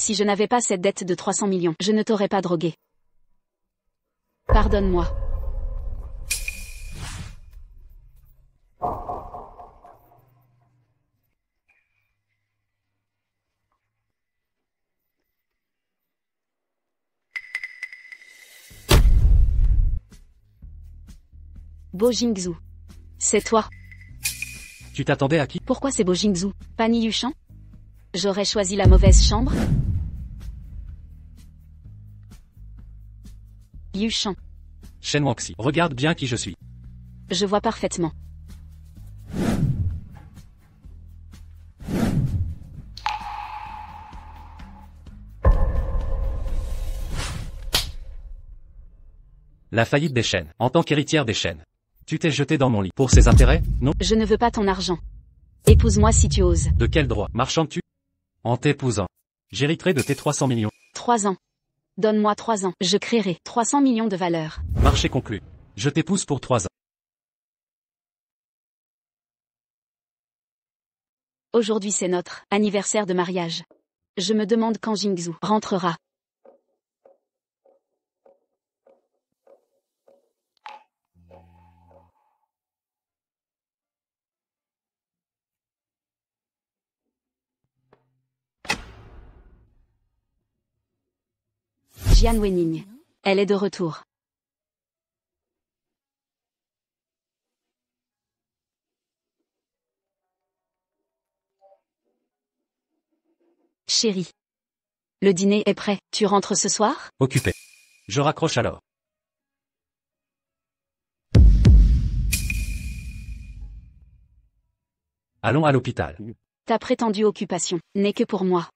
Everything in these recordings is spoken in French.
Si je n'avais pas cette dette de 300 millions, je ne t'aurais pas drogué. Pardonne-moi. Bo Jingzhu. C'est toi. Tu t'attendais à qui? Pourquoi c'est Bo Jingzhu, pas Ni Yushang? J'aurais choisi la mauvaise chambre? Yushang. Shen Wangxi, regarde bien qui je suis. Je vois parfaitement. La faillite des Shen, en tant qu'héritière des Shen. Tu t'es jeté dans mon lit. Pour ses intérêts, non? Je ne veux pas ton argent. Épouse-moi si tu oses. De quel droit marchandes-tu? En t'épousant, j'hériterai de tes 300 millions. 3 ans. Donne-moi 3 ans. Je créerai 300 millions de valeur. Marché conclu. Je t'épouse pour 3 ans. Aujourd'hui c'est notre anniversaire de mariage. Je me demande quand Jingzhu rentrera. Jian Wening. Elle est de retour. Chérie. Le dîner est prêt. Tu rentres ce soir? Occupé. Je raccroche alors. Allons à l'hôpital. Ta prétendue occupation n'est que pour moi.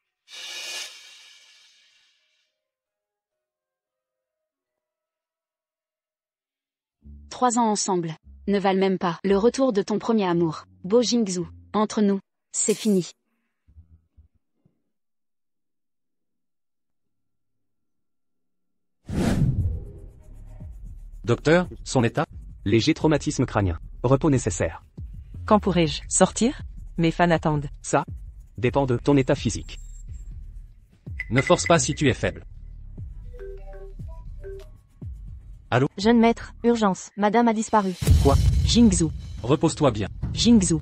Trois ans ensemble ne valent même pas le retour de ton premier amour. Bo Jingzhu, entre nous, c'est fini. Docteur, son état? Léger traumatisme crânien. Repos nécessaire. Quand pourrai-je sortir? Mes fans attendent. Ça dépend de ton état physique. Ne force pas si tu es faible. Allô? Jeune maître, urgence, madame a disparu. Quoi? Jingzhu. Repose-toi bien. Jingzhu.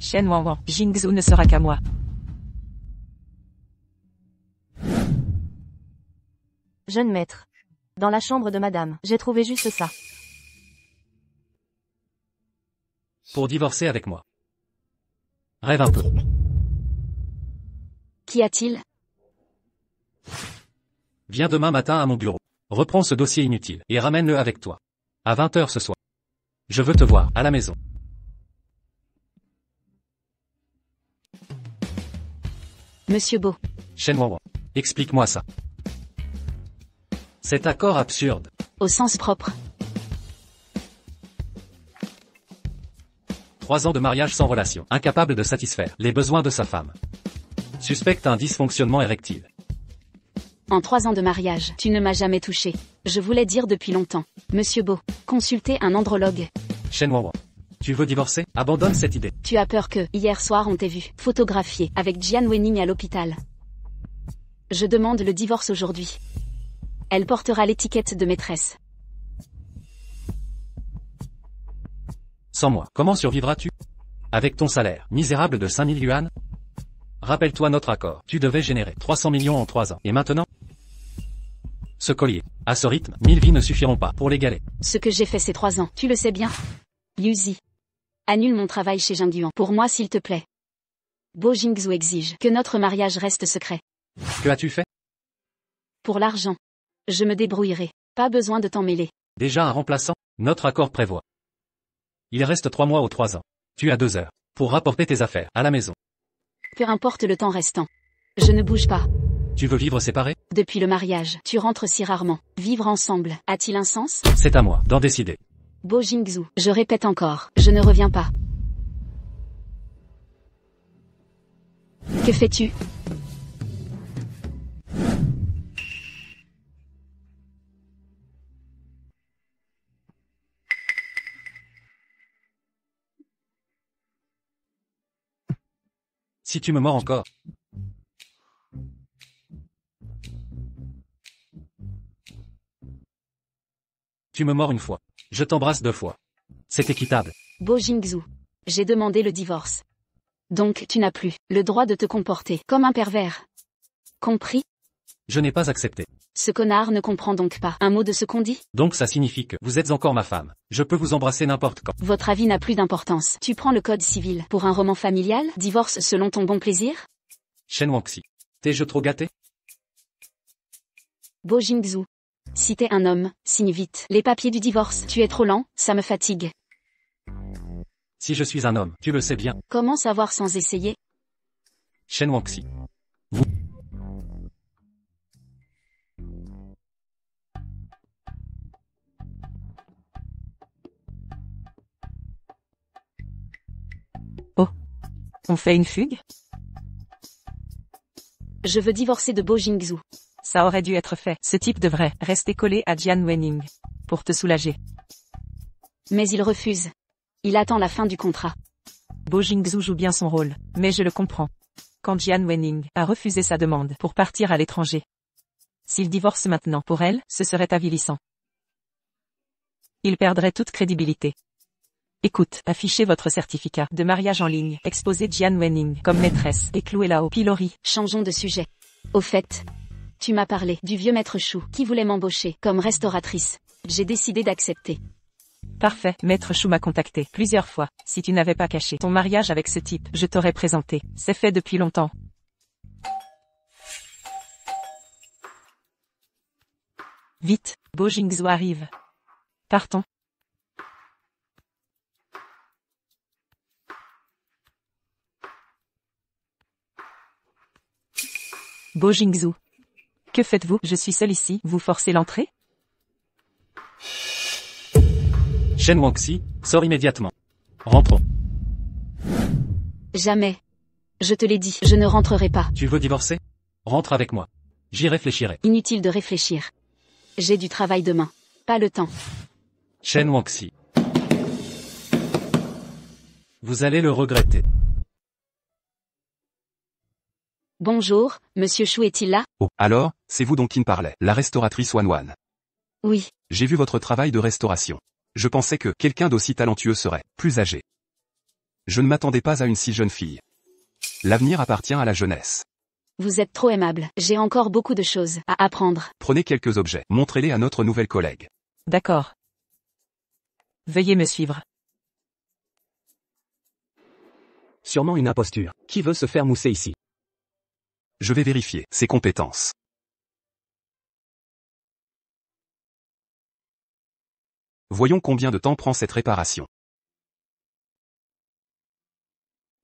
Shen Wang. Jingzhu ne sera qu'à moi. Jeune maître. Dans la chambre de madame, j'ai trouvé juste ça. Pour divorcer avec moi. Rêve un peu. Qu'y a-t-il? Viens demain matin à mon bureau. Reprends ce dossier inutile et ramène-le avec toi. À 20h ce soir. Je veux te voir à la maison. Monsieur Bo. Shen Wang, explique-moi ça. Cet accord absurde. Au sens propre. 3 ans de mariage sans relation. Incapable de satisfaire les besoins de sa femme. Suspecte un dysfonctionnement érectile. En 3 ans de mariage, tu ne m'as jamais touché. Je voulais dire depuis longtemps. Monsieur Bo, consultez un andrologue. Shen Wang, tu veux divorcer? Abandonne cette idée. Tu as peur que, hier soir on t'ait vu, photographié, avec Jian Wening à l'hôpital. Je demande le divorce aujourd'hui. Elle portera l'étiquette de maîtresse. Sans moi, comment survivras-tu? Avec ton salaire misérable de 5000 yuan? Rappelle-toi notre accord. Tu devais générer 300 millions en 3 ans. Et maintenant? Ce collier. À ce rythme, 1000 vies ne suffiront pas pour l'égaler. Ce que j'ai fait ces 3 ans, tu le sais bien. Yuzi. Annule mon travail chez Jingguan. Pour moi s'il te plaît. Bo Jingzhu exige que notre mariage reste secret. Que as-tu fait? Pour l'argent. Je me débrouillerai. Pas besoin de t'en mêler. Déjà un remplaçant? Notre accord prévoit. Il reste 3 mois aux 3 ans. Tu as 2 heures pour rapporter tes affaires à la maison. Peu importe le temps restant. Je ne bouge pas. Tu veux vivre séparé? Depuis le mariage, tu rentres si rarement. Vivre ensemble, a-t-il un sens? C'est à moi d'en décider. Bo Jingzhu, je répète encore, je ne reviens pas. Que fais-tu? Si tu me mords encore, Tu me mords une fois. Je t'embrasse 2 fois. C'est équitable. Bo Jingzhou. J'ai demandé le divorce. Donc tu n'as plus le droit de te comporter comme un pervers. Compris? Je n'ai pas accepté. Ce connard ne comprend donc pas un mot de ce qu'on dit? Donc ça signifie que vous êtes encore ma femme. Je peux vous embrasser n'importe quand. Votre avis n'a plus d'importance. Tu prends le code civil pour un roman familial? Divorce selon ton bon plaisir? Shen Wangxi. T'es-je trop gâté? Bo Jingzhou. Si t'es un homme, signe vite les papiers du divorce. Tu es trop lent, ça me fatigue. Si je suis un homme, tu le sais bien. Comment savoir sans essayer? Shen Wangxi. On fait une fugue? Je veux divorcer de Bo Jingzhou. Ça aurait dû être fait. Ce type devrait rester collé à Jian Wenning. Pour te soulager. Mais il refuse. Il attend la fin du contrat. Bo Jingzhou joue bien son rôle, mais je le comprends. Quand Jian Wenning a refusé sa demande pour partir à l'étranger. S'il divorce maintenant pour elle, ce serait avilissant. Il perdrait toute crédibilité. Écoute, affichez votre certificat de mariage en ligne, exposez Jian Wenning comme maîtresse et clouez-la au pilori. Changeons de sujet. Au fait, tu m'as parlé du vieux maître Chou qui voulait m'embaucher comme restauratrice. J'ai décidé d'accepter. Parfait, maître Chou m'a contacté plusieurs fois. Si tu n'avais pas caché ton mariage avec ce type, je t'aurais présenté. C'est fait depuis longtemps. Vite, Bo Jingzhou arrive. Partons. Bo Jingzhou. Que faites-vous? Je suis seul ici, vous forcez l'entrée? Shen Wangxi, sors immédiatement. Rentrons. Jamais. Je te l'ai dit, je ne rentrerai pas. Tu veux divorcer? Rentre avec moi. J'y réfléchirai. Inutile de réfléchir. J'ai du travail demain. Pas le temps. Shen Wangxi. Vous allez le regretter. Bonjour, Monsieur Chou est-il là? Oh, alors, c'est vous donc qui me parlait, la restauratrice Wanwan. Oui. J'ai vu votre travail de restauration. Je pensais que quelqu'un d'aussi talentueux serait plus âgé. Je ne m'attendais pas à une si jeune fille. L'avenir appartient à la jeunesse. Vous êtes trop aimable. J'ai encore beaucoup de choses à apprendre. Prenez quelques objets, montrez-les à notre nouvelle collègue. D'accord. Veuillez me suivre. Sûrement une imposture. Qui veut se faire mousser ici? Je vais vérifier ses compétences. Voyons combien de temps prend cette réparation.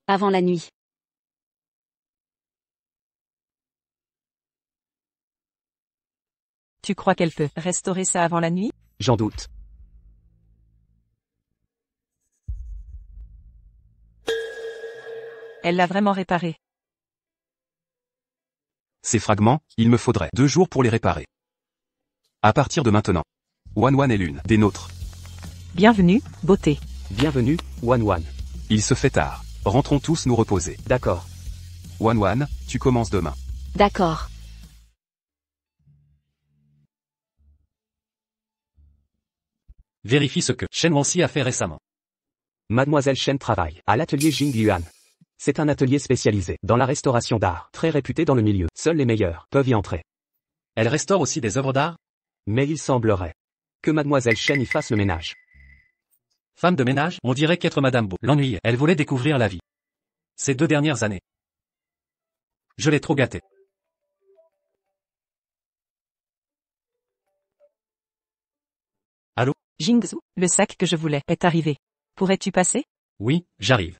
Avant la nuit. Tu crois qu'elle peut restaurer ça avant la nuit? J'en doute. Elle l'a vraiment réparé. Ces fragments, il me faudrait 2 jours pour les réparer. À partir de maintenant, Wanwan est l'une des nôtres. Bienvenue, beauté. Bienvenue, Wanwan. Il se fait tard. Rentrons tous nous reposer. D'accord. Wanwan, tu commences demain. D'accord. Vérifie ce que Shen Wangxi a fait récemment. Mademoiselle Shen travaille à l'atelier Jing Yuan. C'est un atelier spécialisé dans la restauration d'art, très réputé dans le milieu. Seuls les meilleurs peuvent y entrer. Elle restaure aussi des œuvres d'art? Mais il semblerait que Mademoiselle Shen y fasse le ménage. Femme de ménage, on dirait qu'être Madame Beau l'ennuyait. Elle voulait découvrir la vie. Ces 2 dernières années. Je l'ai trop gâtée. Allô? Jingzhou, le sac que je voulais est arrivé. Pourrais-tu passer? Oui, j'arrive.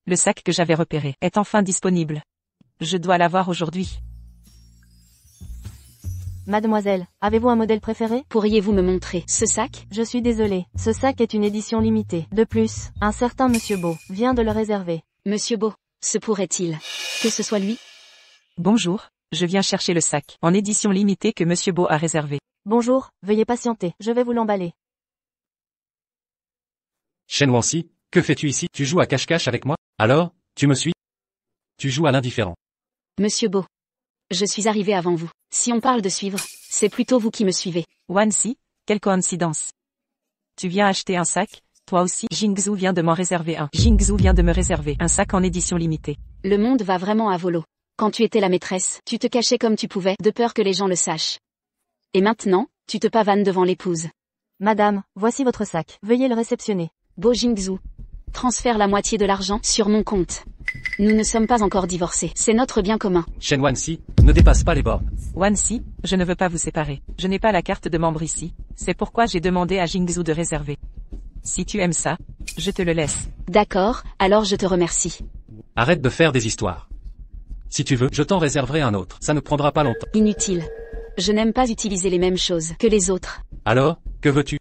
Le sac que j'avais repéré est enfin disponible. Je dois l'avoir aujourd'hui. Mademoiselle, avez-vous un modèle préféré? Pourriez-vous me montrer ce sac? Je suis désolée, ce sac est une édition limitée. De plus, un certain Monsieur Beau vient de le réserver. Monsieur Beau, se pourrait-il que ce soit lui? Bonjour, je viens chercher le sac, en édition limitée que Monsieur Beau a réservé. Bonjour, veuillez patienter, je vais vous l'emballer. Shen Wangxi, que fais-tu ici? Tu joues à cache-cache avec moi? Alors, tu me suis? Tu joues à l'indifférent. Monsieur Beau. Je suis arrivé avant vous. Si on parle de suivre, c'est plutôt vous qui me suivez. Wansi, quelle coïncidence. Tu viens acheter un sac, toi aussi. Jingzhou vient de m'en réserver un. Jingzhou vient de me réserver un sac en édition limitée. Le monde va vraiment à volo. Quand tu étais la maîtresse, tu te cachais comme tu pouvais, de peur que les gens le sachent. Et maintenant, tu te pavanes devant l'épouse. Madame, voici votre sac. Veuillez le réceptionner. Beau Jingzhou. Transfère la moitié de l'argent sur mon compte. Nous ne sommes pas encore divorcés. C'est notre bien commun. Shen Wansi, ne dépasse pas les bornes. Wansi, je ne veux pas vous séparer. Je n'ai pas la carte de membre ici. C'est pourquoi j'ai demandé à Jingzhou de réserver. Si tu aimes ça, je te le laisse. D'accord, alors je te remercie. Arrête de faire des histoires. Si tu veux, je t'en réserverai un autre. Ça ne prendra pas longtemps. Inutile. Je n'aime pas utiliser les mêmes choses que les autres. Alors, que veux-tu?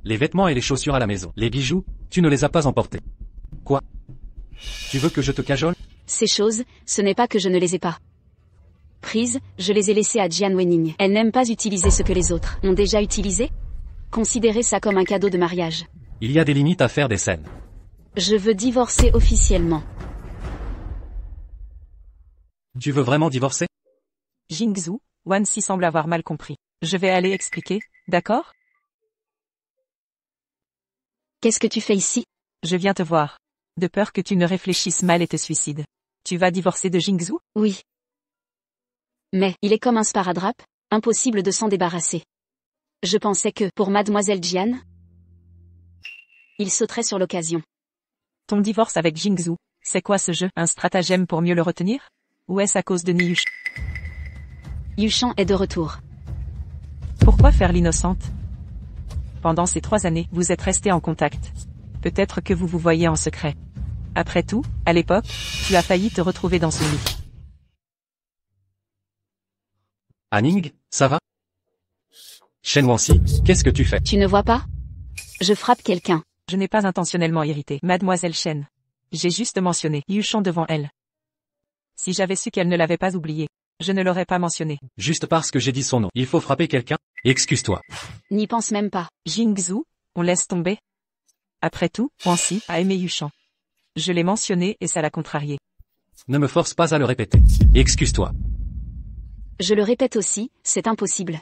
Les vêtements et les chaussures à la maison. Les bijoux, tu ne les as pas emportés. Quoi? Tu veux que je te cajole? Ces choses, ce n'est pas que je ne les ai pas prises, je les ai laissées à Jian Wening. Elle n'aime pas utiliser ce que les autres ont déjà utilisé. Considérez ça comme un cadeau de mariage. Il y a des limites à faire des scènes. Je veux divorcer officiellement. Tu veux vraiment divorcer? Jingzhou, Wansi semble avoir mal compris. Je vais aller expliquer, d'accord? Qu'est-ce que tu fais ici? Je viens te voir. De peur que tu ne réfléchisses mal et te suicides. Tu vas divorcer de Jingzhou? Oui. Mais, il est comme un sparadrap, impossible de s'en débarrasser. Je pensais que, pour Mademoiselle Jian, il sauterait sur l'occasion. Ton divorce avec Jingzhou, c'est quoi ce jeu? Un stratagème pour mieux le retenir? Ou est-ce à cause de Niyush? Yushan est de retour. Pourquoi faire l'innocente? Pendant ces 3 années, vous êtes restés en contact. Peut-être que vous vous voyez en secret. Après tout, à l'époque, tu as failli te retrouver dans ce lit. Anning, ça va? Shen Wansi, qu'est-ce que tu fais? Tu ne vois pas? Je frappe quelqu'un. Je n'ai pas intentionnellement irrité Mademoiselle Shen. J'ai juste mentionné Yushan devant elle. Si j'avais su qu'elle ne l'avait pas oublié, je ne l'aurais pas mentionné. Juste parce que j'ai dit son nom. Il faut frapper quelqu'un? Excuse-toi. N'y pense même pas. Jingzhou, on laisse tomber. Après tout, Wansi a aimé Yushan. Je l'ai mentionné et ça l'a contrarié. Ne me force pas à le répéter. Excuse-toi. Je le répète aussi, c'est impossible.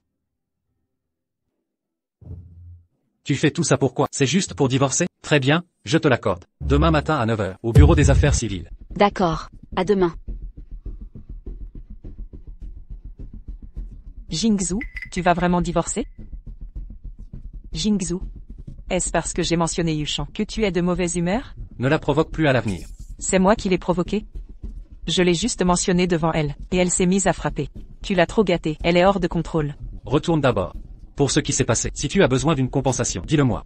Tu fais tout ça pourquoi? C'est juste pour divorcer? Très bien, je te l'accorde. Demain matin à 9 h, au bureau des affaires civiles. D'accord. À demain. Jingzhou, tu vas vraiment divorcer? Jingzhou. Est-ce parce que j'ai mentionné Yushan que tu es de mauvaise humeur? Ne la provoque plus à l'avenir. C'est moi qui l'ai provoquée. Je l'ai juste mentionné devant elle, et elle s'est mise à frapper. Tu l'as trop gâtée, elle est hors de contrôle. Retourne d'abord. Pour ce qui s'est passé, si tu as besoin d'une compensation, dis-le-moi.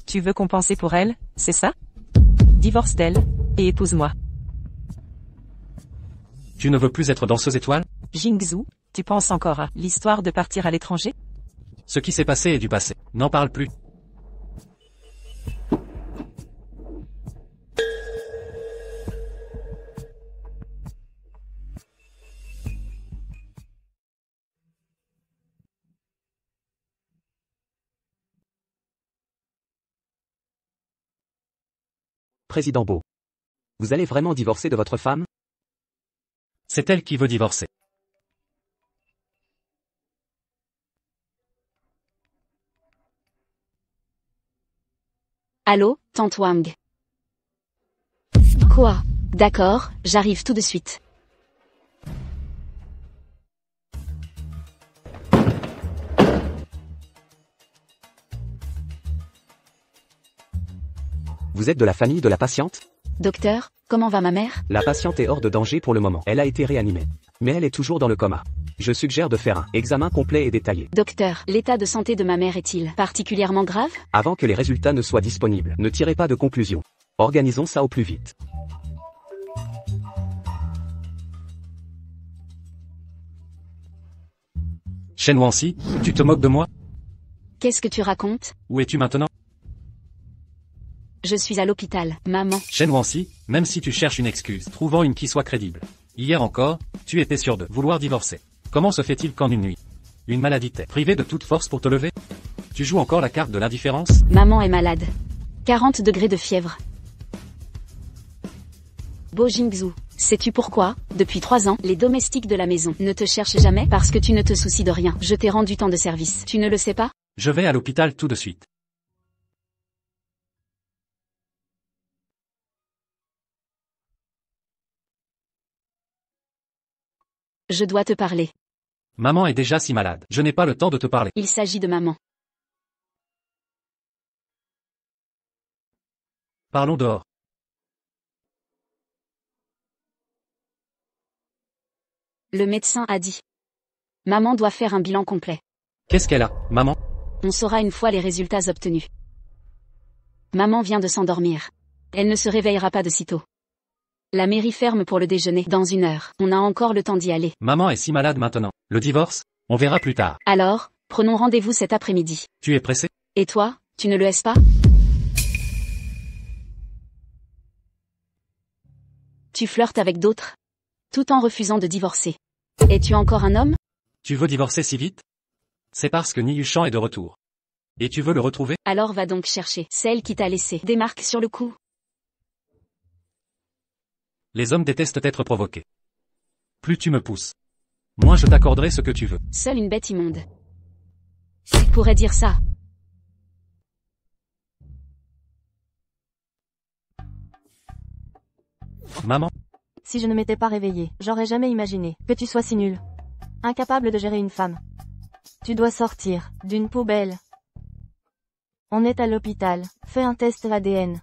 Tu veux compenser pour elle, c'est ça? Divorce d'elle, et épouse-moi. Tu ne veux plus être danseuse étoile? Jingzhou, tu penses encore à l'histoire de partir à l'étranger? Ce qui s'est passé est du passé. N'en parle plus. Président Beau. Vous allez vraiment divorcer de votre femme? C'est elle qui veut divorcer. Allô, tante Wang. Quoi? D'accord, j'arrive tout de suite. Vous êtes de la famille de la patiente? Docteur, comment va ma mère? La patiente est hors de danger pour le moment. Elle a été réanimée. Mais elle est toujours dans le coma. Je suggère de faire un examen complet et détaillé. Docteur, l'état de santé de ma mère est-il particulièrement grave? Avant que les résultats ne soient disponibles, ne tirez pas de conclusion. Organisons ça au plus vite. Shen Wansi, tu te moques de moi? Qu'est-ce que tu racontes? Où es-tu maintenant? Je suis à l'hôpital, maman. Shen Wansi, même si tu cherches une excuse, trouvant une qui soit crédible. Hier encore, tu étais sûr de vouloir divorcer. Comment se fait-il qu'en une nuit, une maladie t'ait privé de toute force pour te lever? Tu joues encore la carte de l'indifférence? Maman est malade. 40 degrés de fièvre. Bo Jingzhou, sais-tu pourquoi, depuis 3 ans, les domestiques de la maison ne te cherchent jamais parce que tu ne te soucies de rien. Je t'ai rendu tant de services. Tu ne le sais pas? Je vais à l'hôpital tout de suite. Je dois te parler. Maman est déjà si malade. Je n'ai pas le temps de te parler. Il s'agit de maman. Parlons dehors. Le médecin a dit. Maman doit faire un bilan complet. Qu'est-ce qu'elle a, maman? On saura une fois les résultats obtenus. Maman vient de s'endormir. Elle ne se réveillera pas de sitôt. La mairie ferme pour le déjeuner dans 1 heure. On a encore le temps d'y aller. Maman est si malade maintenant. Le divorce? On verra plus tard. Alors, prenons rendez-vous cet après-midi. Tu es pressé? Et toi, tu ne le es pas? Tu flirtes avec d'autres? Tout en refusant de divorcer. Es-tu encore un homme? Tu veux divorcer si vite? C'est parce que Niyushan est de retour. Et tu veux le retrouver? Alors va donc chercher celle qui t'a laissé des marques sur le cou. Les hommes détestent être provoqués. Plus tu me pousses, moins je t'accorderai ce que tu veux. Seule une bête immonde pourrait dire ça. Maman, Si je ne m'étais pas réveillée, j'aurais jamais imaginé que tu sois si nul. Incapable de gérer une femme. Tu dois sortir d'une poubelle. On est à l'hôpital, fais un test ADN.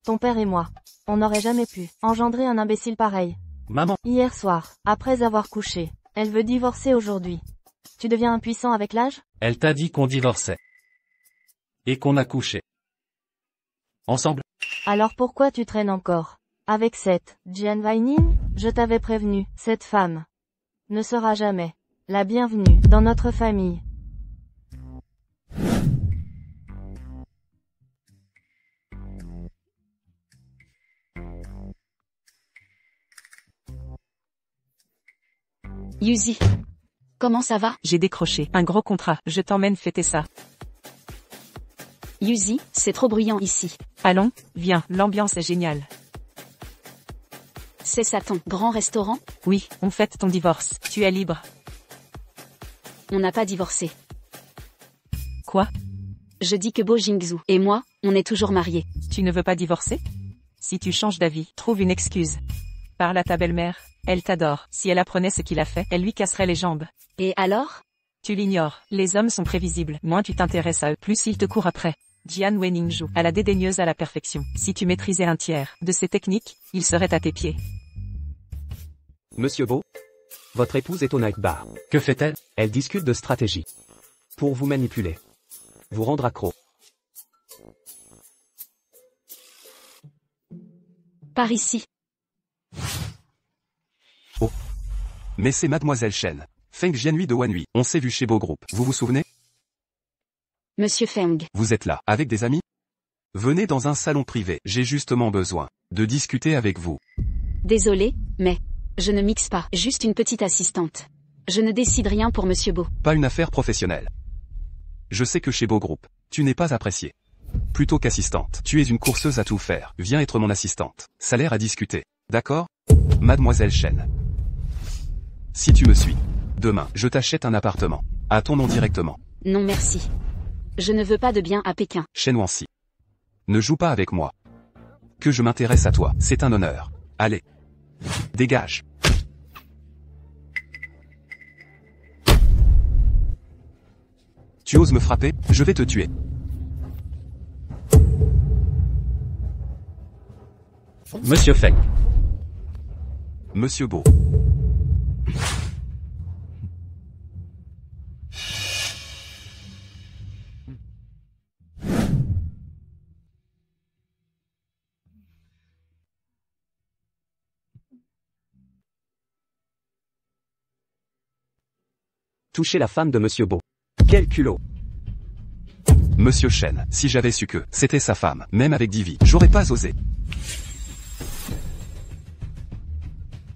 Ton père et moi, on n'aurait jamais pu engendrer un imbécile pareil. maman, Hier soir, après avoir couché, elle veut divorcer aujourd'hui. Tu deviens impuissant avec l'âge? elle t'a dit qu'on divorçait. Et qu'on a couché. Ensemble? Alors pourquoi tu traînes encore avec cette Jian Weinin? Je t'avais prévenu, cette femme ne sera jamais la bienvenue dans notre famille. Yuzi. Comment ça va? J'ai décroché un gros contrat. Je t'emmène fêter ça. Yuzi, c'est trop bruyant ici. Allons, viens, l'ambiance est géniale. C'est ça ton grand restaurant? Oui, on fête ton divorce. Tu es libre. On n'a pas divorcé. Quoi? Je dis que Bo Jingzhou et moi, on est toujours mariés. Tu ne veux pas divorcer? Si tu changes d'avis, trouve une excuse. Parle à ta belle-mère. Elle t'adore. Si elle apprenait ce qu'il a fait, elle lui casserait les jambes. Et alors? Tu l'ignores. Les hommes sont prévisibles. Moins tu t'intéresses à eux, plus ils te courent après. Jian Wening joue à la dédaigneuse à la perfection. Si tu maîtrisais un tiers de ses techniques, il serait à tes pieds. Monsieur Bo, votre épouse est au night bar. Que fait-elle? Elle discute de stratégie. Pour vous manipuler. Vous rendre accro. Par ici. Mais c'est Mademoiselle Chen. Feng Jianhui de Wanhui. On s'est vu chez Beau Group. Vous vous souvenez? Monsieur Feng. Vous êtes là, avec des amis? Venez dans un salon privé. J'ai justement besoin de discuter avec vous. Désolé, mais je ne mixe pas. Juste une petite assistante. Je ne décide rien pour Monsieur Beau. Pas une affaire professionnelle. Je sais que chez Beau Group, tu n'es pas appréciée. Plutôt qu'assistante. Tu es une courseuse à tout faire. Viens être mon assistante. Salaire à discuter. D'accord? Mademoiselle Chen. Si tu me suis, demain, je t'achète un appartement. À ton nom directement. Non merci. Je ne veux pas de bien à Pékin. Chen Wanxi. Ne joue pas avec moi. Que je m'intéresse à toi, c'est un honneur. Allez. Dégage. Tu oses me frapper? Je vais te tuer. Monsieur Feng. Monsieur Beau. Toucher la femme de Monsieur Beau. Quel culot. Monsieur Chen, si j'avais su que c'était sa femme, même avec Divi, j'aurais pas osé.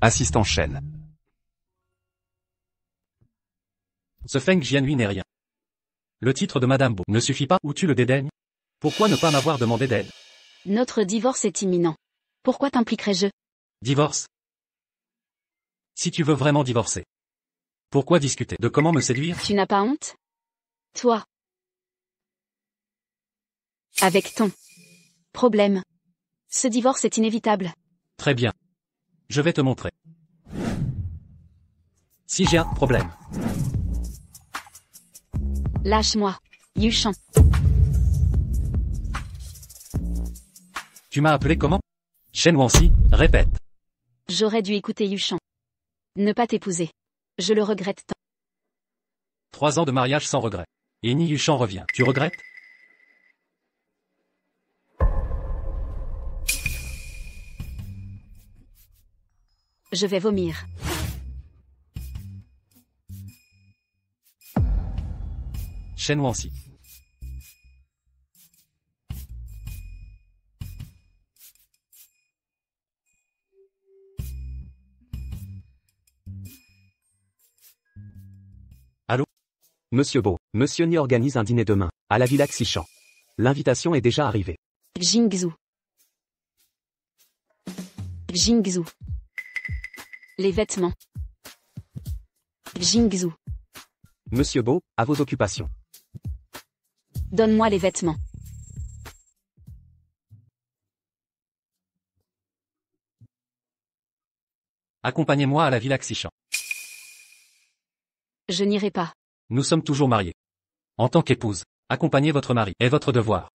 Assistant Chen. Ce Feng Jianhui n'est rien. Le titre de Madame Beau ne suffit pas ou tu le dédaignes? Pourquoi ne pas m'avoir demandé d'aide? Notre divorce est imminent. Pourquoi t'impliquerais-je? Divorce? Si tu veux vraiment divorcer. Pourquoi discuter de comment me séduire? Tu n'as pas honte? Toi. Avec ton problème. Ce divorce est inévitable. Très bien. Je vais te montrer. Si j'ai un problème. Lâche-moi. Yuchan. Tu m'as appelé comment? Shen Wansi, répète. J'aurais dû écouter Yuchan. Ne pas t'épouser. Je le regrette tant. 3 ans de mariage sans regret. Et Ni Yuchan revient. Tu regrettes? Je vais vomir. Shen Wansi. Monsieur Beau, Monsieur Ni organise un dîner demain, à la Villa Xichan. L'invitation est déjà arrivée. Jingzhou. Jingzhou. Les vêtements. Jingzhou. Monsieur Beau, à vos occupations. Donne-moi les vêtements. Accompagnez-moi à la Villa Xichan. Je n'irai pas. Nous sommes toujours mariés. En tant qu'épouse, accompagnez votre mari est votre devoir.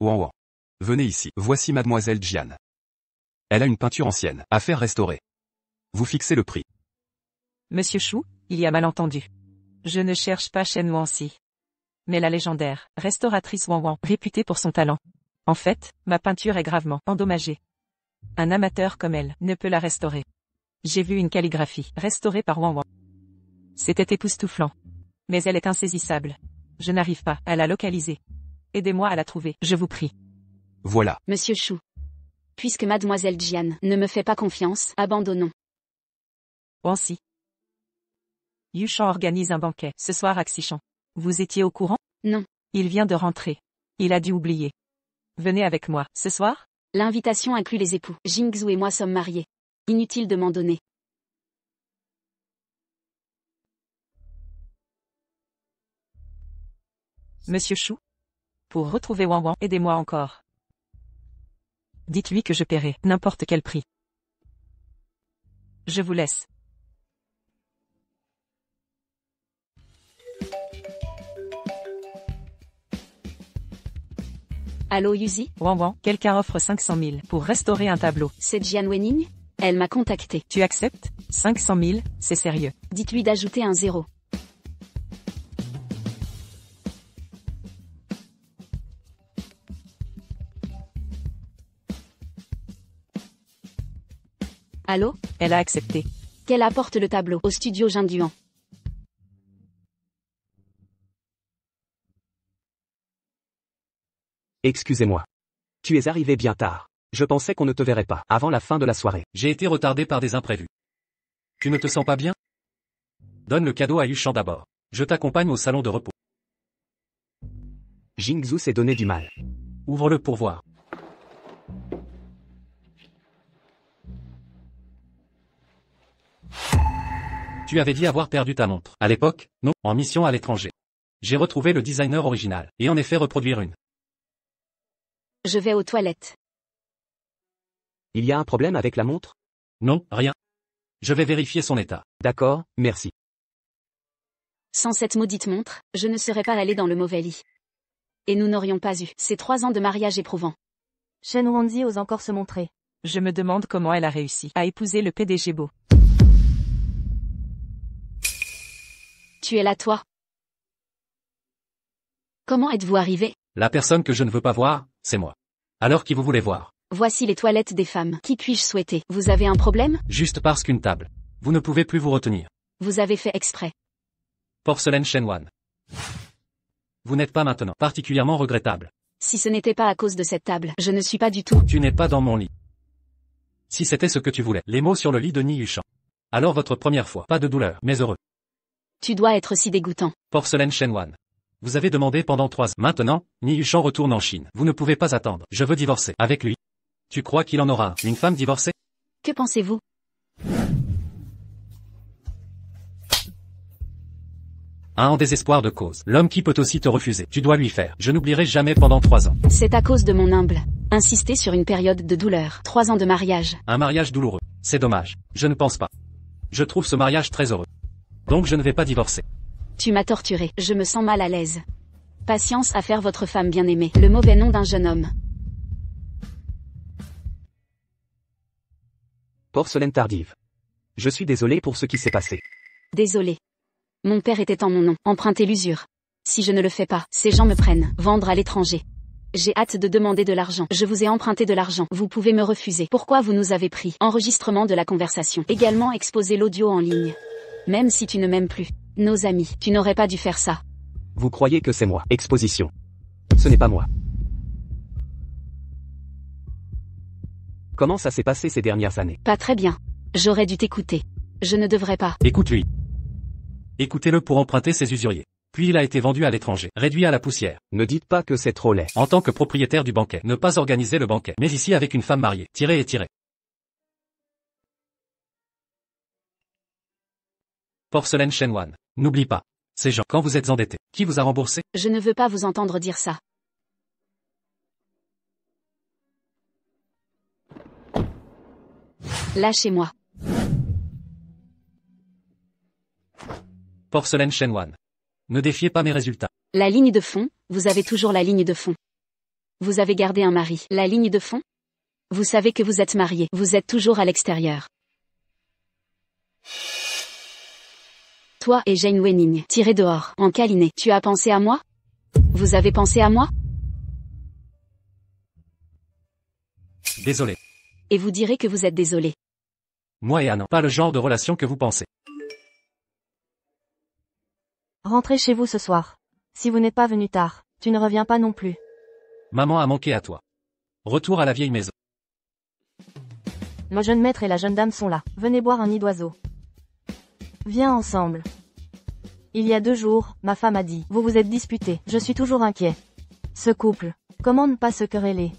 Ouan Ouan. Venez ici, voici mademoiselle Jian. Elle a une peinture ancienne, à faire restaurer. Vous fixez le prix. Monsieur Chou, il y a malentendu. Je ne cherche pas Shen Wansi. Mais la légendaire, restauratrice Wang Wang, réputée pour son talent. En fait, ma peinture est gravement endommagée. Un amateur comme elle ne peut la restaurer. J'ai vu une calligraphie restaurée par Wang Wang. C'était époustouflant. Mais elle est insaisissable. Je n'arrive pas à la localiser. Aidez-moi à la trouver, je vous prie. Voilà. Monsieur Chou. Puisque mademoiselle Jian ne me fait pas confiance, abandonnons. Wansi. Yuchan organise un banquet ce soir à Xichan. Vous étiez au courant? Non. Il vient de rentrer. Il a dû oublier. Venez avec moi, ce soir? L'invitation inclut les époux. Jingzhou et moi sommes mariés. Inutile de m'en donner. Monsieur Chou? Pour retrouver Wang Wang, aidez-moi encore. Dites-lui que je paierai n'importe quel prix. Je vous laisse. Allô Yuzi? Wang Wang, quelqu'un offre 500 000 pour restaurer un tableau. C'est Jian Wenning? Elle m'a contacté. Tu acceptes? 500 000, c'est sérieux. Dites-lui d'ajouter un 0. Allô? Elle a accepté. Qu'elle apporte le tableau au studio Jinduan. Excusez-moi. Tu es arrivé bien tard. Je pensais qu'on ne te verrait pas avant la fin de la soirée. J'ai été retardé par des imprévus. Tu ne te sens pas bien? Donne le cadeau à Yuchan d'abord. Je t'accompagne au salon de repos. Jingzhou s'est donné du mal. Ouvre-le pour voir. Tu avais dit avoir perdu ta montre. À l'époque, non, en mission à l'étranger. J'ai retrouvé le designer original, et en effet reproduire une. Je vais aux toilettes. Il y a un problème avec la montre? Non, rien. Je vais vérifier son état. D'accord, merci. Sans cette maudite montre, je ne serais pas allé dans le mauvais lit. Et nous n'aurions pas eu ces 3 ans de mariage éprouvant. Shen Wansi ose encore se montrer. Je me demande comment elle a réussi à épouser le PDG Beau. Tu es là toi? Comment êtes-vous arrivé? La personne que je ne veux pas voir, c'est moi. Alors qui vous voulez voir? Voici les toilettes des femmes. Qui puis-je souhaiter? Vous avez un problème? Juste parce qu'une table. Vous ne pouvez plus vous retenir. Vous avez fait exprès. Porcelaine Shenwan. Vous n'êtes pas maintenant particulièrement regrettable. Si ce n'était pas à cause de cette table, je ne suis pas du tout. Tu n'es pas dans mon lit. Si c'était ce que tu voulais, les mots sur le lit de Ni Yuchan. Alors votre première fois, pas de douleur, mais heureux. Tu dois être si dégoûtant. Porcelaine Shenwan. Vous avez demandé pendant 3 ans. Maintenant, Ni Yuchan retourne en Chine. Vous ne pouvez pas attendre. Je veux divorcer avec lui. Tu crois qu'il en aura une femme divorcée? Que pensez-vous? En désespoir de cause. L'homme qui peut aussi te refuser. Tu dois lui faire. Je n'oublierai jamais pendant 3 ans. C'est à cause de mon humble. Insister sur une période de douleur. 3 ans de mariage. Un mariage douloureux. C'est dommage. Je ne pense pas. Je trouve ce mariage très heureux. Donc je ne vais pas divorcer. Tu m'as torturé. Je me sens mal à l'aise. Patience à faire votre femme bien-aimée. Le mauvais nom d'un jeune homme. Porcelaine tardive. Je suis désolé pour ce qui s'est passé. Désolé. Mon père était en mon nom. Emprunter l'usure. Si je ne le fais pas, ces gens me prennent. Vendre à l'étranger. J'ai hâte de demander de l'argent. Je vous ai emprunté de l'argent. Vous pouvez me refuser. Pourquoi vous nous avez pris? Enregistrement de la conversation. Également exposer l'audio en ligne. Même si tu ne m'aimes plus. Nos amis, tu n'aurais pas dû faire ça. Vous croyez que c'est moi. Exposition. Ce n'est pas moi. Comment ça s'est passé ces dernières années? Pas très bien. J'aurais dû t'écouter. Je ne devrais pas. Écoute-lui. Écoutez-le pour emprunter ses usuriers. Puis il a été vendu à l'étranger, réduit à la poussière. Ne dites pas que c'est trop laid. En tant que propriétaire du banquet, ne pas organiser le banquet, mais ici avec une femme mariée, tirez et tirez. Porcelaine Shenwan. N'oublie pas. Ces gens, quand vous êtes endetté, qui vous a remboursé? Je ne veux pas vous entendre dire ça. Lâchez-moi. Porcelaine Shenwan. Ne défiez pas mes résultats. La ligne de fond, vous avez toujours la ligne de fond. Vous avez gardé un mari. La ligne de fond? Vous savez que vous êtes marié. Vous êtes toujours à l'extérieur. Toi et Jane Wenning, tirez dehors, en câliné. Tu as pensé à moi? Vous avez pensé à moi? Désolé. Et vous direz que vous êtes désolé. Moi et Anne, pas le genre de relation que vous pensez. Rentrez chez vous ce soir. Si vous n'êtes pas venu tard, tu ne reviens pas non plus. Maman a manqué à toi. Retour à la vieille maison. Le jeune maître et la jeune dame sont là. Venez boire un nid d'oiseau. Viens ensemble. Il y a 2 jours, ma femme a dit, vous vous êtes disputés. Je suis toujours inquiet. Ce couple. Comment ne pas se quereller?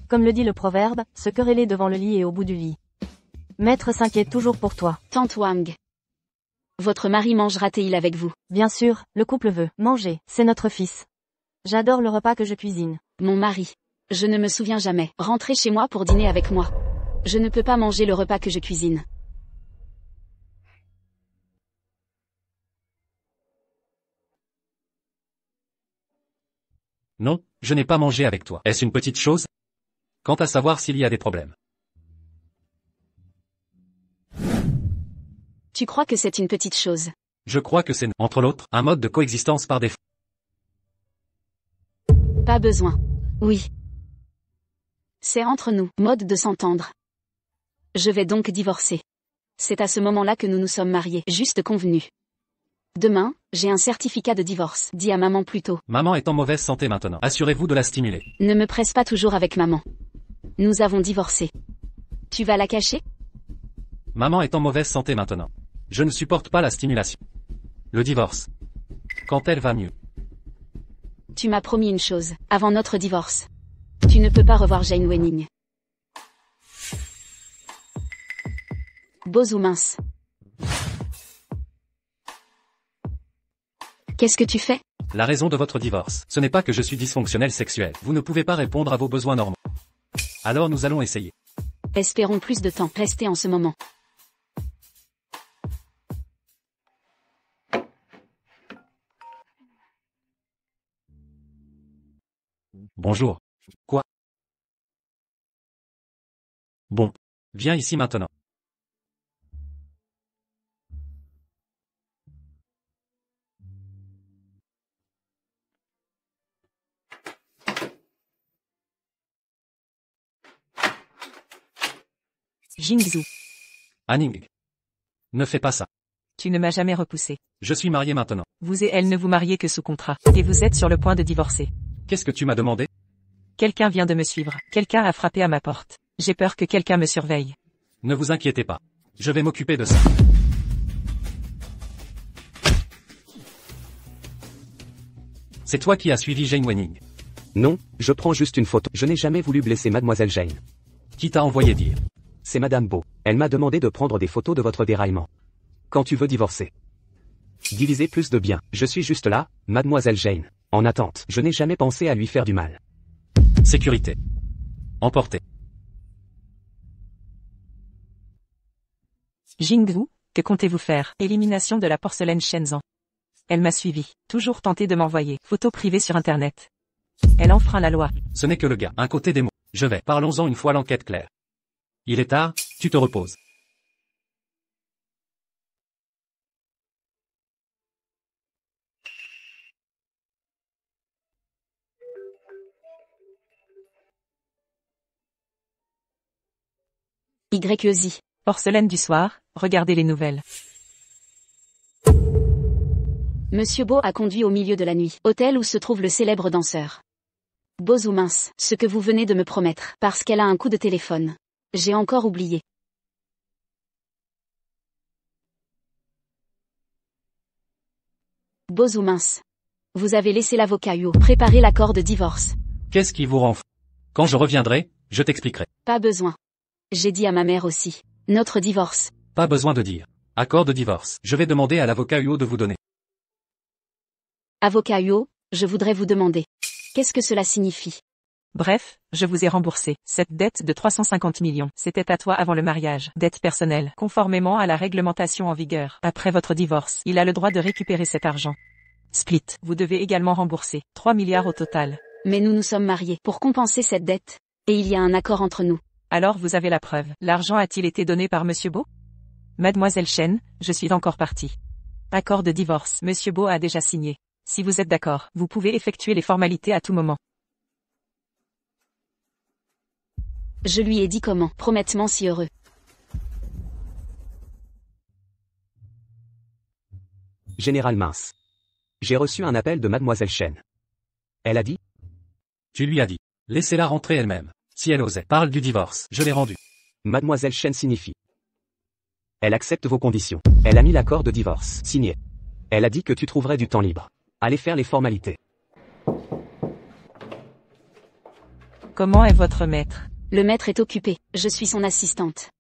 Comme le dit le proverbe, se quereller devant le lit et au bout du lit. Maître s'inquiète toujours pour toi. Tante Wang. Votre mari mangera-t-il avec vous? Bien sûr, le couple veut manger. C'est notre fils. J'adore le repas que je cuisine. Mon mari. Je ne me souviens jamais. Rentrez chez moi pour dîner avec moi. Je ne peux pas manger le repas que je cuisine. Non, je n'ai pas mangé avec toi. Est-ce une petite chose? Quant à savoir s'il y a des problèmes. Tu crois que c'est une petite chose? Je crois que c'est, entre l'autre, un mode de coexistence par défaut. Pas besoin. Oui. C'est entre nous, mode de s'entendre. Je vais donc divorcer. C'est à ce moment-là que nous nous sommes mariés, juste convenu. Demain, j'ai un certificat de divorce, dis à maman plus tôt. Maman est en mauvaise santé maintenant. Assurez-vous de la stimuler. Ne me presse pas toujours avec maman. Nous avons divorcé. Tu vas la cacher? Maman est en mauvaise santé maintenant. Je ne supporte pas la stimulation. Le divorce. Quand elle va mieux. Tu m'as promis une chose, avant notre divorce. Tu ne peux pas revoir Jane Wenning. Beaux ou minces? Qu'est-ce que tu fais? La raison de votre divorce, ce n'est pas que je suis dysfonctionnel sexuel. Vous ne pouvez pas répondre à vos besoins normaux. Alors nous allons essayer. Espérons plus de temps. Restez en ce moment. Bonjour. Quoi? Bon. Viens ici maintenant. Jingzhou. Anning. Ne fais pas ça. Tu ne m'as jamais repoussé. Je suis marié maintenant. Vous et elle ne vous mariez que sous contrat. Et vous êtes sur le point de divorcer. Qu'est-ce que tu m'as demandé? Quelqu'un vient de me suivre. Quelqu'un a frappé à ma porte. J'ai peur que quelqu'un me surveille. Ne vous inquiétez pas. Je vais m'occuper de ça. C'est toi qui as suivi Jane Wenning. Non, je prends juste une photo. Je n'ai jamais voulu blesser mademoiselle Jane. Qui t'a envoyé dire? C'est Madame Beau. Elle m'a demandé de prendre des photos de votre déraillement. Quand tu veux divorcer. Diviser plus de biens. Je suis juste là, mademoiselle Jane. En attente. Je n'ai jamais pensé à lui faire du mal. Sécurité. Emporté. Jingzhu, que comptez-vous faire? Élimination de la porcelaine Shenzhen. Elle m'a suivi, toujours tenté de m'envoyer photos privées sur internet. Elle enfreint la loi. Ce n'est que le gars. Un côté des mots. Je vais. Parlons-en une fois l'enquête claire. Il est tard, tu te reposes. YEZ. Porcelaine du soir, regardez les nouvelles. Monsieur Beau a conduit au milieu de la nuit, hôtel où se trouve le célèbre danseur. Beau ou mince, ce que vous venez de me promettre, parce qu'elle a un coup de téléphone. J'ai encore oublié. Beau ou mince. Vous avez laissé l'avocat Yo préparer l'accord de divorce. Qu'est-ce qui vous rend fou? Quand je reviendrai, je t'expliquerai. Pas besoin. J'ai dit à ma mère aussi. Notre divorce. Pas besoin de dire. Accord de divorce. Je vais demander à l'avocat UO de vous donner. Avocat Yo, je voudrais vous demander. Qu'est-ce que cela signifie? Bref, je vous ai remboursé. Cette dette de 350 millions, c'était à toi avant le mariage. Dette personnelle. Conformément à la réglementation en vigueur. Après votre divorce, il a le droit de récupérer cet argent. Split. Vous devez également rembourser. 3 milliards au total. Mais nous nous sommes mariés pour compenser cette dette. Et il y a un accord entre nous. Alors vous avez la preuve. L'argent a-t-il été donné par Monsieur Beau? Mademoiselle Chen, je suis encore partie. Accord de divorce. Monsieur Beau a déjà signé. Si vous êtes d'accord, vous pouvez effectuer les formalités à tout moment. Je lui ai dit comment. Promettement si heureux. Général Mince. J'ai reçu un appel de mademoiselle Chen. Elle a dit? Tu lui as dit. Laissez-la rentrer elle-même. Si elle osait. Parle du divorce. Je l'ai rendu. Mademoiselle Chen signifie. Elle accepte vos conditions. Elle a mis l'accord de divorce. Signé. Elle a dit que tu trouverais du temps libre. Allez faire les formalités. Comment est votre maître? Le maître est occupé. Je suis son assistante.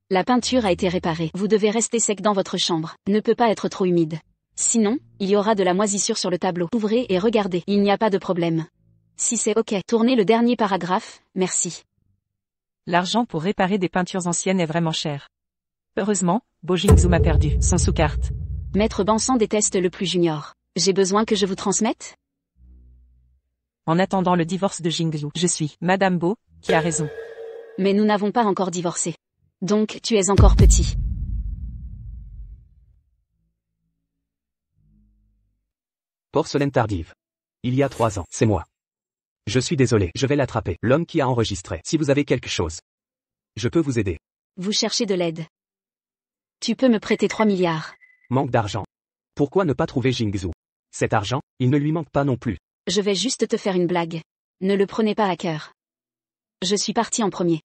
La peinture a été réparée. Vous devez rester sec dans votre chambre. Ne peut pas être trop humide. Sinon, il y aura de la moisissure sur le tableau. Ouvrez et regardez. Il n'y a pas de problème. Si c'est OK, tournez le dernier paragraphe, merci. L'argent pour réparer des peintures anciennes est vraiment cher. Heureusement, Bo Jingzhu m'a perdu son sous-carte. Maître Bansan déteste le plus junior. J'ai besoin que je vous transmette? En attendant le divorce de Jingzhu, je suis Madame Beau, qui a raison. Mais nous n'avons pas encore divorcé. Donc tu es encore petit. Porcelaine tardive. Il y a 3 ans, c'est moi. Je suis désolé, je vais l'attraper. L'homme qui a enregistré. Si vous avez quelque chose, je peux vous aider. Vous cherchez de l'aide. Tu peux me prêter 3 milliards. Manque d'argent. Pourquoi ne pas trouver Jingzhu? Cet argent, il ne lui manque pas non plus. Je vais juste te faire une blague. Ne le prenez pas à cœur. Je suis parti en premier.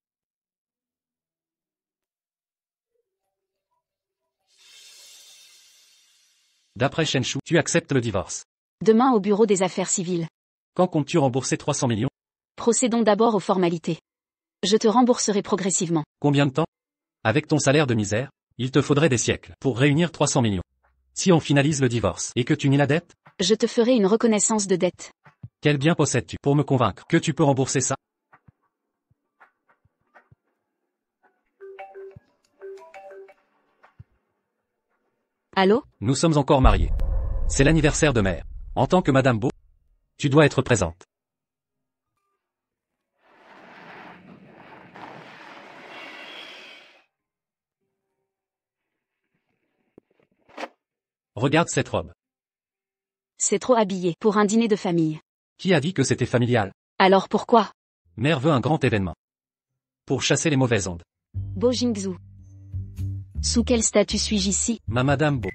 D'après Shenshu, tu acceptes le divorce. Demain au bureau des affaires civiles. Quand comptes-tu rembourser 300 millions? Procédons d'abord aux formalités. Je te rembourserai progressivement. Combien de temps? Avec ton salaire de misère, il te faudrait des siècles pour réunir 300 millions. Si on finalise le divorce et que tu nies la dette, Je te ferai une reconnaissance de dette. quel bien possèdes-tu pour me convaincre que tu peux rembourser ça? Allô? Nous sommes encore mariés. C'est l'anniversaire de mère. En tant que Madame Beau, tu dois être présente. Regarde cette robe. C'est trop habillé pour un dîner de famille. Qui a dit que c'était familial? Alors pourquoi? Mère veut un grand événement. Pour chasser les mauvaises ondes. Bo Jingzhu. Sous quel statut suis-je ici? Ma Madame Beau.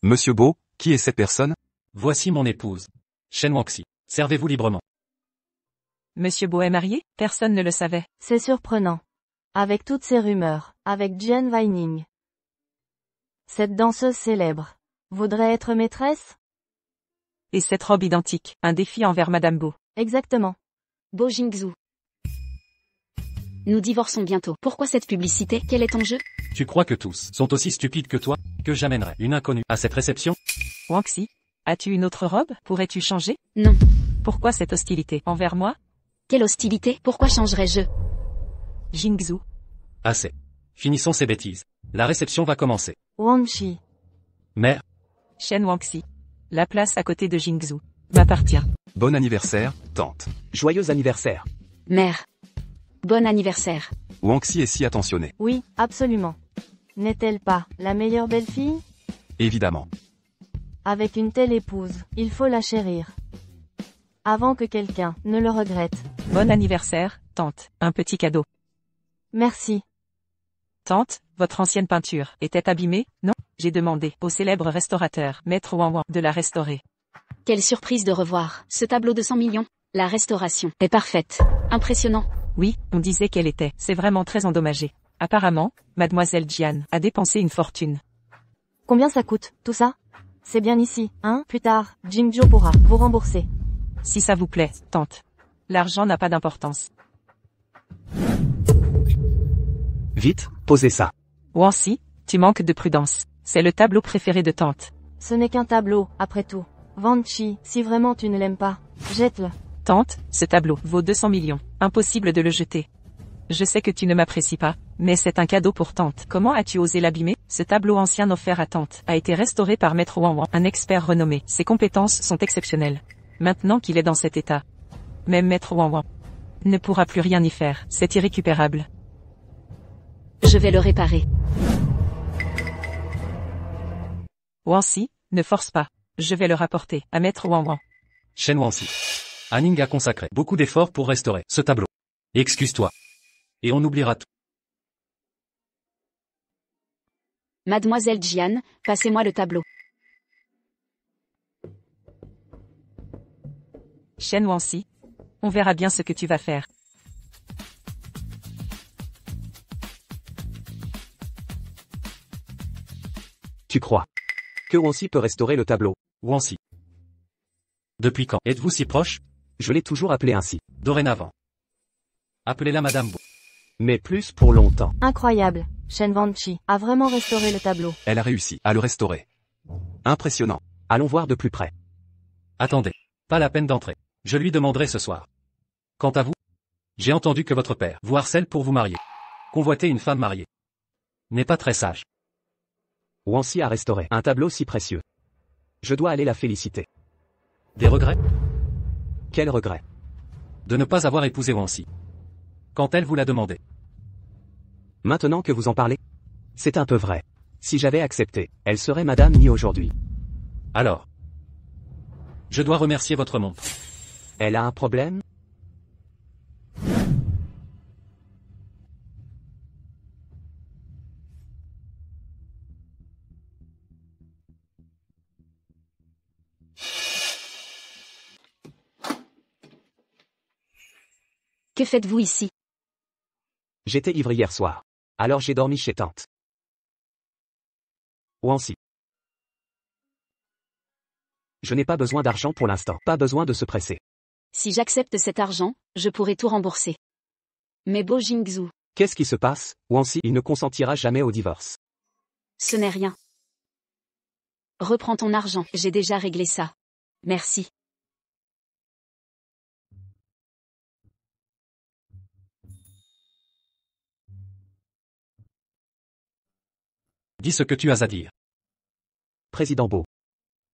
Monsieur Beau, qui est cette personne? Voici mon épouse. Shen Wangxi. Servez-vous librement. Monsieur Beau est marié? Personne ne le savait. C'est surprenant. Avec toutes ces rumeurs, avec Jian Weining. Cette danseuse célèbre voudrait être maîtresse? Et cette robe identique, un défi envers Madame Bo. Exactement. Bo Jingzhou. Nous divorçons bientôt. Pourquoi cette publicité? Quel est ton jeu? Tu crois que tous sont aussi stupides que toi, que j'amènerais une inconnue à cette réception? Wangxi, as-tu une autre robe? Pourrais-tu changer? Non. Pourquoi cette hostilité envers moi? Quelle hostilité? Pourquoi changerais-je? Jingzhou. Assez. Finissons ces bêtises. La réception va commencer. Wangxi. Mère, Shen Wangxi. La place à côté de Jingzhou m'appartient. Bon anniversaire, tante. Joyeux anniversaire. Mère. Bon anniversaire. Wangxi est si attentionnée. Oui, absolument. N'est-elle pas la meilleure belle-fille? Évidemment. Avec une telle épouse, il faut la chérir. Avant que quelqu'un ne le regrette. Bon anniversaire, tante. Un petit cadeau. Merci. Tante, votre ancienne peinture était abîmée, non? J'ai demandé au célèbre restaurateur, Maître Wang Wang, de la restaurer. Quelle surprise de revoir ce tableau de 100 millions. La restauration est parfaite. Impressionnant. Oui, on disait qu'elle était. C'est vraiment très endommagé. Apparemment, Mademoiselle Jian a dépensé une fortune. Combien ça coûte, tout ça? C'est bien ici, hein? Plus tard, Jingzhou pourra vous rembourser. Si ça vous plaît, tante. L'argent n'a pas d'importance. Vite, posez ça. Wangxi, tu manques de prudence. C'est le tableau préféré de tante. Ce n'est qu'un tableau, après tout. Wangxi, si vraiment tu ne l'aimes pas, jette-le. Tante, ce tableau vaut 200 millions. Impossible de le jeter. Je sais que tu ne m'apprécies pas, mais c'est un cadeau pour tante. Comment as-tu osé l'abîmer? Ce tableau ancien offert à tante a été restauré par Maître Wang Wang, un expert renommé. Ses compétences sont exceptionnelles. Maintenant qu'il est dans cet état, même Maître Wang Wang ne pourra plus rien y faire. C'est irrécupérable. Je vais le réparer. Wangxi, ne force pas. Je vais le rapporter à Maître Wang Wang. Shen Wangxi. Anning a consacré beaucoup d'efforts pour restaurer ce tableau. Excuse-toi. Et on oubliera tout. Mademoiselle Jian, passez-moi le tableau. Shen Wangxi. On verra bien ce que tu vas faire. Tu crois que Wangxi peut restaurer le tableau? Wangxi. Depuis quand êtes-vous si proche? Je l'ai toujours appelé ainsi. Dorénavant. Appelez-la Madame Bo. Mais plus pour longtemps. Incroyable. Shen Wangxi a vraiment restauré le tableau. Elle a réussi à le restaurer. Impressionnant. Allons voir de plus près. Attendez. Pas la peine d'entrer. Je lui demanderai ce soir. Quant à vous, j'ai entendu que votre père vous harcèle pour vous marier. Convoiter une femme mariée n'est pas très sage. Wangxi a restauré un tableau si précieux. Je dois aller la féliciter. Des regrets? Quel regret. De ne pas avoir épousé Wangxi. Quand elle vous l'a demandé. Maintenant que vous en parlez, c'est un peu vrai. Si j'avais accepté, elle serait Madame Ni aujourd'hui. Alors. Je dois remercier votre montre. Elle a un problème? Que faites-vous ici? J'étais ivre hier soir. Alors j'ai dormi chez tante. Wangxi. Je n'ai pas besoin d'argent pour l'instant. Pas besoin de se presser. Si j'accepte cet argent, je pourrai tout rembourser. Mais Bo Jingzhou, Qu'est-ce qui se passe, Wangxi? Il ne consentira jamais au divorce. ce n'est rien. Reprends ton argent, j'ai déjà réglé ça. Merci. Dis ce que tu as à dire. Président Bo.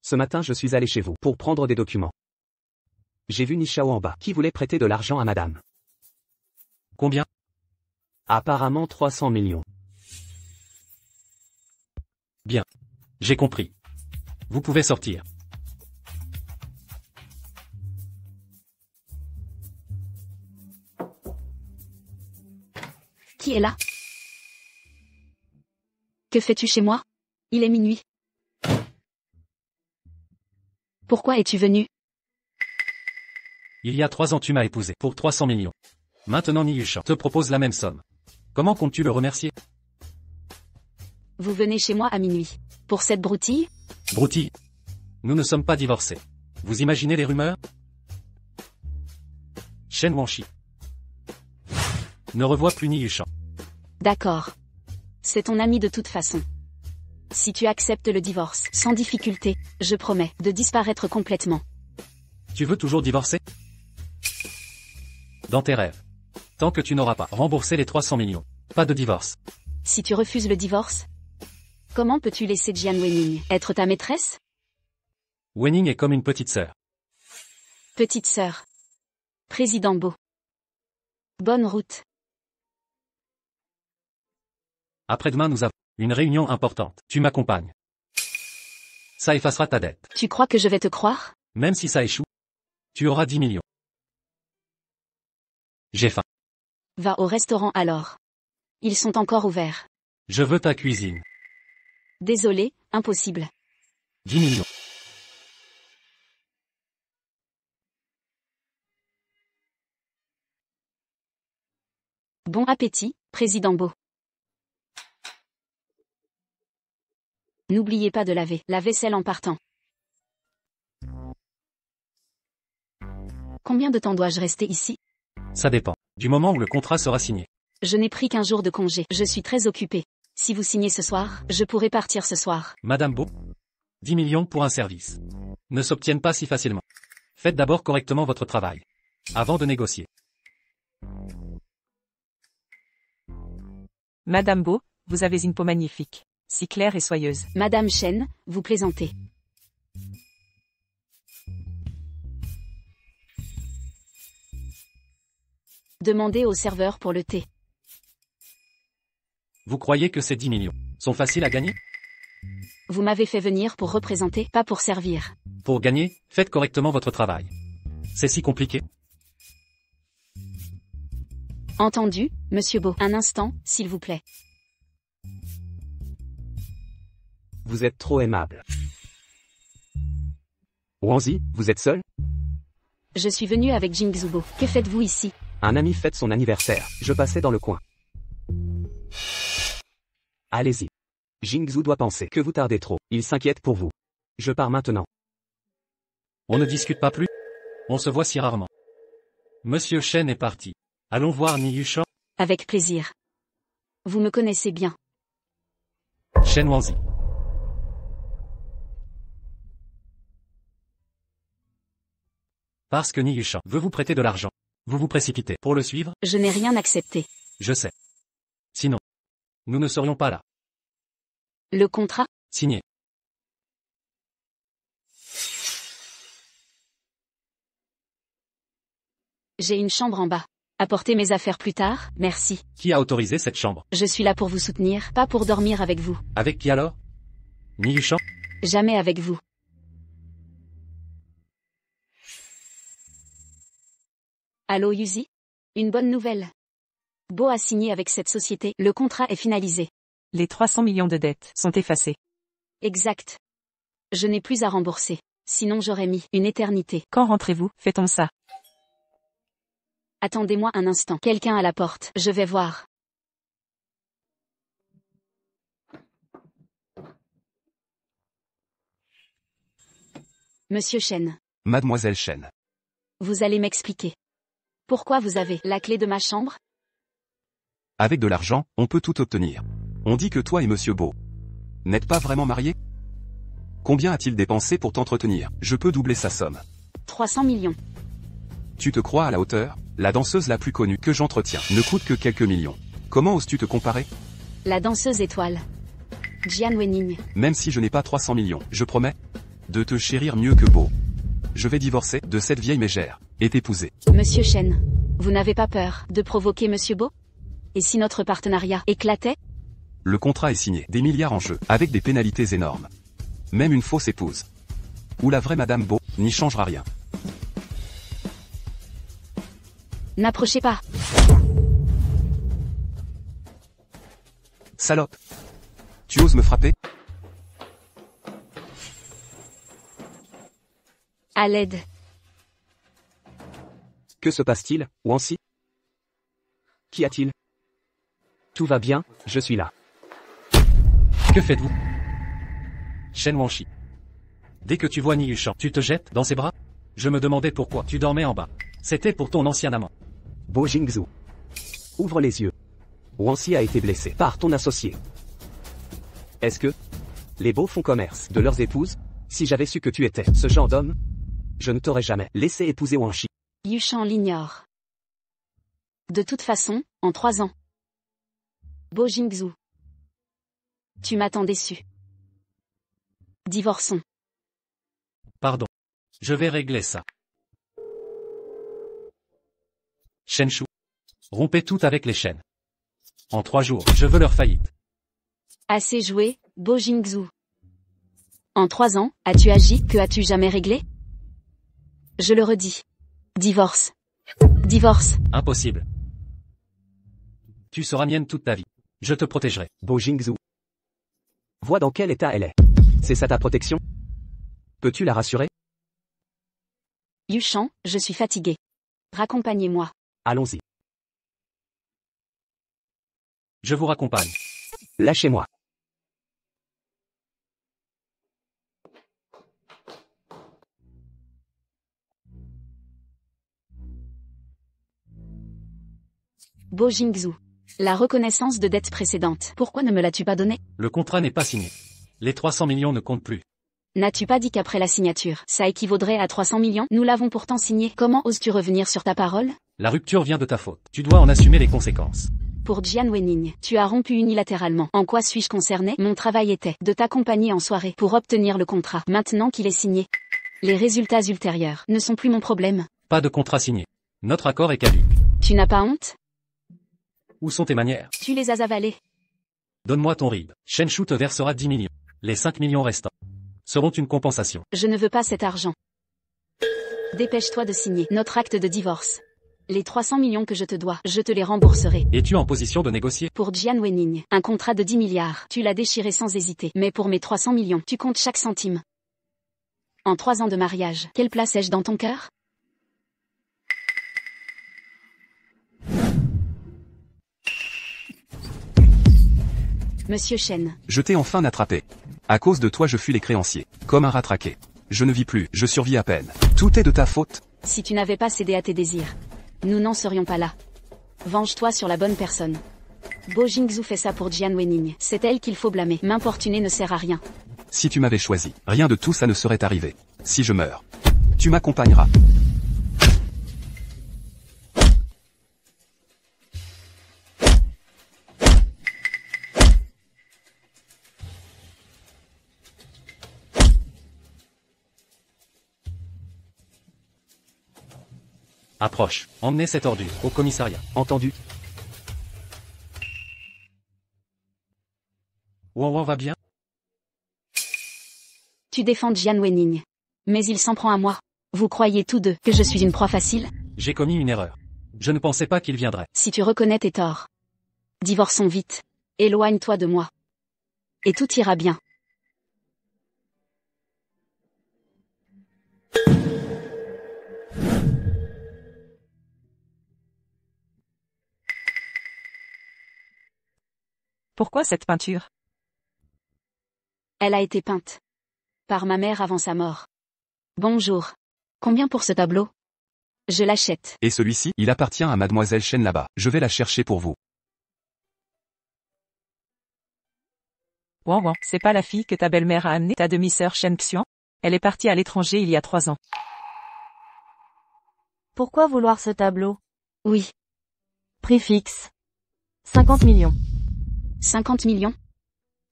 Ce matin je suis allé chez vous pour prendre des documents. J'ai vu Nishao en bas qui voulait prêter de l'argent à madame. Combien? Apparemment 300 millions. Bien. J'ai compris. Vous pouvez sortir. Qui est là? Que fais-tu chez moi? Il est minuit. Pourquoi es-tu venu? Il y a 3 ans tu m'as épousé pour 300 millions. Maintenant Niyusha te propose la même somme. Comment comptes-tu le remercier? Vous venez chez moi à minuit. Pour cette broutille? Broutille. Nous ne sommes pas divorcés. Vous imaginez les rumeurs? Shen Wanshi ne revoit plus Ni Yushan. D'accord. C'est ton ami de toute façon. Si tu acceptes le divorce, sans difficulté, je promets de disparaître complètement. Tu veux toujours divorcer? Dans tes rêves. Tant que tu n'auras pas remboursé les 300 millions. Pas de divorce. Si tu refuses le divorce, comment peux-tu laisser Jian Wening être ta maîtresse? Wenning est comme une petite sœur. Petite sœur. Président Beau. Bonne route. Après-demain nous avons une réunion importante. Tu m'accompagnes. Ça effacera ta dette. Tu crois que je vais te croire? Même si ça échoue, tu auras 10 millions. J'ai faim. Va au restaurant alors. Ils sont encore ouverts. Je veux ta cuisine. Désolé, impossible. 10 millions. Bon appétit, Président Beau. N'oubliez pas de laver la vaisselle en partant. Combien de temps dois-je rester ici? Ça dépend du moment où le contrat sera signé. Je n'ai pris qu'un jour de congé. Je suis très occupé. Si vous signez ce soir, je pourrai partir ce soir. Madame Beau, 10 millions pour un service ne s'obtiennent pas si facilement. Faites d'abord correctement votre travail avant de négocier. Madame Beau, vous avez une peau magnifique. Si claire et soyeuse. Madame Shen, vous plaisantez. Demandez au serveur pour le thé. Vous croyez que ces 10 millions sont faciles à gagner? Vous m'avez fait venir pour représenter, pas pour servir. Pour gagner, faites correctement votre travail. C'est si compliqué? Entendu, Monsieur Beau. Un instant, s'il vous plaît. Vous êtes trop aimable. Wanzi, vous êtes seul? Je suis venu avec Jingzubo. Que faites-vous ici? Un ami fête son anniversaire. Je passais dans le coin. Allez-y. Jingzhu doit penser que vous tardez trop. Il s'inquiète pour vous. Je pars maintenant. On ne discute pas plus? On se voit si rarement. Monsieur Shen est parti. Allons voir Ni Yushan. Avec plaisir. Vous me connaissez bien. Shen Wanzi. Parce que Ni Yushan veut vous prêter de l'argent. Vous vous précipitez pour le suivre? Je n'ai rien accepté. Je sais. Sinon, nous ne serions pas là. Le contrat? Signé. J'ai une chambre en bas. Apportez mes affaires plus tard, merci. Qui a autorisé cette chambre? Je suis là pour vous soutenir, pas pour dormir avec vous. Avec qui alors? Ni Yushan? Jamais avec vous. Allô Yuzi? Une bonne nouvelle. Beau a signé avec cette société, le contrat est finalisé. Les 300 millions de dettes sont effacées. Exact. Je n'ai plus à rembourser. Sinon j'aurais mis une éternité. Quand rentrez-vous? Fait-on ça? Attendez-moi un instant. Quelqu'un à la porte. Je vais voir. Monsieur Shen. Mademoiselle Shen. Vous allez m'expliquer. Pourquoi vous avez la clé de ma chambre? Avec de l'argent, on peut tout obtenir. On dit que toi et Monsieur Beau n'êtes pas vraiment mariés? Combien a-t-il dépensé pour t'entretenir? Je peux doubler sa somme. 300 millions. Tu te crois à la hauteur? La danseuse la plus connue que j'entretiens ne coûte que quelques millions. Comment oses-tu te comparer? La danseuse étoile. Jian Wening. Même si je n'ai pas 300 millions, je promets de te chérir mieux que Beau. Je vais divorcer de cette vieille mégère et t'épouser. Monsieur Shen. Vous n'avez pas peur de provoquer Monsieur Beau? Et si notre partenariat éclatait? Le contrat est signé, des milliards en jeu, avec des pénalités énormes. Même une fausse épouse ou la vraie Madame Beau n'y changera rien. N'approchez pas. Salope! Tu oses me frapper? À l'aide. Que se passe-t-il, Wansi? Qu'y a-t-il? Tout va bien, je suis là. Que faites-vous? Shen Wangshi. Dès que tu vois Ni Yuchan, tu te jettes dans ses bras? Je me demandais pourquoi tu dormais en bas. C'était pour ton ancien amant. Bo Jingzhou. Ouvre les yeux. Wanxi a été blessé par ton associé. Est-ce que les beaux font commerce de leurs épouses? Si j'avais su que tu étais ce genre d'homme, je ne t'aurais jamais laissé épouser Wanxi. Yuchan l'ignore. De toute façon, en 3 ans. Bo Jingzhou. Tu m'as tant déçu. Divorçons. Pardon. Je vais régler ça. Shenshu. Rompez tout avec les chaînes. En 3 jours, je veux leur faillite. Assez joué, Bo Jingzhou. En 3 ans, as-tu agi, que as-tu jamais réglé? Je le redis. Divorce. Divorce. Impossible. Tu seras mienne toute ta vie. Je te protégerai. Bo Jingzhou. Vois dans quel état elle est. C'est ça ta protection? Peux-tu la rassurer? Yuchan, je suis fatigué. Raccompagnez-moi. Allons-y. Je vous raccompagne. Lâchez-moi. Bo Jingzhou. La reconnaissance de dette précédente. Pourquoi ne me l'as-tu pas donnée? Le contrat n'est pas signé. Les 300 millions ne comptent plus. N'as-tu pas dit qu'après la signature, ça équivaudrait à 300 millions? Nous l'avons pourtant signé. Comment oses-tu revenir sur ta parole? La rupture vient de ta faute. Tu dois en assumer les conséquences. Pour Jian Wening, tu as rompu unilatéralement. En quoi suis-je concerné? Mon travail était de t'accompagner en soirée pour obtenir le contrat. Maintenant qu'il est signé, les résultats ultérieurs ne sont plus mon problème. Pas de contrat signé. Notre accord est caduc. Tu n'as pas honte? Où sont tes manières? Tu les as avalés. Donne-moi ton RIB. Shenshu te versera 10 millions. Les 5 millions restants seront une compensation. Je ne veux pas cet argent. Dépêche-toi de signer notre acte de divorce. Les 300 millions que je te dois, je te les rembourserai. Es-tu en position de négocier? Pour Jian Wening, un contrat de 10 milliards, tu l'as déchiré sans hésiter. Mais pour mes 300 millions, tu comptes chaque centime. En 3 ans de mariage, quelle place ai-je dans ton cœur? Monsieur Shen. Je t'ai enfin attrapé. À cause de toi je fuis les créanciers. Comme un rattraqué. Je ne vis plus, je survis à peine. Tout est de ta faute. Si tu n'avais pas cédé à tes désirs, nous n'en serions pas là. Venge-toi sur la bonne personne. Bo Jingzhou fait ça pour Jian Wening. C'est elle qu'il faut blâmer. M'importuner ne sert à rien. Si tu m'avais choisi, rien de tout ça ne serait arrivé. Si je meurs, tu m'accompagneras. Approche. Emmenez cette ordure au commissariat. Entendu. Wang va bien? Tu défends Jian Wening. Mais il s'en prend à moi. Vous croyez tous deux que je suis une proie facile? J'ai commis une erreur. Je ne pensais pas qu'il viendrait. Si tu reconnais tes torts, divorçons vite. Éloigne-toi de moi. Et tout ira bien. Pourquoi cette peinture? Elle a été peinte par ma mère avant sa mort. Bonjour. Combien pour ce tableau? Je l'achète. Et celui-ci, il appartient à mademoiselle Shen là-bas. Je vais la chercher pour vous. Wang, c'est pas la fille que ta belle-mère a amenée, ta demi-sœur Shen Xian? Elle est partie à l'étranger il y a 3 ans. Pourquoi vouloir ce tableau? Oui. Prix fixe. 50 millions. 50 millions?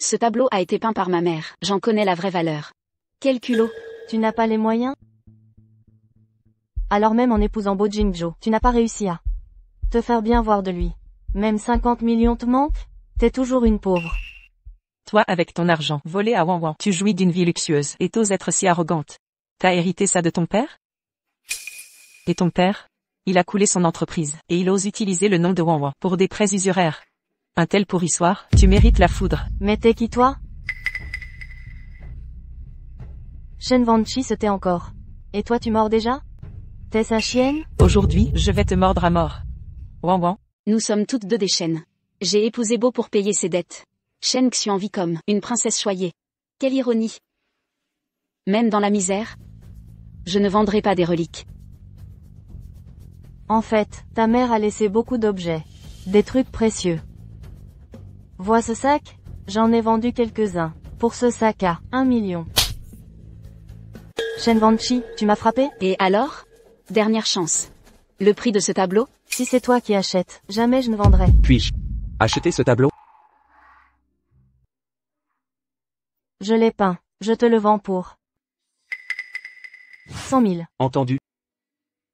Ce tableau a été peint par ma mère. J'en connais la vraie valeur. Quel culot! Tu n'as pas les moyens? Alors même en épousant Bo Jingzhou, tu n'as pas réussi à te faire bien voir de lui. Même 50 millions te manquent? T'es toujours une pauvre. Toi avec ton argent volé à Wang, tu jouis d'une vie luxueuse et t'oses être si arrogante. T'as hérité ça de ton père? Et ton père? Il a coulé son entreprise, et il ose utiliser le nom de Wang pour des prêts usuraires. Un tel pourrissoir, tu mérites la foudre. Mais t'es qui toi? Shen Wangshi se tait encore. Et toi tu mords déjà? T'es sa chienne? Aujourd'hui, je vais te mordre à mort. Wang. Nous sommes toutes deux des chaînes. J'ai épousé Bo pour payer ses dettes. Shen Xian vit comme une princesse choyée. Quelle ironie. Même dans la misère, je ne vendrai pas des reliques. En fait, ta mère a laissé beaucoup d'objets. Des trucs précieux. Vois ce sac? J'en ai vendu quelques-uns. Pour ce sac à 1 million. Shen Wanchi, tu m'as frappé? Et alors? Dernière chance. Le prix de ce tableau? Si c'est toi qui achètes, jamais je ne vendrai. Puis-je acheter ce tableau? Je l'ai peint. Je te le vends pour 100 000. Entendu.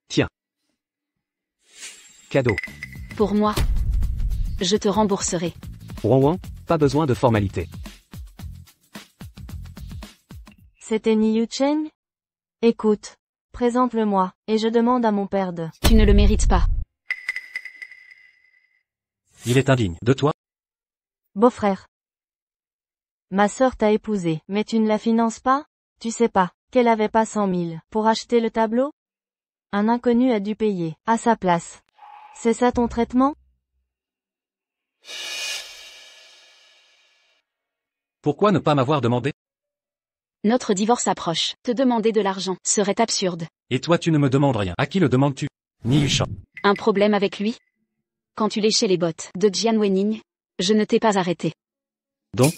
Tiens. Cadeau. Pour moi. Je te rembourserai. Ouan, pas besoin de formalité. C'était Niyu Cheng? Écoute. Présente-le-moi, et je demande à mon père de... Tu ne le mérites pas. Il est indigne de toi. Beau-frère. Ma sœur t'a épousé, mais tu ne la finances pas? Tu sais pas, qu'elle avait pas 100 000 pour acheter le tableau? Un inconnu a dû payer, à sa place. C'est ça ton traitement? Pourquoi ne pas m'avoir demandé? Notre divorce approche. Te demander de l'argent serait absurde. Et toi tu ne me demandes rien. À qui le demandes-tu? Niyu Shan. Un problème avec lui? Quand tu léchais les bottes de Jian Wening, je ne t'ai pas arrêté. Donc,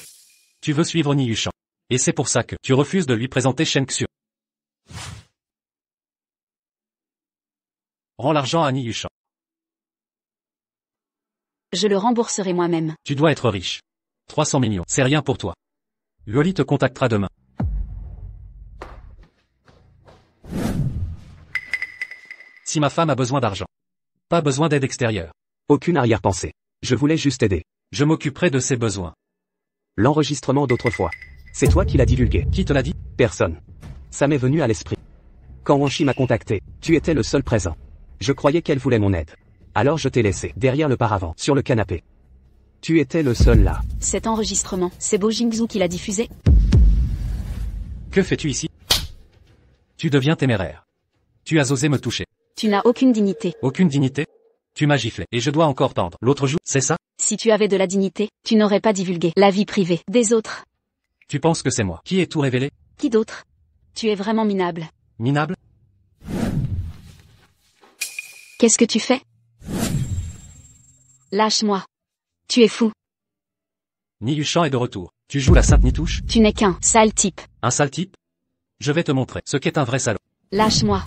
tu veux suivre Niyu Shan. Et c'est pour ça que tu refuses de lui présenter Shen Xiu. Rends l'argent à Niyu Shan. Je le rembourserai moi-même. Tu dois être riche. 300 millions, c'est rien pour toi. Luoli te contactera demain. Si ma femme a besoin d'argent. Pas besoin d'aide extérieure. Aucune arrière-pensée. Je voulais juste aider. Je m'occuperai de ses besoins. L'enregistrement d'autrefois. C'est toi qui l'as divulgué. Qui te l'a dit? Personne. Ça m'est venu à l'esprit. Quand Wanchi m'a contacté, tu étais le seul présent. Je croyais qu'elle voulait mon aide. Alors je t'ai laissé, derrière le paravent, sur le canapé. Tu étais le seul là. Cet enregistrement, c'est Bo Jingzhu qui l'a diffusé? Que fais-tu ici? Tu deviens téméraire. Tu as osé me toucher. Tu n'as aucune dignité. Aucune dignité? Tu m'as giflé, et je dois encore tendre l'autre joue, c'est ça? Si tu avais de la dignité, tu n'aurais pas divulgué la vie privée des autres. Tu penses que c'est moi qui ai tout révélé? Qui d'autre? Tu es vraiment minable. Minable? Qu'est-ce que tu fais? Lâche-moi. Tu es fou. Niyu Shan est de retour. Tu joues la Sainte Nitouche? Tu n'es qu'un sale type. Un sale type? Je vais te montrer ce qu'est un vrai salaud. Lâche-moi.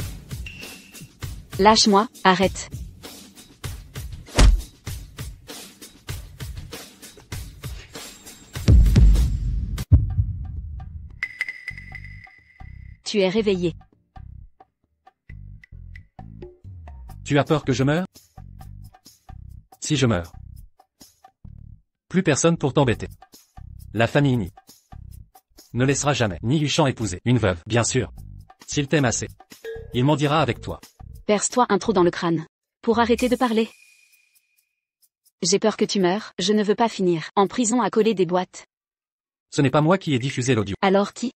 Lâche-moi, arrête. Tu es réveillé. Tu as peur que je meure? Si je meurs. Plus personne pour t'embêter. La famille Ni ne laissera jamais Niyu Shan épouser une veuve, bien sûr. S'il t'aime assez, il m'en dira avec toi. Perce-toi un trou dans le crâne. Pour arrêter de parler. J'ai peur que tu meures, je ne veux pas finir en prison à coller des boîtes. Ce n'est pas moi qui ai diffusé l'audio. Alors qui?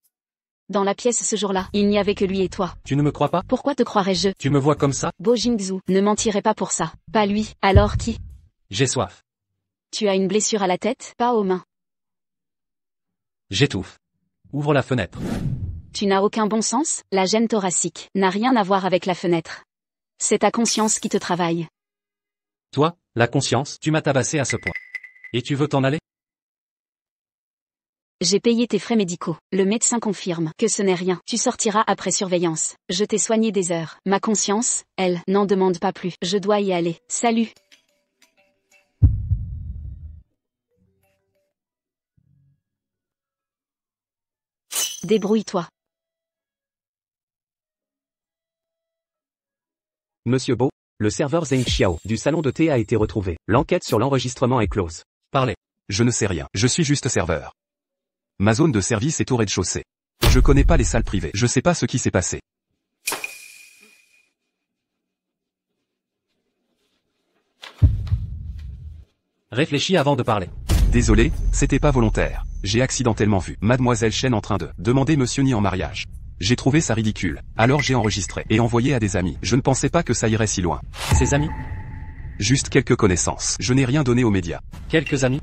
Dans la pièce ce jour-là, il n'y avait que lui et toi. Tu ne me crois pas? Pourquoi te croirais-je? Tu me vois comme ça? Bo Jingzhu ne mentirait pas pour ça. Pas lui, alors qui? J'ai soif. Tu as une blessure à la tête, pas aux mains. J'étouffe. Ouvre la fenêtre. Tu n'as aucun bon sens, la gêne thoracique n'a rien à voir avec la fenêtre. C'est ta conscience qui te travaille. Toi, la conscience, tu m'as tabassé à ce point. Et tu veux t'en aller? J'ai payé tes frais médicaux. Le médecin confirme que ce n'est rien. Tu sortiras après surveillance. Je t'ai soigné des heures. Ma conscience, elle, n'en demande pas plus. Je dois y aller. Salut. Débrouille-toi. Monsieur Bo, le serveur Zheng Xiao du salon de thé a été retrouvé. L'enquête sur l'enregistrement est close. Parlez. Je ne sais rien. Je suis juste serveur. Ma zone de service est au rez-de-chaussée. Je connais pas les salles privées. Je sais pas ce qui s'est passé. Réfléchis avant de parler. Désolé, c'était pas volontaire. J'ai accidentellement vu Mademoiselle Chen en train de demander Monsieur Ni en mariage. J'ai trouvé ça ridicule. Alors j'ai enregistré et envoyé à des amis. Je ne pensais pas que ça irait si loin. Ses amis? Juste quelques connaissances. Je n'ai rien donné aux médias. Quelques amis?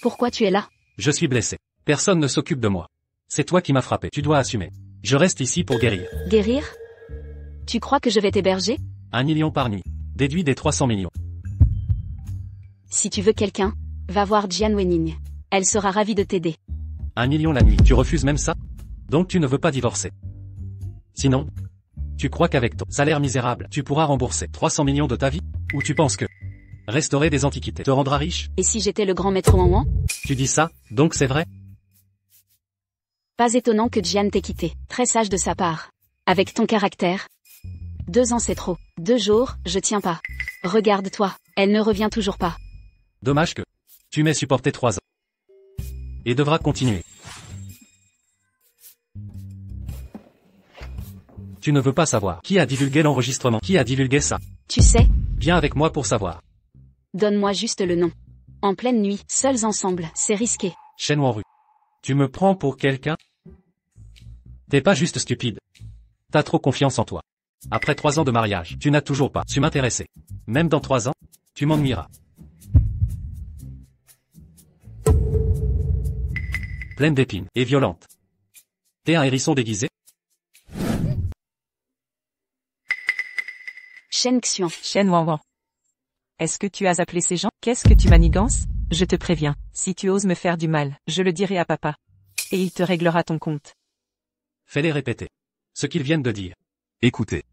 Pourquoi tu es là? Je suis blessé. Personne ne s'occupe de moi. C'est toi qui m'as frappé. Tu dois assumer. Je reste ici pour guérir. Guérir? Tu crois que je vais t'héberger? 1 million par nuit. Déduit des 300 millions. Si tu veux quelqu'un, va voir Jian Wenning. Elle sera ravie de t'aider. 1 million la nuit. Tu refuses même ça? Donc tu ne veux pas divorcer. Sinon, tu crois qu'avec ton salaire misérable, tu pourras rembourser 300 millions de ta vie? Ou tu penses que restaurer des antiquités te rendra riche? Et si j'étais le grand maître Wang? Tu dis ça, donc c'est vrai? Pas étonnant que Jian t'ait quitté. Très sage de sa part. Avec ton caractère. 2 ans c'est trop. 2 jours, je tiens pas. Regarde-toi, elle ne revient toujours pas. Dommage que tu m'aies supporté 3 ans. Et devras continuer. Tu ne veux pas savoir. Qui a divulgué l'enregistrement? Qui a divulgué ça? Tu sais, Viens avec moi pour savoir. donne-moi juste le nom. En pleine nuit, seuls ensemble, c'est risqué. Shen Wanru. Tu me prends pour quelqu'un? T'es pas juste stupide. T'as trop confiance en toi. Après 3 ans de mariage, tu n'as toujours pas su m'intéresser. Même dans 3 ans, tu m'ennuieras. Pleine d'épines, et violente. T'es un hérisson déguisé? Shen Xian. Shen Wanwan. Est-ce que tu as appelé ces gens? Qu'est-ce que tu manigances? Je te préviens, si tu oses me faire du mal, je le dirai à papa. Et il te réglera ton compte. Fais-les répéter. Ce qu'ils viennent de dire. Écoutez.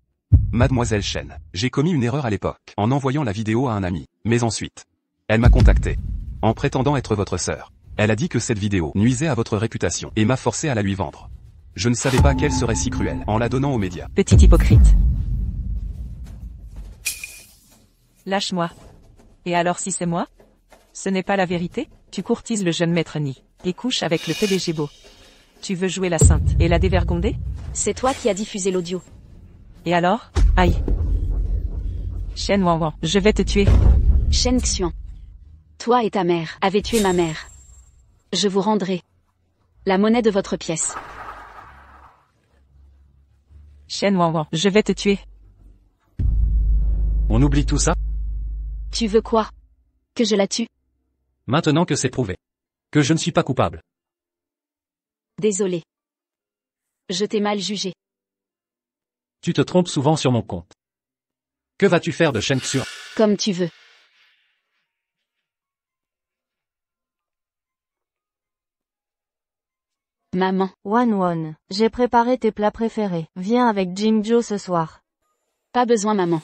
Mademoiselle Shen, j'ai commis une erreur à l'époque, en envoyant la vidéo à un ami. Mais ensuite, elle m'a contacté. En prétendant être votre sœur. Elle a dit que cette vidéo nuisait à votre réputation, et m'a forcé à la lui vendre. Je ne savais pas qu'elle serait si cruelle, en la donnant aux médias. Petit hypocrite. Lâche-moi. Et alors si c'est moi? Ce n'est pas la vérité? Tu courtises le jeune maître Ni, et couches avec le PDG Beau. Tu veux jouer la sainte, et la dévergonder? C'est toi qui as diffusé l'audio. Et alors? Aïe. Shen Wanwan, je vais te tuer. Shen Xian. Toi et ta mère avez tué ma mère. Je vous rendrai la monnaie de votre pièce. Shen Wanwan, je vais te tuer. On oublie tout ça? Tu veux quoi? Que je la tue? Maintenant que c'est prouvé. Que je ne suis pas coupable. Désolé. Je t'ai mal jugé. Tu te trompes souvent sur mon compte. Que vas-tu faire de Shen Xian? Comme tu veux. Maman. Wanwan, j'ai préparé tes plats préférés. Viens avec Jingjo ce soir. Pas besoin maman.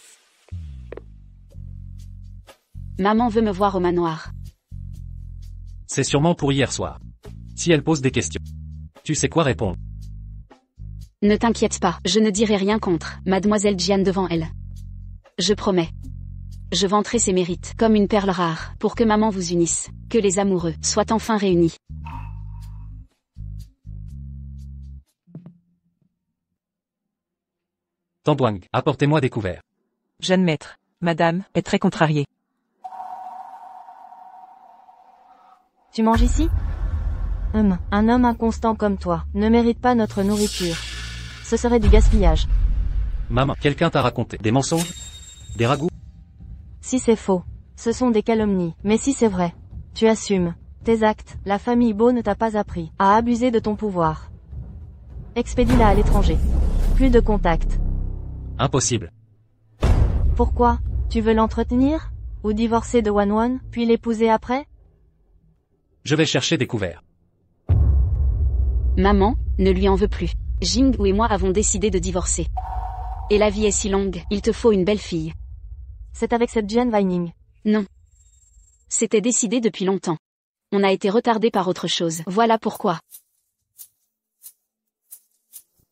Maman veut me voir au manoir. C'est sûrement pour hier soir. Si elle pose des questions, tu sais quoi répondre. Ne t'inquiète pas, je ne dirai rien contre Mademoiselle Jian devant elle. Je promets. Je vanterai ses mérites comme une perle rare pour que maman vous unisse, que les amoureux soient enfin réunis. Tambouang, apportez-moi des couverts. Jeune maître, madame, est très contrariée. Tu manges ici? Un homme inconstant comme toi ne mérite pas notre nourriture. Ce serait du gaspillage. Maman, quelqu'un t'a raconté des mensonges? Des ragoûts? Si c'est faux, ce sont des calomnies. Mais si c'est vrai, tu assumes tes actes. La famille Beau ne t'a pas appris à abuser de ton pouvoir. Expédie-la à l'étranger. Plus de contact. Impossible. Pourquoi? Tu veux l'entretenir? Ou divorcer de Wanwan, puis l'épouser après? Je vais chercher des couverts. Maman, ne lui en veux plus. Jinggu et moi avons décidé de divorcer. Et la vie est si longue, il te faut une belle fille. C'est avec cette Jian Weining. Non. C'était décidé depuis longtemps. On a été retardé par autre chose. Voilà pourquoi.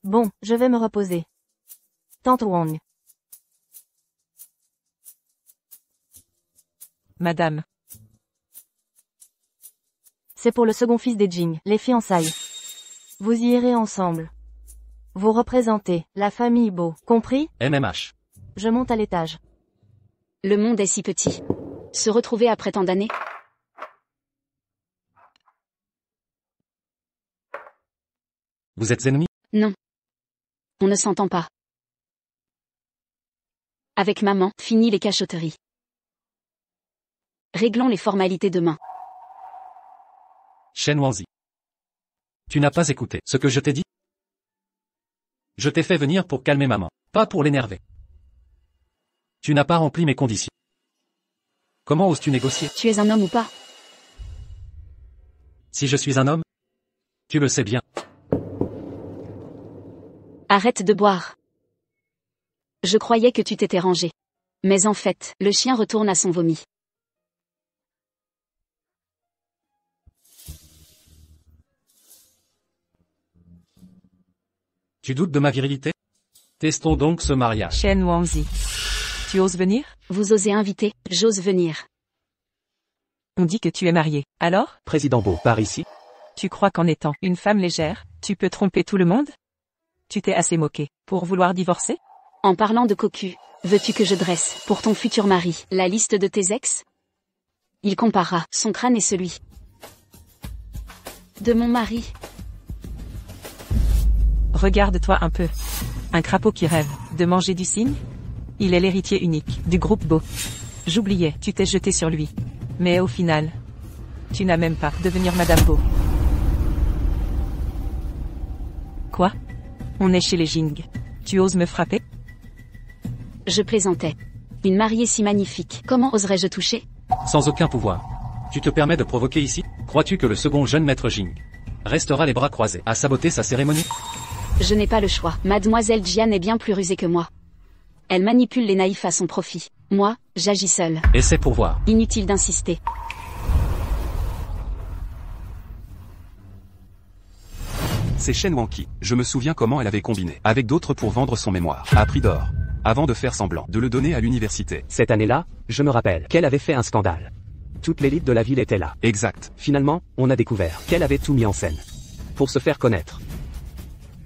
Bon, je vais me reposer. Tante Wang. Madame. C'est pour le second fils des Jing, les fiançailles. Vous y irez ensemble. Vous représentez la famille Beau, compris? MMH. Je monte à l'étage. Le monde est si petit. Se retrouver après tant d'années. Vous êtes ennemis? Non. On ne s'entend pas. Avec maman, fini les cachotteries. Réglons les formalités demain. Shen Wanzi. Tu n'as pas écouté ce que je t'ai dit? Je t'ai fait venir pour calmer maman, pas pour l'énerver. Tu n'as pas rempli mes conditions. Comment oses-tu négocier? Tu es un homme ou pas? Si je suis un homme? Tu le sais bien. Arrête de boire. Je croyais que tu t'étais rangé. Mais en fait, le chien retourne à son vomi. Tu doutes de ma virilité? Testons donc ce mariage. Shen Wanzi. Tu oses venir? Vous osez inviter, j'ose venir. On dit que tu es marié. Alors? Président Beau, par ici? Tu crois qu'en étant une femme légère, tu peux tromper tout le monde? Tu t'es assez moqué pour vouloir divorcer? En parlant de cocu, veux-tu que je dresse, pour ton futur mari, la liste de tes ex? Il comparera son crâne et celui de mon mari. Regarde-toi un peu. Un crapaud qui rêve de manger du cygne? Il est l'héritier unique du groupe Beau. J'oubliais, tu t'es jeté sur lui. Mais au final, tu n'as même pas devenir Madame Beau. Quoi? On est chez les Jing. Tu oses me frapper? Je plaisantais. Une mariée si magnifique, comment oserais-je toucher? Sans aucun pouvoir. Tu te permets de provoquer ici? Crois-tu que le second jeune maître Jing restera les bras croisés à saboter sa cérémonie? Je n'ai pas le choix. Mademoiselle Jian est bien plus rusée que moi. Elle manipule les naïfs à son profit. Moi, j'agis seule. Et c'est pour voir. Inutile d'insister. C'est Shen Wanqi. Je me souviens comment elle avait combiné avec d'autres pour vendre son mémoire à prix d'or, avant de faire semblant de le donner à l'université. Cette année-là, je me rappelle qu'elle avait fait un scandale. Toute l'élite de la ville était là. Exact. Finalement, on a découvert qu'elle avait tout mis en scène. Pour se faire connaître.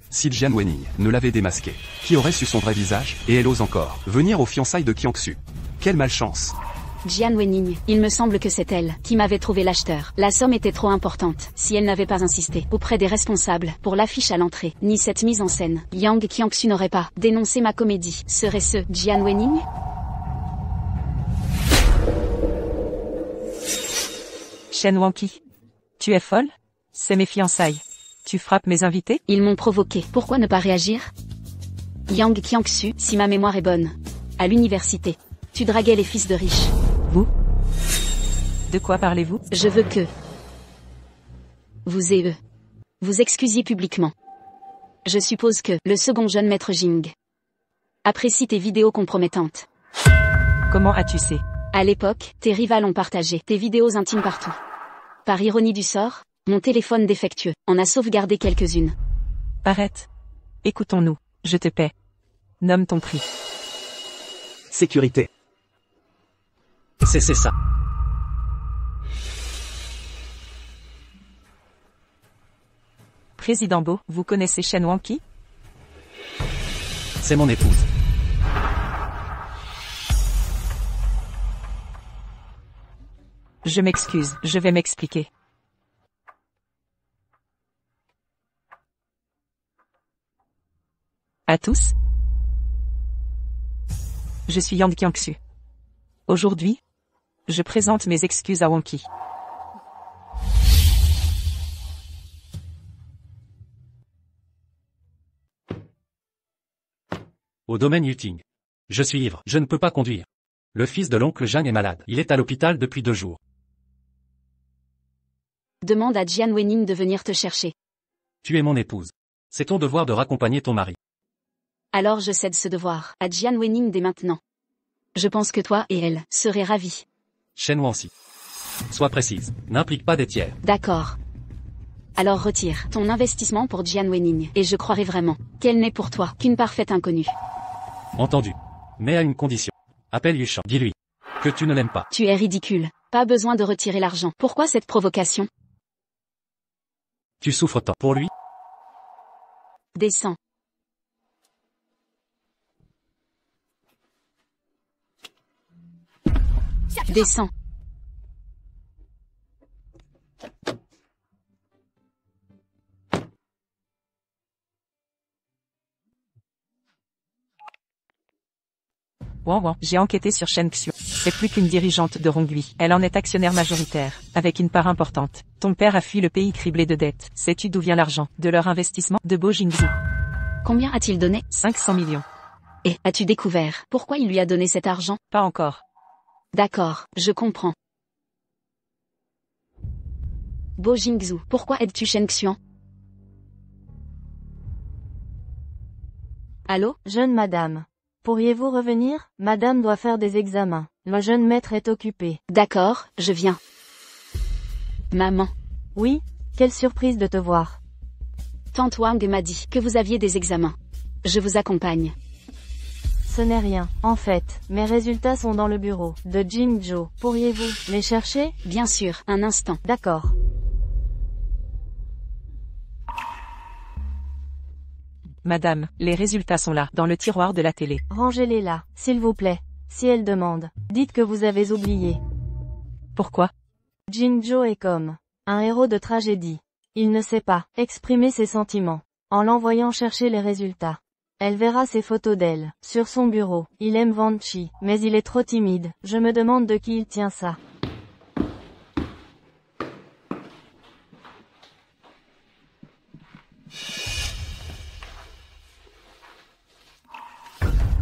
Si Jian Wening ne l'avait démasqué, qui aurait su son vrai visage? Et elle ose encore venir aux fiançailles de Kiangsu. Quelle malchance! Jian Wening, il me semble que c'est elle qui m'avait trouvé l'acheteur. La somme était trop importante, si elle n'avait pas insisté auprès des responsables pour l'affiche à l'entrée, ni cette mise en scène. Yang Kiangsu n'aurait pas dénoncé ma comédie. Serait ce Jian Wening? Shen Wanqi. Tu es folle? C'est mes fiançailles. Tu frappes mes invités? Ils m'ont provoqué. Pourquoi ne pas réagir? Yang Kiangsu, si ma mémoire est bonne. À l'université. Tu draguais les fils de riches. Vous? De quoi parlez-vous? Je veux que vous et eux vous excusiez publiquement. Je suppose que le second jeune maître Jing apprécie tes vidéos compromettantes. Comment as-tu su? À l'époque, tes rivales ont partagé tes vidéos intimes partout. Par ironie du sort, mon téléphone défectueux en a sauvegardé quelques-unes. Arrête. Écoutons-nous. Je te paie. Nomme ton prix. Sécurité. C'est ça. Président Beau, vous connaissez Shen Wanqi? C'est mon épouse. Je m'excuse, je vais m'expliquer. À tous. Je suis Yang Kiangsu. Aujourd'hui, je présente mes excuses à Wanqi. Au domaine Yuting. Je suis ivre, je ne peux pas conduire. Le fils de l'oncle Zhang est malade, il est à l'hôpital depuis 2 jours. Demande à Jian Wening de venir te chercher. Tu es mon épouse. C'est ton devoir de raccompagner ton mari. Alors je cède ce devoir à Jian Wening dès maintenant. Je pense que toi et elle seraient ravis. Shen Wanqi. Sois précise, n'implique pas des tiers. D'accord. Alors retire ton investissement pour Jian Wening et je croirai vraiment qu'elle n'est pour toi qu'une parfaite inconnue. Entendu. Mais à une condition. Appelle Yushan, dis-lui que tu ne l'aimes pas. Tu es ridicule. Pas besoin de retirer l'argent. Pourquoi cette provocation? Tu souffres tant pour lui? Descends. Descends. Wan, j'ai enquêté sur Shen Xiu. C'est plus qu'une dirigeante de Rongui. Elle en est actionnaire majoritaire, avec une part importante. Ton père a fui le pays criblé de dettes. Sais-tu d'où vient l'argent? De leur investissement? De Bo Jingzhou. Combien a-t-il donné? 500 millions. Et, as-tu découvert pourquoi il lui a donné cet argent? Pas encore. D'accord, je comprends. Bo Jingzhou, pourquoi aides-tu Shen Xuan? Allô? Jeune madame. Pourriez-vous revenir? Madame doit faire des examens. Le jeune maître est occupé. D'accord, je viens. Maman. Oui? Quelle surprise de te voir. Tante Wang m'a dit que vous aviez des examens. Je vous accompagne. Ce n'est rien. En fait, mes résultats sont dans le bureau de Jingzhou. Pourriez-vous les chercher? Bien sûr, un instant. D'accord. Madame, les résultats sont là, dans le tiroir de la télé. Rangez-les là, s'il vous plaît. Si elle demande, dites que vous avez oublié. Pourquoi? Jingzhou est comme un héros de tragédie. Il ne sait pas exprimer ses sentiments. En l'envoyant chercher les résultats, elle verra ses photos d'elle sur son bureau. Il aime Vanchi, mais il est trop timide. Je me demande de qui il tient ça.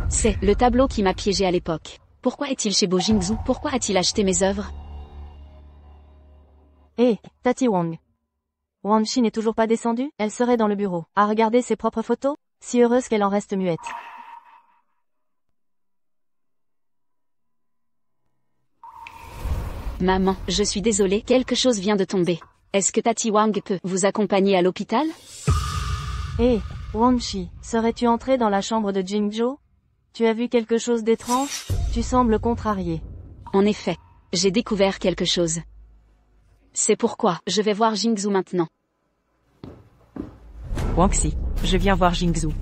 C'est le tableau qui m'a piégé à l'époque. Pourquoi est-il chez Bo Jingzhou? Pourquoi a-t-il acheté mes œuvres? Hé, Tati Wang. Wanchi n'est toujours pas descendue? Elle serait dans le bureau, à regarder ses propres photos? Si heureuse qu'elle en reste muette. Maman, je suis désolée, quelque chose vient de tomber. Est-ce que Tati Wang peut vous accompagner à l'hôpital? Hé, Wanchi, serais-tu entré dans la chambre de Jingzhou? Tu as vu quelque chose d'étrange? Tu sembles contrarié. En effet, j'ai découvert quelque chose. C'est pourquoi je vais voir Jingzhou maintenant. Wangxi, je viens voir Jingzhou.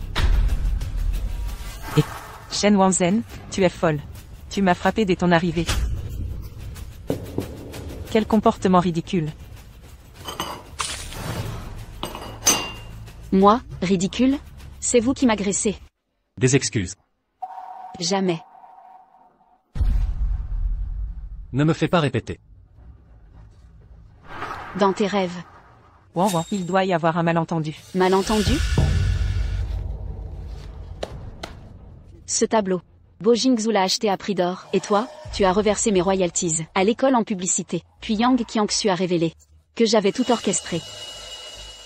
Et Shen Wanzhen, tu es folle. Tu m'as frappé dès ton arrivée. Quel comportement ridicule. Moi, ridicule? C'est vous qui m'agressez. Des excuses. Jamais. Ne me fais pas répéter. Dans tes rêves. Wang, il doit y avoir un malentendu. Malentendu? Ce tableau. Bo Jingzhou l'a acheté à prix d'or, et toi, tu as reversé mes royalties à l'école en publicité. Puis Yang Qiangxu a révélé que j'avais tout orchestré.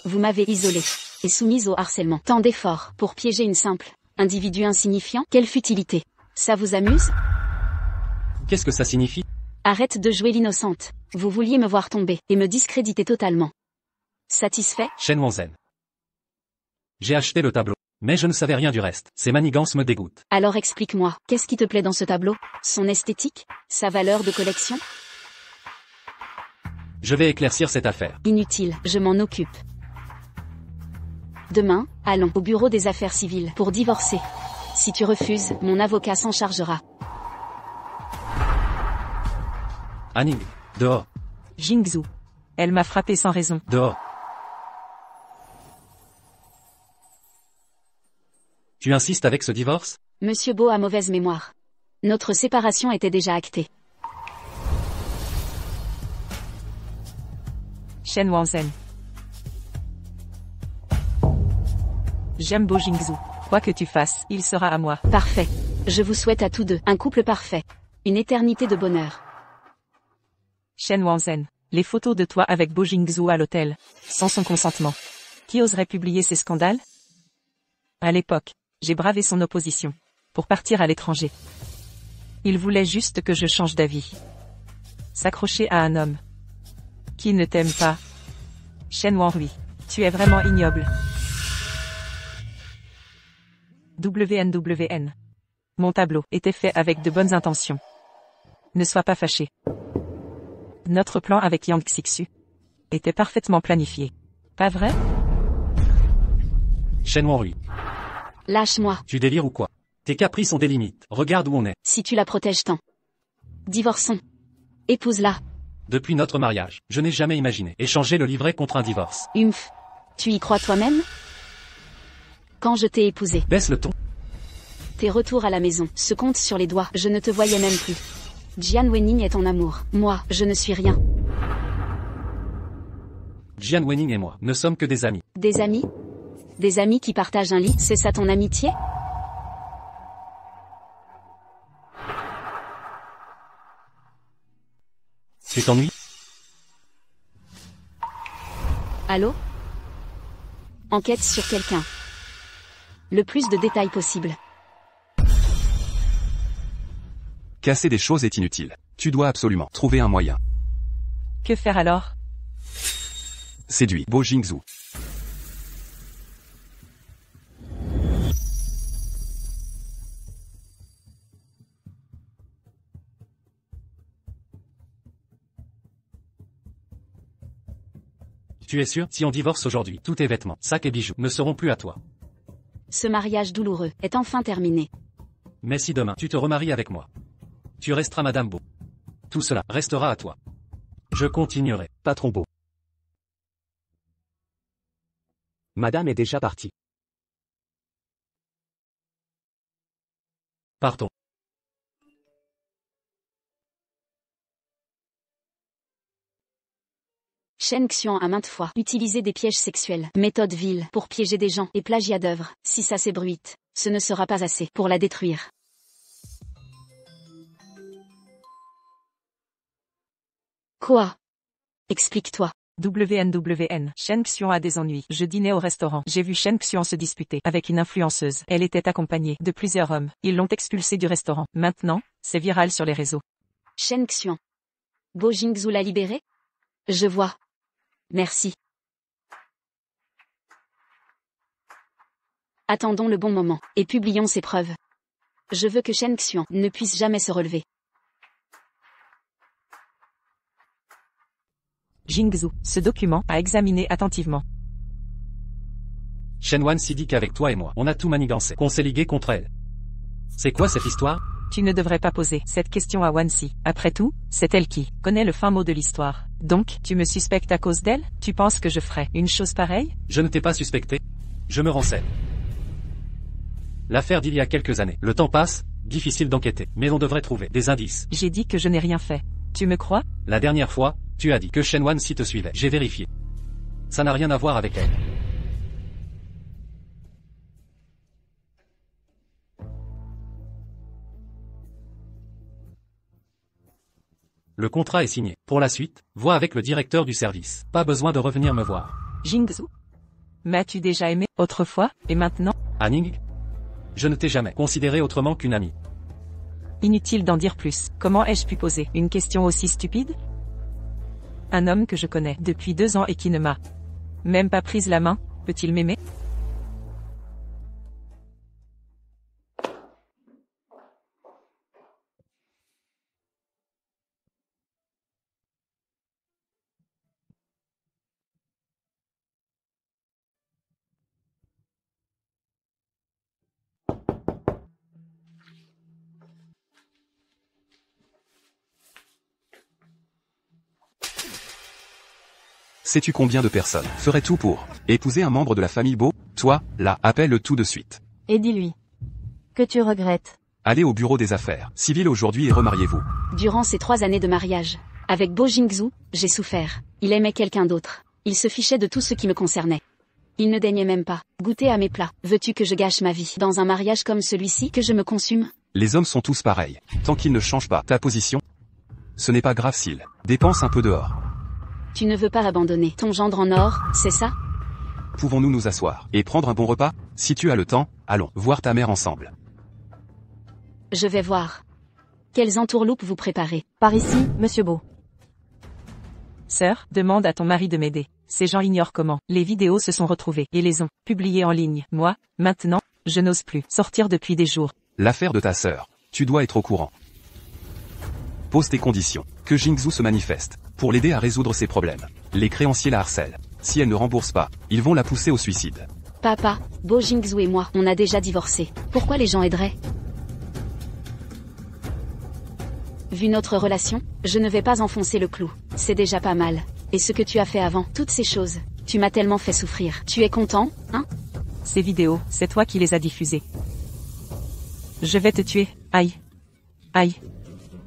Vous m'avez isolé et soumise au harcèlement. Tant d'efforts pour piéger une simple individu insignifiant. Quelle futilité. Ça vous amuse? Qu'est-ce que ça signifie? Arrête de jouer l'innocente. Vous vouliez me voir tomber et me discréditer totalement. Satisfait? Shen Wanzhen. J'ai acheté le tableau, mais je ne savais rien du reste. Ces manigances me dégoûtent. Alors explique-moi, qu'est-ce qui te plaît dans ce tableau? Son esthétique? Sa valeur de collection? Je vais éclaircir cette affaire. Inutile, je m'en occupe. Demain, allons au bureau des affaires civiles pour divorcer. Si tu refuses, mon avocat s'en chargera. Anning, dehors, Jingzhou. Elle m'a frappé sans raison. dehors. Tu insistes avec ce divorce? Monsieur Bo a mauvaise mémoire. Notre séparation était déjà actée. Shen Wanzhen. J'aime Bo Jingzhou. Quoi que tu fasses, il sera à moi. Parfait. Je vous souhaite à tous deux un couple parfait. Une éternité de bonheur. Shen Wanzhen. Les photos de toi avec Bo Jingzhou à l'hôtel. Sans son consentement. Qui oserait publier ces scandales? À l'époque, j'ai bravé son opposition. Pour partir à l'étranger. Il voulait juste que je change d'avis. S'accrocher à un homme. Qui ne t'aime pas? Shen Wanhui. Tu es vraiment ignoble. WNWN. Mon tableau était fait avec de bonnes intentions. Ne sois pas fâché. Notre plan avec Yang Qiangxu était parfaitement planifié. Pas vrai? Shen Wanhui. Lâche-moi, Tu délires ou quoi? Tes caprices ont des limites. Regarde où on est. si tu la protèges tant. Divorçons. Épouse-la. Depuis notre mariage, je n'ai jamais imaginé échanger le livret contre un divorce. Humph. Tu y crois toi-même? Quand je t'ai épousé, Baisse le ton. tes retours à la maison se comptent sur les doigts. Je ne te voyais même plus. Jian Wenning est en amour. Moi, je ne suis rien. Jian Wenning et moi ne sommes que des amis. Des amis? Des amis qui partagent un lit, c'est ça ton amitié? Tu t'ennuies? Allô? Enquête sur quelqu'un. Le plus de détails possible. Casser des choses est inutile. Tu dois absolument trouver un moyen. Que faire alors? Séduis Bo Jingzhou. Tu es sûr? Si on divorce aujourd'hui, tous tes vêtements, sacs et bijoux ne seront plus à toi. Ce mariage douloureux est enfin terminé. Mais si demain tu te remaries avec moi, tu resteras Madame Bo. Tout cela restera à toi. Je continuerai. Patron Bo. Madame est déjà partie. Partons. Shen Xian a maintes fois utilisé des pièges sexuels, méthode vile, pour piéger des gens et plagiat d'œuvres. Si ça s'ébruite, ce ne sera pas assez pour la détruire. Quoi? Explique-toi. WNWN. Shen Xian a des ennuis. Je dînais au restaurant. J'ai vu Shen Xian se disputer avec une influenceuse. Elle était accompagnée de plusieurs hommes. Ils l'ont expulsée du restaurant. Maintenant, c'est viral sur les réseaux. Shen Xian. Bo Jingzhou l'a libéré? Je vois. Merci. Attendons le bon moment, et publions ces preuves. Je veux que Shen Xian ne puisse jamais se relever. Jingzhou, ce document à examiner attentivement. Shen Wanxi dit qu'avec toi et moi, on a tout manigancé, qu'on s'est ligué contre elle. C'est quoi cette histoire? Tu ne devrais pas poser cette question à Wanxi. Après tout, c'est elle qui connaît le fin mot de l'histoire. Donc, tu me suspectes à cause d'elle? Tu penses que je ferais une chose pareille? Je ne t'ai pas suspecté. Je me renseigne. L'affaire d'il y a quelques années. Le temps passe, difficile d'enquêter, mais on devrait trouver des indices. J'ai dit que je n'ai rien fait. Tu me crois? La dernière fois, tu as dit que Shen Wanxi te suivait. J'ai vérifié. Ça n'a rien à voir avec elle. Le contrat est signé. Pour la suite, vois avec le directeur du service. Pas besoin de revenir me voir. Jingzhou? M'as-tu déjà aimé autrefois, et maintenant? Anning? Je ne t'ai jamais considéré autrement qu'une amie. Inutile d'en dire plus. Comment ai-je pu poser une question aussi stupide? Un homme que je connais depuis 2 ans et qui ne m'a même pas prise la main, peut-il m'aimer? Sais-tu combien de personnes feraient tout pour épouser un membre de la famille Bo? Toi, là, appelle-le tout de suite. Et dis-lui que tu regrettes. Allez au bureau des affaires civiles aujourd'hui et remariez-vous. Durant ces 3 années de mariage, avec Bo Jingzhou, j'ai souffert. Il aimait quelqu'un d'autre. Il se fichait de tout ce qui me concernait. Il ne daignait même pas goûter à mes plats. Veux-tu que je gâche ma vie dans un mariage comme celui-ci, que je me consume? Les hommes sont tous pareils. Tant qu'ils ne changent pas ta position, ce n'est pas grave s'ils dépensent un peu dehors. Tu ne veux pas abandonner ton gendre en or, c'est ça? Pouvons-nous nous asseoir et prendre un bon repas? Si tu as le temps, allons voir ta mère ensemble. Je vais voir. Quelles entourloupes vous préparez? Par ici, monsieur Bo. Sœur, demande à ton mari de m'aider. Ces gens ignorent comment les vidéos se sont retrouvées et les ont publiées en ligne. Moi, maintenant, je n'ose plus sortir depuis des jours. L'affaire de ta sœur, tu dois être au courant. Pose tes conditions. Que Jingzhou se manifeste pour l'aider à résoudre ses problèmes. Les créanciers la harcèlent. Si elle ne rembourse pas, ils vont la pousser au suicide. Papa, Bo Jingzhou et moi, on a déjà divorcé. Pourquoi les gens aideraient? Vu notre relation, je ne vais pas enfoncer le clou. C'est déjà pas mal. Et ce que tu as fait avant, toutes ces choses, tu m'as tellement fait souffrir. Tu es content, hein? Ces vidéos, c'est toi qui les as diffusées. Je vais te tuer. Aïe. Aïe.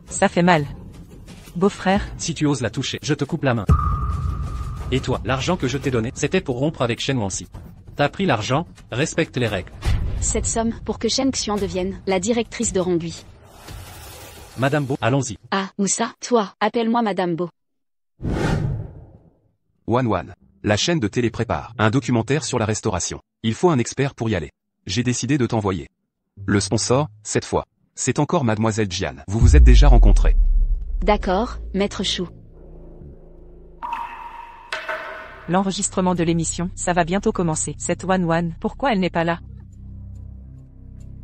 Ça fait mal. Beau-frère, Si tu oses la toucher, je te coupe la main. Et toi, l'argent que je t'ai donné, c'était pour rompre avec Shen Wansi. T'as pris l'argent, respecte les règles. Cette somme, pour que Shen Xuan devienne la directrice de Rongui. Madame Bo, allons-y. Ah, Moussa, toi, appelle-moi Madame Bo. One One. La chaîne de télé prépare un documentaire sur la restauration. Il faut un expert pour y aller. J'ai décidé de t'envoyer. Le sponsor, cette fois, c'est encore Mademoiselle Jian. Vous vous êtes déjà rencontrés. D'accord, Maître Chou. l'enregistrement de l'émission, ça va bientôt commencer. Cette One, pourquoi elle n'est pas là?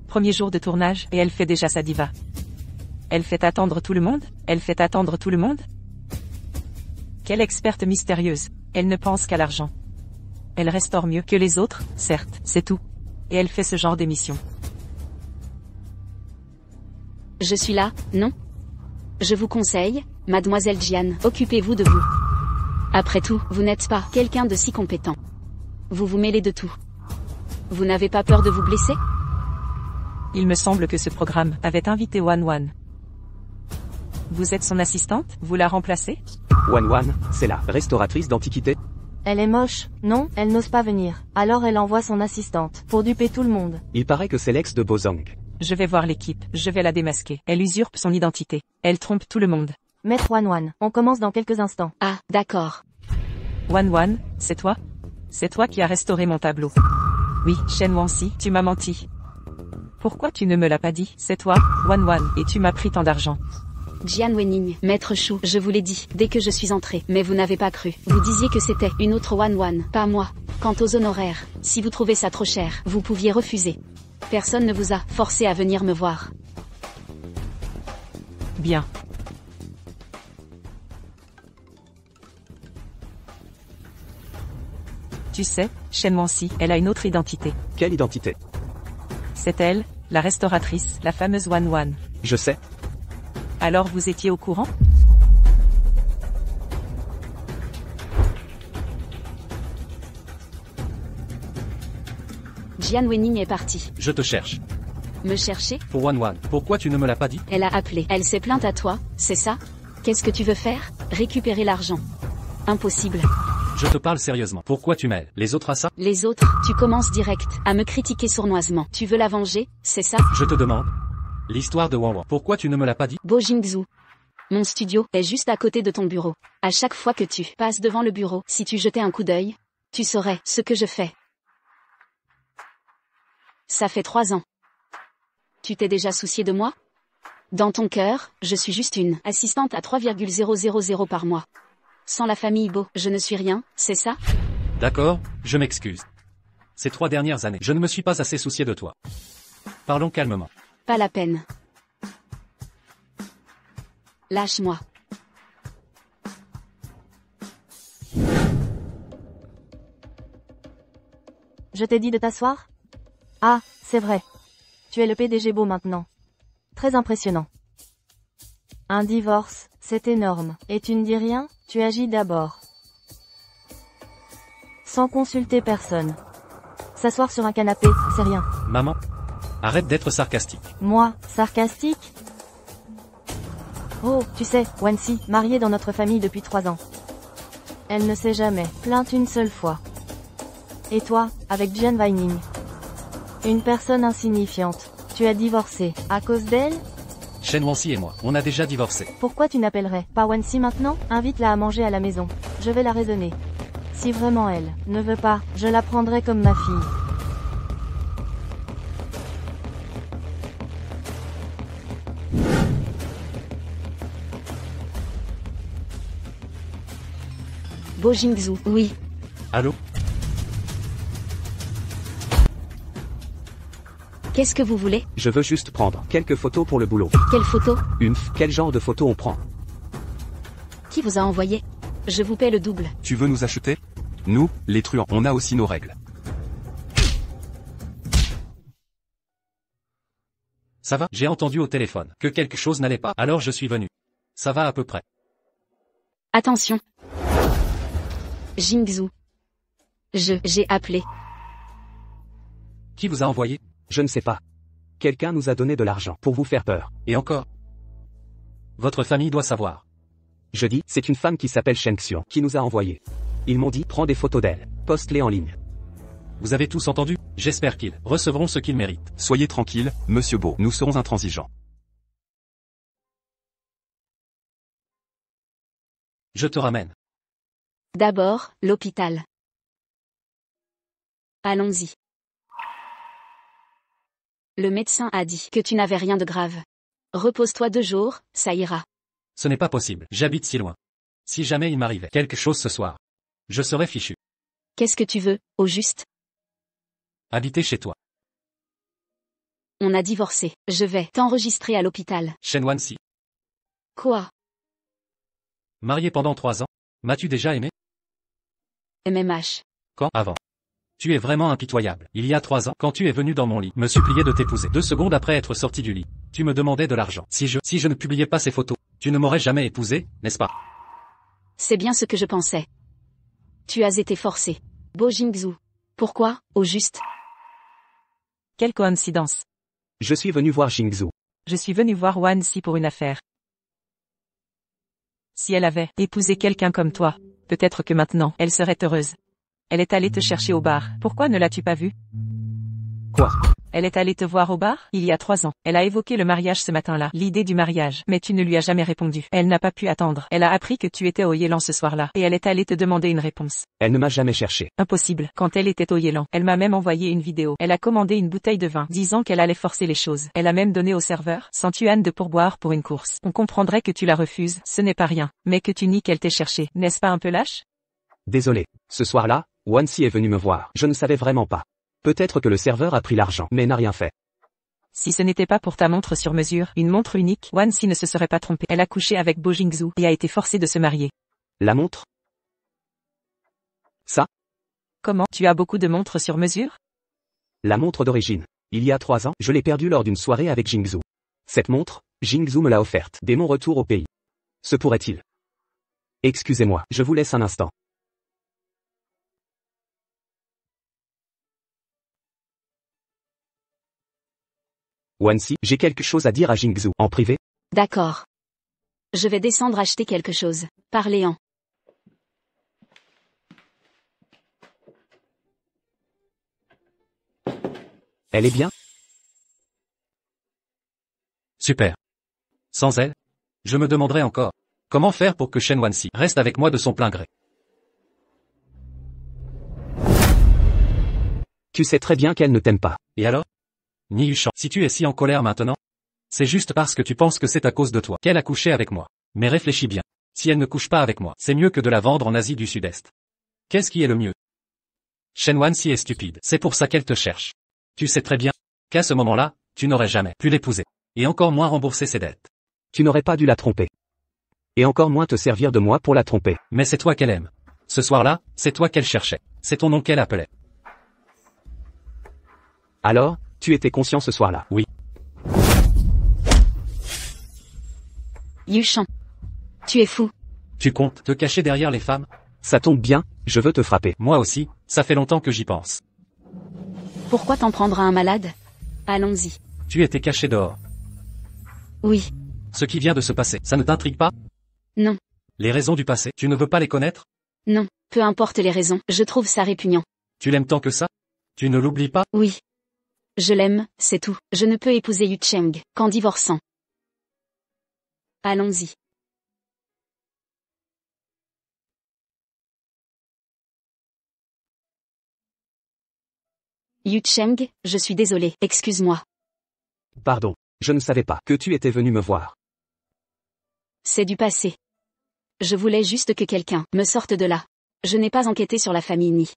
Premier jour de tournage, et elle fait déjà sa diva. Elle fait attendre tout le monde? Elle fait attendre tout le monde? Quelle experte mystérieuse. Elle ne pense qu'à l'argent. Elle restaure mieux que les autres, certes, c'est tout. Et elle fait ce genre d'émission. Je suis là, non? Je vous conseille, Mademoiselle Jian, occupez-vous de vous. Après tout, vous n'êtes pas quelqu'un de si compétent. Vous vous mêlez de tout. Vous n'avez pas peur de vous blesser? Il me semble que ce programme avait invité One. Vous êtes son assistante? Vous la remplacez? One, c'est la restauratrice d'antiquité. Elle est moche, non? Elle n'ose pas venir. Alors elle envoie son assistante, pour duper tout le monde. Il paraît que c'est l'ex de Bozang. Je vais voir l'équipe, je vais la démasquer. Elle usurpe son identité. Elle trompe tout le monde. Maître One, on commence dans quelques instants. Ah, d'accord. One, c'est toi? C'est toi qui as restauré mon tableau. Oui, Shen Wansi, tu m'as menti. Pourquoi tu ne me l'as pas dit? C'est toi, One, et tu m'as pris tant d'argent. Jian Wening, Maître Chou, je vous l'ai dit, dès que je suis entré, mais vous n'avez pas cru. Vous disiez que c'était une autre One, pas moi. Quant aux honoraires, si vous trouvez ça trop cher, vous pouviez refuser. Personne ne vous a forcé à venir me voir. Bien. Tu sais, Shen Wansi, elle a une autre identité. Quelle identité? C'est elle, la restauratrice, la fameuse One. Je sais. Alors vous étiez au courant? Jian Wening est partie. Je te cherche. Me chercher? Pour One, pourquoi tu ne me l'as pas dit? Elle a appelé. Elle s'est plainte à toi, c'est ça? Qu'est-ce que tu veux faire? Récupérer l'argent. Impossible. Je te parle sérieusement. Pourquoi tu mêles les autres à ça? Les autres, tu commences direct à me critiquer sournoisement. Tu veux la venger, c'est ça? Je te demande. L'histoire de Wan. Pourquoi tu ne me l'as pas dit? Bo Jingzhu. Mon studio est juste à côté de ton bureau. À chaque fois que tu passes devant le bureau, si tu jetais un coup d'œil, tu saurais ce que je fais. Ça fait 3 ans. Tu t'es déjà soucié de moi? Dans ton cœur, je suis juste une assistante à 3,000 par mois. Sans la famille Bo, je ne suis rien, c'est ça? D'accord, je m'excuse. Ces 3 dernières années, je ne me suis pas assez soucié de toi. Parlons calmement. Pas la peine. Lâche-moi. Je t'ai dit de t'asseoir? Ah, c'est vrai. Tu es le PDG Beau maintenant. Très impressionnant. Un divorce, c'est énorme. Et tu ne dis rien? Tu agis d'abord. Sans consulter personne. S'asseoir sur un canapé, c'est rien. Maman, arrête d'être sarcastique. Moi, sarcastique? Oh, tu sais, Wansi, mariée dans notre famille depuis 3 ans. Elle ne s'est jamais plainte une seule fois. Et toi, avec Jian Weining? Une personne insignifiante. Tu as divorcé, à cause d'elle? Shen Wansi et moi, on a déjà divorcé. Pourquoi tu n'appellerais pas Wansi maintenant? Invite-la à manger à la maison. Je vais la raisonner. Si vraiment elle ne veut pas, je la prendrai comme ma fille. Bo Jingzhu, oui. Allô? Qu'est-ce que vous voulez? Je veux juste prendre quelques photos pour le boulot. Quelle photo? Quel genre de photo on prend? Qui vous a envoyé? Je vous paie le double. Tu veux nous acheter? Nous, les truands, on a aussi nos règles. Ça va? J'ai entendu au téléphone que quelque chose n'allait pas, alors je suis venu. Ça va à peu près. Attention. Jingzhu. J'ai appelé. Qui vous a envoyé? Je ne sais pas. Quelqu'un nous a donné de l'argent pour vous faire peur. Et encore? Votre famille doit savoir. Je dis, c'est une femme qui s'appelle Shen Xian qui nous a envoyé. Ils m'ont dit, prends des photos d'elle, poste-les en ligne. Vous avez tous entendu? J'espère qu'ils recevront ce qu'ils méritent. Soyez tranquille, monsieur Beau, nous serons intransigeants. Je te ramène. D'abord, l'hôpital. Allons-y. Le médecin a dit que tu n'avais rien de grave. Repose-toi 2 jours, ça ira. Ce n'est pas possible, j'habite si loin. Si jamais il m'arrivait quelque chose ce soir, je serais fichu. Qu'est-ce que tu veux, au juste? Habiter chez toi. On a divorcé. Je vais t'enregistrer à l'hôpital. Shen Wanxi. Quoi? Marié pendant 3 ans. M'as-tu déjà aimé? MMH. Quand? Avant. Tu es vraiment impitoyable. Il y a 3 ans, quand tu es venu dans mon lit, me supplier de t'épouser. 2 secondes après être sorti du lit, tu me demandais de l'argent. Si je ne publiais pas ces photos, tu ne m'aurais jamais épousé, n'est-ce pas? C'est bien ce que je pensais. Tu as été forcé. Bo Jingzhu. Pourquoi, au juste? Quelle coïncidence. Je suis venu voir Jingzhu. Je suis venu voir Wan Si pour une affaire. Si elle avait épousé quelqu'un comme toi, peut-être que maintenant, elle serait heureuse. Elle est allée te chercher au bar. Pourquoi ne l'as-tu pas vue? Quoi? Elle est allée te voir au bar, il y a 3 ans. Elle a évoqué le mariage ce matin-là, l'idée du mariage, mais tu ne lui as jamais répondu. Elle n'a pas pu attendre. Elle a appris que tu étais au Yelan ce soir-là, et elle est allée te demander une réponse. Elle ne m'a jamais cherché. Impossible. Quand elle était au Yelan, elle m'a même envoyé une vidéo. Elle a commandé une bouteille de vin, disant qu'elle allait forcer les choses. Elle a même donné au serveur 100 yuan de pourboire pour une course. On comprendrait que tu la refuses, ce n'est pas rien, mais que tu nies qu'elle t'ait cherché. N'est-ce pas un peu lâche? Désolé. Ce soir-là, Wanxi est venu me voir. Je ne savais vraiment pas. Peut-être que le serveur a pris l'argent, mais n'a rien fait. Si ce n'était pas pour ta montre sur mesure, une montre unique, Wan Si ne se serait pas trompée. Elle a couché avec Bo Jingzhu et a été forcée de se marier. La montre? Ça? Comment? Tu as beaucoup de montres sur mesure? La montre d'origine. Il y a 3 ans, je l'ai perdue lors d'une soirée avec Jingzhu. Cette montre, Jingzhu me l'a offerte dès mon retour au pays. Se pourrait-il? Excusez-moi, je vous laisse un instant. Wanxi, j'ai quelque chose à dire à Jingzhu, en privé. D'accord. Je vais descendre acheter quelque chose. Parlez-en. Elle est bien? Super. Sans elle, je me demanderais encore, comment faire pour que Shen Wanxi reste avec moi de son plein gré. Tu sais très bien qu'elle ne t'aime pas. Et alors? Ni Yushan, si tu es si en colère maintenant, c'est juste parce que tu penses que c'est à cause de toi qu'elle a couché avec moi. Mais réfléchis bien. Si elle ne couche pas avec moi, c'est mieux que de la vendre en Asie du Sud-Est. Qu'est-ce qui est le mieux? Shen Wanxi est stupide, c'est pour ça qu'elle te cherche. Tu sais très bien qu'à ce moment-là, tu n'aurais jamais pu l'épouser. Et encore moins rembourser ses dettes. Tu n'aurais pas dû la tromper. Et encore moins te servir de moi pour la tromper. Mais c'est toi qu'elle aime. Ce soir-là, c'est toi qu'elle cherchait. C'est ton nom qu'elle appelait. Alors, tu étais conscient ce soir-là? Oui. Yushan. Tu es fou. Tu comptes te cacher derrière les femmes? Ça tombe bien, je veux te frapper. Moi aussi, ça fait longtemps que j'y pense. Pourquoi t'en prendre à un malade? Allons-y. Tu étais caché dehors. Oui. Ce qui vient de se passer, ça ne t'intrigue pas? Non. Les raisons du passé, tu ne veux pas les connaître? Non. Peu importe les raisons, je trouve ça répugnant. Tu l'aimes tant que ça? Tu ne l'oublies pas? Oui. Je l'aime, c'est tout. Je ne peux épouser Yu Cheng qu'en divorçant. Allons-y. Yu Cheng, je suis désolé, excuse-moi. Pardon, je ne savais pas que tu étais venu me voir. C'est du passé. Je voulais juste que quelqu'un me sorte de là. Je n'ai pas enquêté sur la famille ni.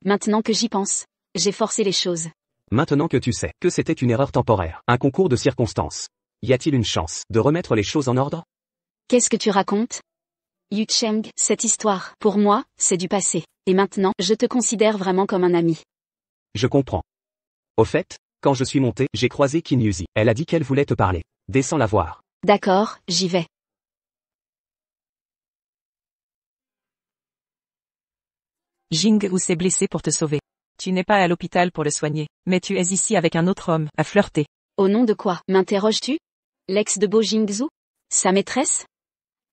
Maintenant que j'y pense, j'ai forcé les choses. Maintenant que tu sais que c'était une erreur temporaire, un concours de circonstances, y a-t-il une chance de remettre les choses en ordre? Qu'est-ce que tu racontes? Yu Cheng, cette histoire, pour moi, c'est du passé. Et maintenant, je te considère vraiment comme un ami. Je comprends. Au fait, quand je suis monté, j'ai croisé Qin Yuzi. Elle a dit qu'elle voulait te parler. Descends la voir. D'accord, j'y vais. Jingzhu s'est blessé pour te sauver. Tu n'es pas à l'hôpital pour le soigner, mais tu es ici avec un autre homme, à flirter. Au nom de quoi, m'interroges-tu? L'ex de Bo Jingzhu? Sa maîtresse?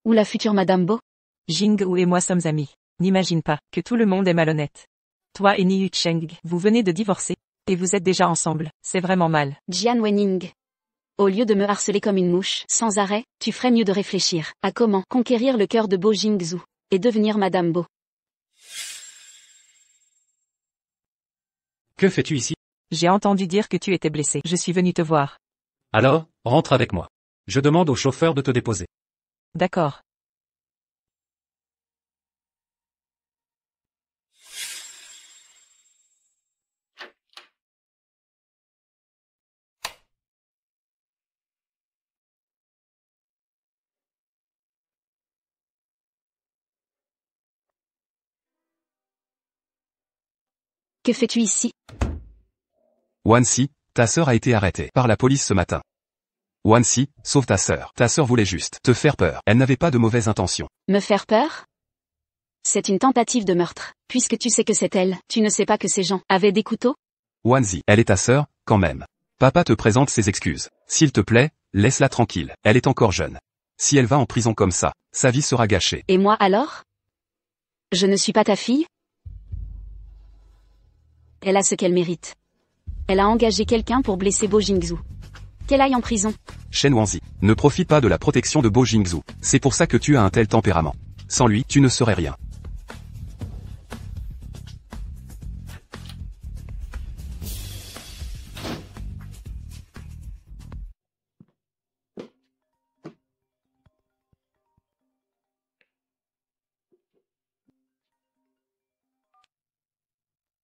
Ou la future Madame Bo? Jingwu et moi sommes amis. N'imagine pas que tout le monde est malhonnête. Toi et Niyu Cheng, vous venez de divorcer. Et vous êtes déjà ensemble, c'est vraiment mal. Jian Wenning. Au lieu de me harceler comme une mouche, sans arrêt, tu ferais mieux de réfléchir à comment conquérir le cœur de Bo Jingzhu et devenir Madame Bo. Que fais-tu ici? J'ai entendu dire que tu étais blessé. Je suis venu te voir. Alors, rentre avec moi. Je demande au chauffeur de te déposer. D'accord. Que fais-tu ici? Wansi, ta sœur a été arrêtée par la police ce matin. Wansi, sauve ta sœur. Ta sœur voulait juste te faire peur. Elle n'avait pas de mauvaises intentions. Me faire peur? C'est une tentative de meurtre. Puisque tu sais que c'est elle, tu ne sais pas que ces gens avaient des couteaux? Wansi, elle est ta sœur, quand même. Papa te présente ses excuses. S'il te plaît, laisse-la tranquille. Elle est encore jeune. Si elle va en prison comme ça, sa vie sera gâchée. Et moi alors? Je ne suis pas ta fille? Elle a ce qu'elle mérite. Elle a engagé quelqu'un pour blesser Bo Jingzhu. Qu'elle aille en prison. Shen Wanzi, ne profite pas de la protection de Bo Jingzhu. C'est pour ça que tu as un tel tempérament. Sans lui, tu ne serais rien.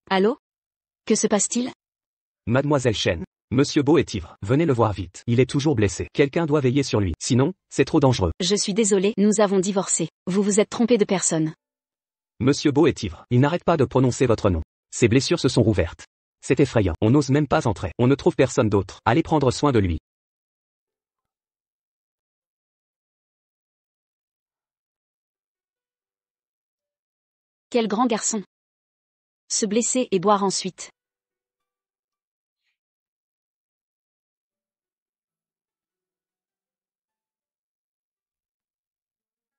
Allô? Que se passe-t-il? Mademoiselle Shen. Monsieur Bo est ivre. Venez le voir vite. Il est toujours blessé. Quelqu'un doit veiller sur lui. Sinon, c'est trop dangereux. Je suis désolée, nous avons divorcé. Vous vous êtes trompé de personne. Monsieur Bo est ivre. Il n'arrête pas de prononcer votre nom. Ses blessures se sont rouvertes. C'est effrayant. On n'ose même pas entrer. On ne trouve personne d'autre. Allez prendre soin de lui. Quel grand garçon. Se blesser et boire ensuite.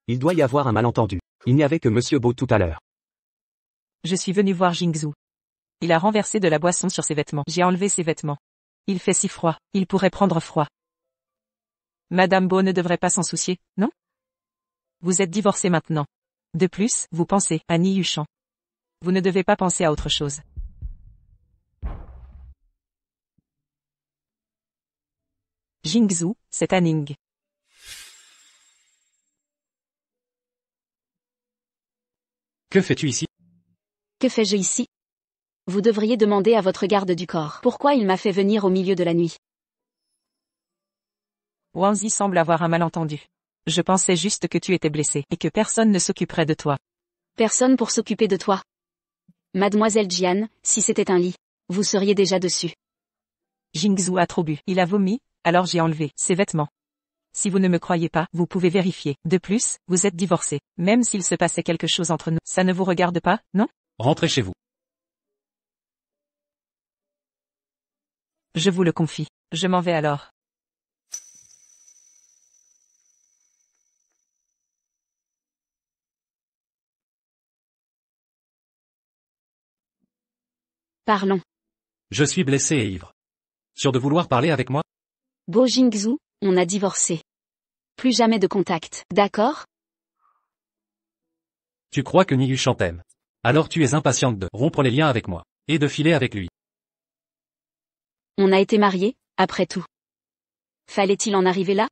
Il doit y avoir un malentendu. Il n'y avait que Monsieur Bo tout à l'heure. Je suis venu voir Jingzhu. Il a renversé de la boisson sur ses vêtements. J'ai enlevé ses vêtements. Il fait si froid, il pourrait prendre froid. Madame Bo ne devrait pas s'en soucier, non? Vous êtes divorcés maintenant. De plus, vous pensez à Niyu Shan. Vous ne devez pas penser à autre chose. Jingzhu, c'est Anning. Que fais-tu ici? Que fais-je ici? Vous devriez demander à votre garde du corps pourquoi il m'a fait venir au milieu de la nuit. Wanzi semble avoir un malentendu. Je pensais juste que tu étais blessé et que personne ne s'occuperait de toi. Personne pour s'occuper de toi. Mademoiselle Jian, si c'était un lit, vous seriez déjà dessus. Jingzhu a trop bu. Il a vomi, alors j'ai enlevé ses vêtements. Si vous ne me croyez pas, vous pouvez vérifier. De plus, vous êtes divorcés. Même s'il se passait quelque chose entre nous, ça ne vous regarde pas, non? Rentrez chez vous. Je vous le confie. Je m'en vais alors. Parlons. Je suis blessé et ivre. Sûr de vouloir parler avec moi? Bo Jingzhu, on a divorcé. Plus jamais de contact, d'accord? Tu crois que Niyu Shan t'aime. Alors tu es impatiente de rompre les liens avec moi, et de filer avec lui. On a été mariés, après tout. Fallait-il en arriver là?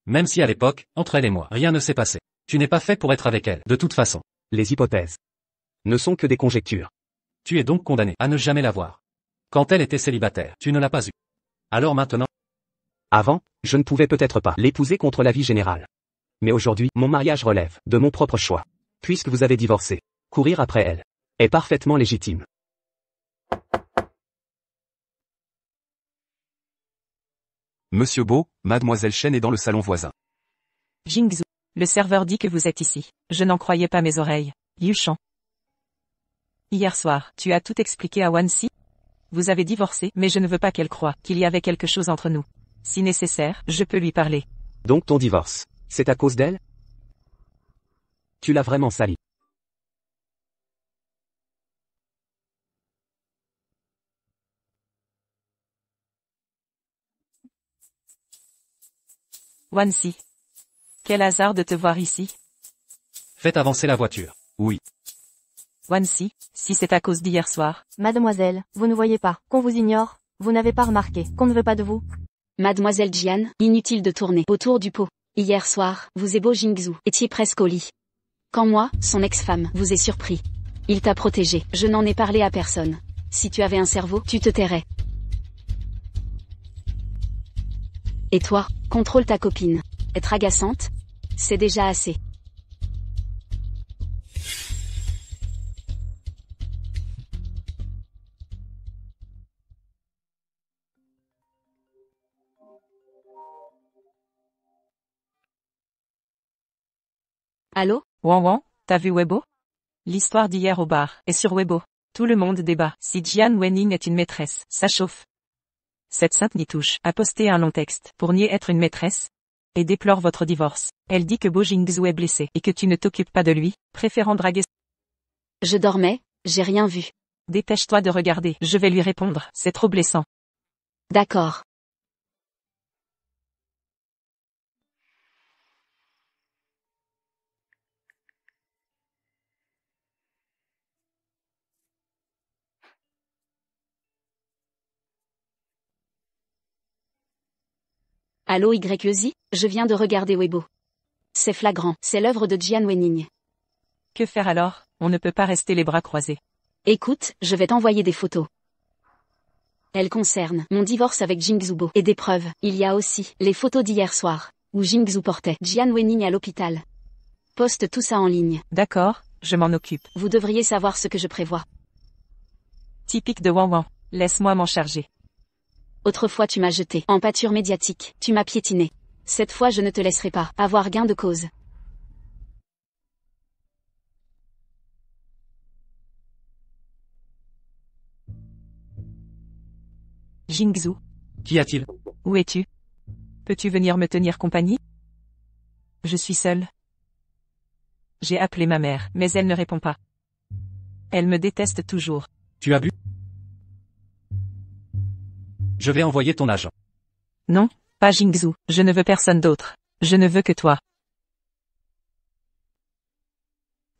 Même si à l'époque, entre elle et moi, rien ne s'est passé. Tu n'es pas fait pour être avec elle, de toute façon. Les hypothèses ne sont que des conjectures. Tu es donc condamné à ne jamais la voir. Quand elle était célibataire, tu ne l'as pas eue. Alors maintenant? Avant, je ne pouvais peut-être pas l'épouser contre l'avis général. Mais aujourd'hui, mon mariage relève de mon propre choix. Puisque vous avez divorcé, courir après elle est parfaitement légitime. Monsieur Bo, Mademoiselle Shen est dans le salon voisin. Jingzhu. Le serveur dit que vous êtes ici. Je n'en croyais pas mes oreilles. Yu Shan. Hier soir, tu as tout expliqué à Wansi? Vous avez divorcé, mais je ne veux pas qu'elle croie qu'il y avait quelque chose entre nous. Si nécessaire, je peux lui parler. Donc ton divorce, c'est à cause d'elle? Tu l'as vraiment sali. Wansi. Quel hasard de te voir ici. Faites avancer la voiture. Oui. Wansi, si c'est à cause d'hier soir. Mademoiselle, vous ne voyez pas, qu'on vous ignore, vous n'avez pas remarqué, qu'on ne veut pas de vous. Mademoiselle Jian, inutile de tourner autour du pot. Hier soir, vous et Bo Jingzhu étiez presque au lit. Quand moi, son ex-femme, vous ai surpris. Il t'a protégé, je n'en ai parlé à personne. Si tu avais un cerveau, tu te tairais. Et toi, contrôle ta copine. Être agaçante? C'est déjà assez. Allô? Wan, t'as vu Weibo? L'histoire d'hier au bar est sur Weibo. Tout le monde débat si Jian Wenning est une maîtresse. Ça chauffe. Cette sainte Nitouche a posté un long texte pour nier être une maîtresse et déplore votre divorce. Elle dit que Bo Jingzhu est blessé et que tu ne t'occupes pas de lui, préférant draguer. Je dormais, j'ai rien vu. Dépêche-toi de regarder. Je vais lui répondre. C'est trop blessant. D'accord. Allô YZ, je viens de regarder Weibo. C'est flagrant, c'est l'œuvre de Jian Wenning. Que faire alors? On ne peut pas rester les bras croisés. Écoute, je vais t'envoyer des photos. Elles concernent mon divorce avec Jingzhu Bo. Et des preuves, il y a aussi les photos d'hier soir, où Jingzhu portait Jian Wenning à l'hôpital. Poste tout ça en ligne. D'accord, je m'en occupe. Vous devriez savoir ce que je prévois. Typique de Wan. Laisse-moi m'en charger. Autrefois tu m'as jeté en pâture médiatique, tu m'as piétiné. Cette fois je ne te laisserai pas avoir gain de cause. Jingzhu, Qu'y a-t-il? où es-tu? Peux-tu venir me tenir compagnie? Je suis seule. J'ai appelé ma mère, mais elle ne répond pas. Elle me déteste toujours. Tu as bu? Je vais envoyer ton agent. Non, pas Jingzhu, je ne veux personne d'autre. Je ne veux que toi.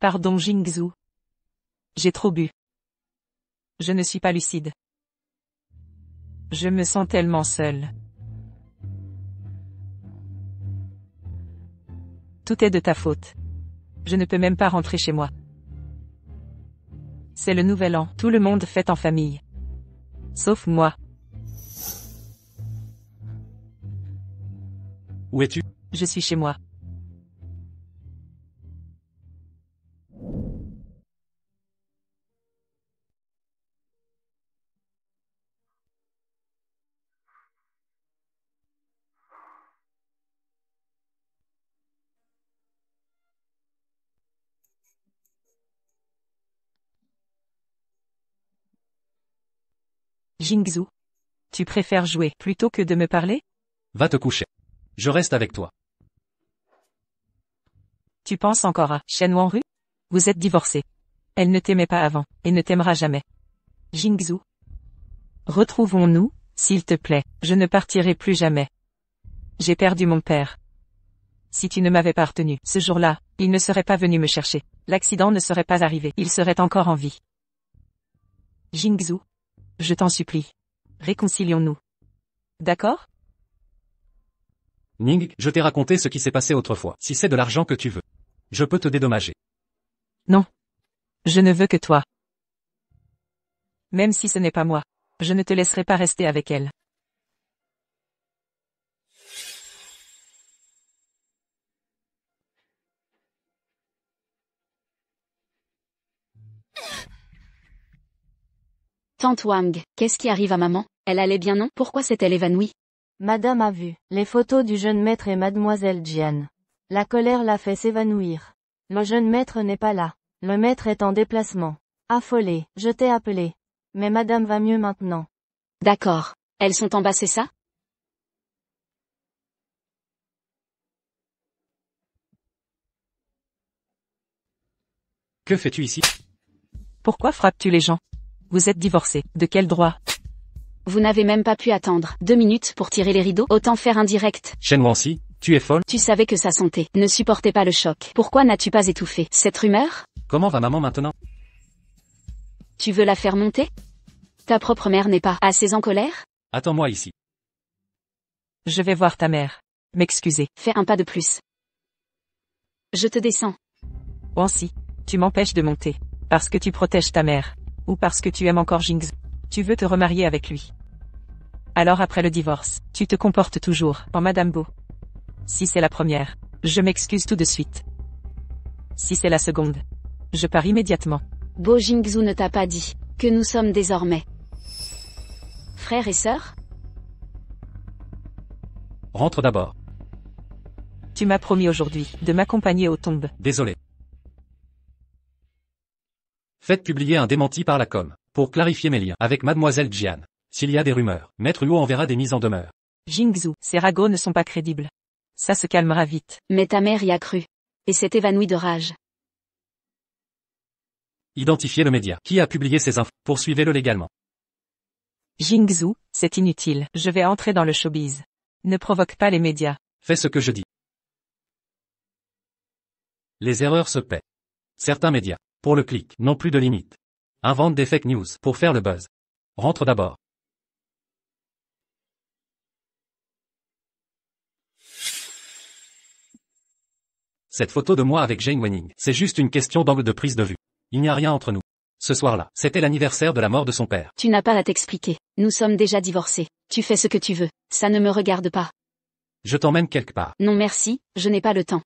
Pardon Jingzhu. J'ai trop bu. Je ne suis pas lucide. Je me sens tellement seule. Tout est de ta faute. Je ne peux même pas rentrer chez moi. C'est le nouvel an, tout le monde fête en famille. Sauf moi. Où es-tu? Je suis chez moi. Jingzhu. Tu préfères jouer plutôt que de me parler? Va te coucher. Je reste avec toi. Tu penses encore à Shen Wanru? Vous êtes divorcés. Elle ne t'aimait pas avant, et ne t'aimera jamais. Jingzhu. Retrouvons-nous, s'il te plaît, je ne partirai plus jamais. J'ai perdu mon père. Si tu ne m'avais pas retenu, ce jour-là, il ne serait pas venu me chercher. L'accident ne serait pas arrivé, il serait encore en vie. Jingzhu. Je t'en supplie. Réconcilions-nous. D'accord? Ning, je t'ai raconté ce qui s'est passé autrefois. Si c'est de l'argent que tu veux, je peux te dédommager. Non. Je ne veux que toi. Même si ce n'est pas moi, je ne te laisserai pas rester avec elle. Tante Wang, qu'est-ce qui arrive à maman? Elle allait bien non? Pourquoi s'est-elle évanouie? Madame a vu les photos du jeune maître et mademoiselle Jian. La colère l'a fait s'évanouir. Le jeune maître n'est pas là. Le maître est en déplacement. Affolée, je t'ai appelé. Mais madame va mieux maintenant. D'accord. Elles sont en bas, c'est ça? Que fais-tu ici? Pourquoi frappes-tu les gens? Vous êtes divorcés, de quel droit? Vous n'avez même pas pu attendre 2 minutes pour tirer les rideaux, autant faire un direct. Shen Wansi, tu es folle? Tu savais que sa santé ne supportait pas le choc. Pourquoi n'as-tu pas étouffé cette rumeur? Comment va maman maintenant? Tu veux la faire monter? Ta propre mère n'est pas assez en colère? Attends-moi ici. Je vais voir ta mère. M'excuser. Fais un pas de plus. Je te descends. Wansi, tu m'empêches de monter. Parce que tu protèges ta mère. Ou parce que tu aimes encore Jingzhou. Tu veux te remarier avec lui. Alors après le divorce, tu te comportes toujours en Madame Beau. Si c'est la première, je m'excuse tout de suite. Si c'est la seconde, je pars immédiatement. Bo Jingzhou ne t'a pas dit que nous sommes désormais frères et sœurs? Rentre d'abord. Tu m'as promis aujourd'hui de m'accompagner aux tombes. Désolé. Faites publier un démenti par la com, pour clarifier mes liens avec Mademoiselle Jian. S'il y a des rumeurs, Maître Huo enverra des mises en demeure. Jingzhou, ces ragots ne sont pas crédibles. Ça se calmera vite. Mais ta mère y a cru. Et s'est évanouie de rage. Identifiez le média qui a publié ces infos. Poursuivez-le légalement. Jingzhou, c'est inutile. Je vais entrer dans le showbiz. Ne provoque pas les médias. Fais ce que je dis. Les erreurs se paient. Certains médias, pour le clic, n'ont plus de limite. Inventent des fake news pour faire le buzz. Rentre d'abord. Cette photo de moi avec Jane Wenning, c'est juste une question d'angle de prise de vue. Il n'y a rien entre nous. Ce soir-là, c'était l'anniversaire de la mort de son père. Tu n'as pas à t'expliquer. Nous sommes déjà divorcés. Tu fais ce que tu veux. Ça ne me regarde pas. Je t'emmène quelque part. Non merci, je n'ai pas le temps.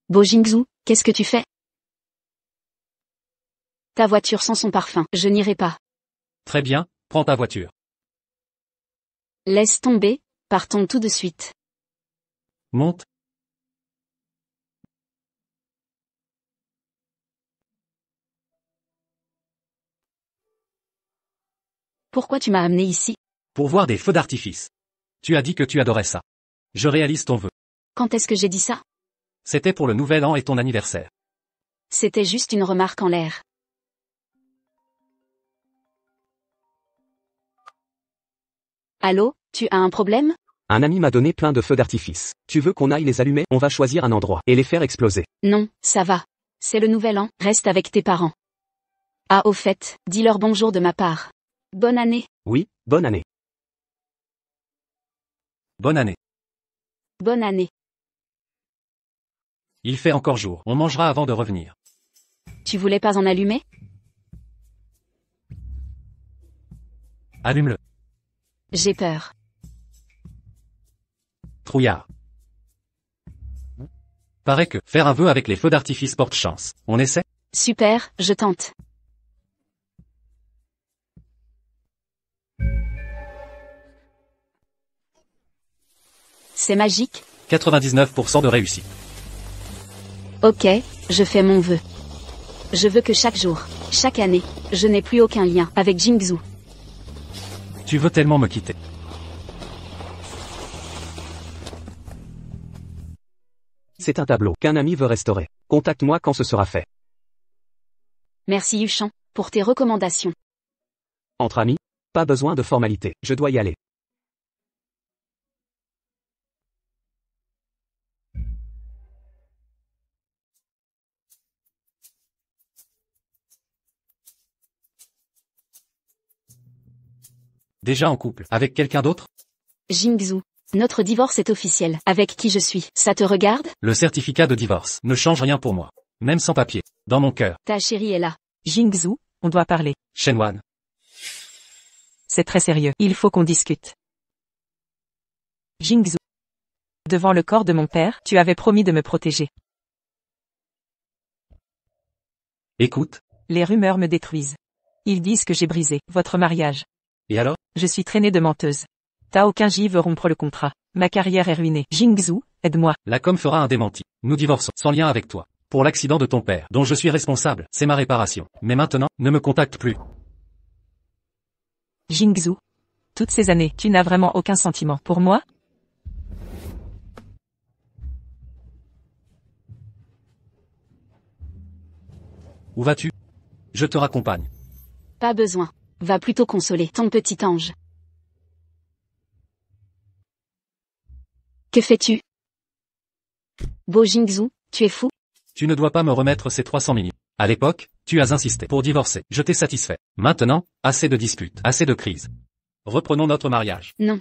Bo Jingzhou, qu'est-ce que tu fais? Ta voiture sent son parfum. Je n'irai pas. Très bien, prends ta voiture. Laisse tomber, partons tout de suite. Monte. Pourquoi tu m'as amené ici? Pour voir des feux d'artifice. Tu as dit que tu adorais ça. Je réalise ton vœu. Quand est-ce que j'ai dit ça? C'était pour le nouvel an et ton anniversaire. C'était juste une remarque en l'air. Allô, tu as un problème? Un ami m'a donné plein de feux d'artifice. Tu veux qu'on aille les allumer? On va choisir un endroit et les faire exploser. Non, ça va. C'est le nouvel an, reste avec tes parents. Ah au fait, dis-leur bonjour de ma part. Bonne année. Oui, bonne année. Bonne année. Bonne année. Il fait encore jour. On mangera avant de revenir. Tu voulais pas en allumer? Allume-le. J'ai peur. Trouillard. Paraît que faire un vœu avec les feux d'artifice porte chance. On essaie? Super, je tente. C'est magique? 99% de réussite. Ok, je fais mon vœu. Je veux que chaque jour, chaque année, je n'ai plus aucun lien avec Jingzhou. Tu veux tellement me quitter. C'est un tableau qu'un ami veut restaurer. Contacte-moi quand ce sera fait. Merci Yuchan, pour tes recommandations. Entre amis? Pas besoin de formalité, je dois y aller. Déjà en couple, avec quelqu'un d'autre? Jingzhou, notre divorce est officiel. Avec qui je suis, ça te regarde? Le certificat de divorce ne change rien pour moi. Même sans papier. Dans mon cœur. Ta chérie est là. Jingzhou, on doit parler. Shenwan. C'est très sérieux. Il faut qu'on discute. Jingzhou. Devant le corps de mon père, tu avais promis de me protéger. Écoute. Les rumeurs me détruisent. Ils disent que j'ai brisé votre mariage. Et alors? Je suis traînée de menteuse. Tao Qingji veut rompre le contrat. Ma carrière est ruinée. Jingzhou, aide-moi. La com fera un démenti. Nous divorçons, sans lien avec toi. Pour l'accident de ton père, dont je suis responsable, c'est ma réparation. Mais maintenant, ne me contacte plus. Jingzhou. Toutes ces années, tu n'as vraiment aucun sentiment pour moi? Où vas-tu? Je te raccompagne. Pas besoin. Va plutôt consoler ton petit ange. Que fais-tu? Beau Jingzhou, tu es fou? Tu ne dois pas me remettre ces 300 millions. À l'époque, tu as insisté pour divorcer. Je t'ai satisfait. Maintenant, assez de disputes, assez de crises. Reprenons notre mariage. Non.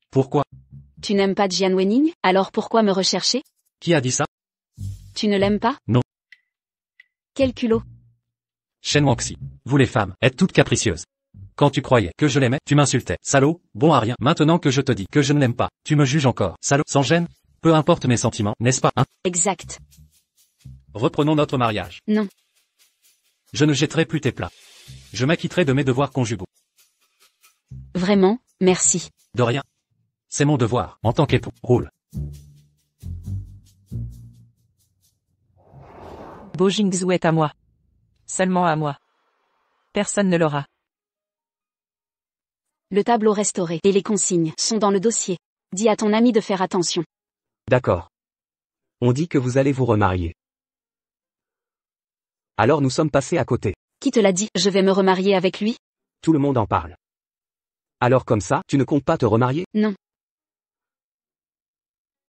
Pourquoi? Tu n'aimes pas Jian Wenning? Alors pourquoi me rechercher? Qui a dit ça? Tu ne l'aimes pas? Non. Quel culot. Shen Wangxi, vous les femmes, êtes toutes capricieuses. Quand tu croyais que je l'aimais, tu m'insultais. Salaud, bon à rien. Maintenant que je te dis que je ne l'aime pas, tu me juges encore. Salaud, sans gêne? Peu importe mes sentiments, n'est-ce pas, hein? Exact. Reprenons notre mariage. Non. Je ne jetterai plus tes plats. Je m'acquitterai de mes devoirs conjugaux. Vraiment, merci. De rien. C'est mon devoir, en tant qu'époux. Roule. Beau Jingzhou est à moi. Seulement à moi. Personne ne l'aura. Le tableau restauré et les consignes sont dans le dossier. Dis à ton ami de faire attention. D'accord. On dit que vous allez vous remarier. Alors nous sommes passés à côté. Qui te l'a dit? Je vais me remarier avec lui? Tout le monde en parle. Alors comme ça, tu ne comptes pas te remarier? Non.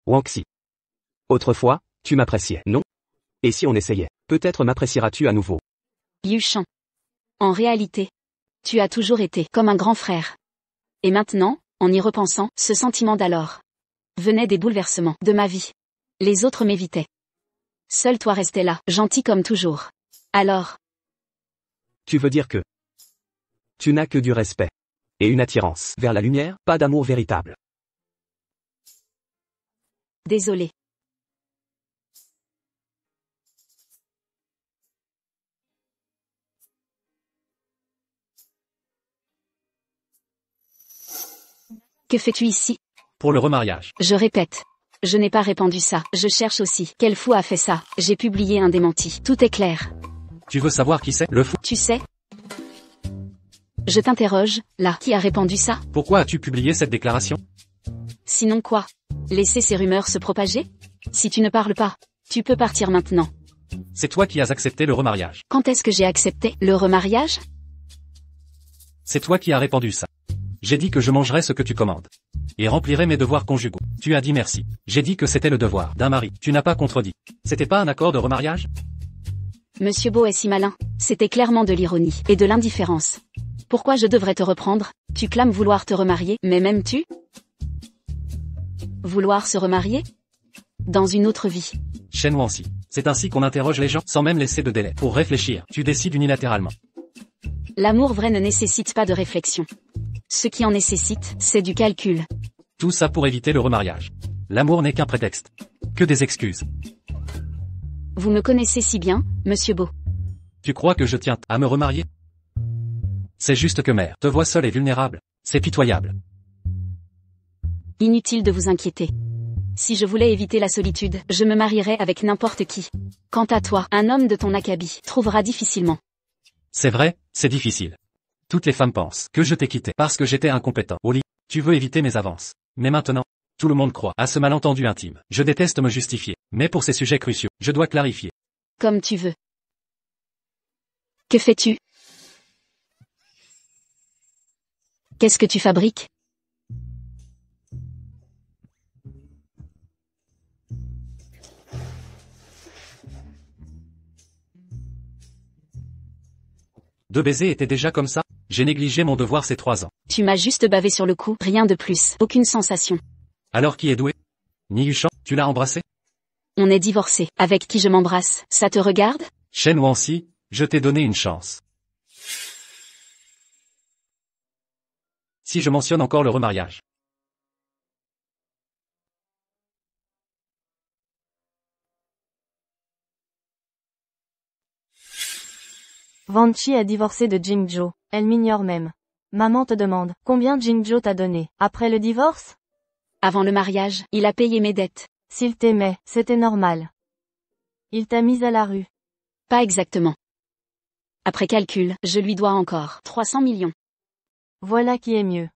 Wangxi. Autrefois, tu m'appréciais, non? Et si on essayait? Peut-être m'apprécieras-tu à nouveau. Liu Shan. En réalité, tu as toujours été comme un grand frère. Et maintenant, en y repensant, ce sentiment d'alors venait des bouleversements de ma vie. Les autres m'évitaient. Seul toi restais là, gentil comme toujours. Alors, Tu veux dire que tu n'as que du respect et une attirance vers la lumière, pas d'amour véritable. désolé. Que fais-tu ici? Pour le remariage. Je répète. Je n'ai pas répandu ça. Je cherche aussi. Quel fou a fait ça? J'ai publié un démenti. Tout est clair. Tu veux savoir qui c'est, le fou? Tu sais? Je t'interroge, là. Qui a répandu ça? Pourquoi as-tu publié cette déclaration? Sinon quoi? Laisser ces rumeurs se propager? Si tu ne parles pas, tu peux partir maintenant. C'est toi qui as accepté le remariage. Quand est-ce que j'ai accepté le remariage? C'est toi qui as répandu ça. J'ai dit que je mangerais ce que tu commandes. Et remplirais mes devoirs conjugaux. Tu as dit merci. J'ai dit que c'était le devoir d'un mari. Tu n'as pas contredit. C'était pas un accord de remariage? Monsieur Beau est si malin. C'était clairement de l'ironie et de l'indifférence. Pourquoi je devrais te reprendre? Tu clames vouloir te remarier, mais m'aimes-tu? Vouloir se remarier? Dans une autre vie. Shen Wangxi. C'est ainsi qu'on interroge les gens, sans même laisser de délai. Pour réfléchir, tu décides unilatéralement. L'amour vrai ne nécessite pas de réflexion. Ce qui en nécessite, c'est du calcul. Tout ça pour éviter le remariage. L'amour n'est qu'un prétexte. Que des excuses. Vous me connaissez si bien, monsieur Beau. Tu crois que je tiens à me remarier? C'est juste que mère te voit seule et vulnérable. C'est pitoyable. Inutile de vous inquiéter. Si je voulais éviter la solitude, je me marierais avec n'importe qui. Quant à toi, un homme de ton acabit trouvera difficilement. C'est vrai, c'est difficile. Toutes les femmes pensent que je t'ai quitté parce que j'étais incompétent. Au lit, tu veux éviter mes avances. Mais maintenant, tout le monde croit à ce malentendu intime. Je déteste me justifier, mais pour ces sujets cruciaux, je dois clarifier. Comme tu veux. Que fais-tu? Qu'est-ce que tu fabriques? Deux baisers étaient déjà comme ça? J'ai négligé mon devoir ces 3 ans. Tu m'as juste bavé sur le cou, rien de plus, aucune sensation. Alors qui est doué? Ni Yuchan, tu l'as embrassé? On est divorcés. Avec qui je m'embrasse, ça te regarde? Shen Wangxi, je t'ai donné une chance. Si je mentionne encore le remariage. Vanchi a divorcé de Jingzhou. Elle m'ignore même. Maman te demande, combien Jingzhou t'a donné, après le divorce? Avant le mariage, il a payé mes dettes. S'il t'aimait, c'était normal. Il t'a mise à la rue. Pas exactement. Après calcul, je lui dois encore 300 millions. Voilà qui est mieux.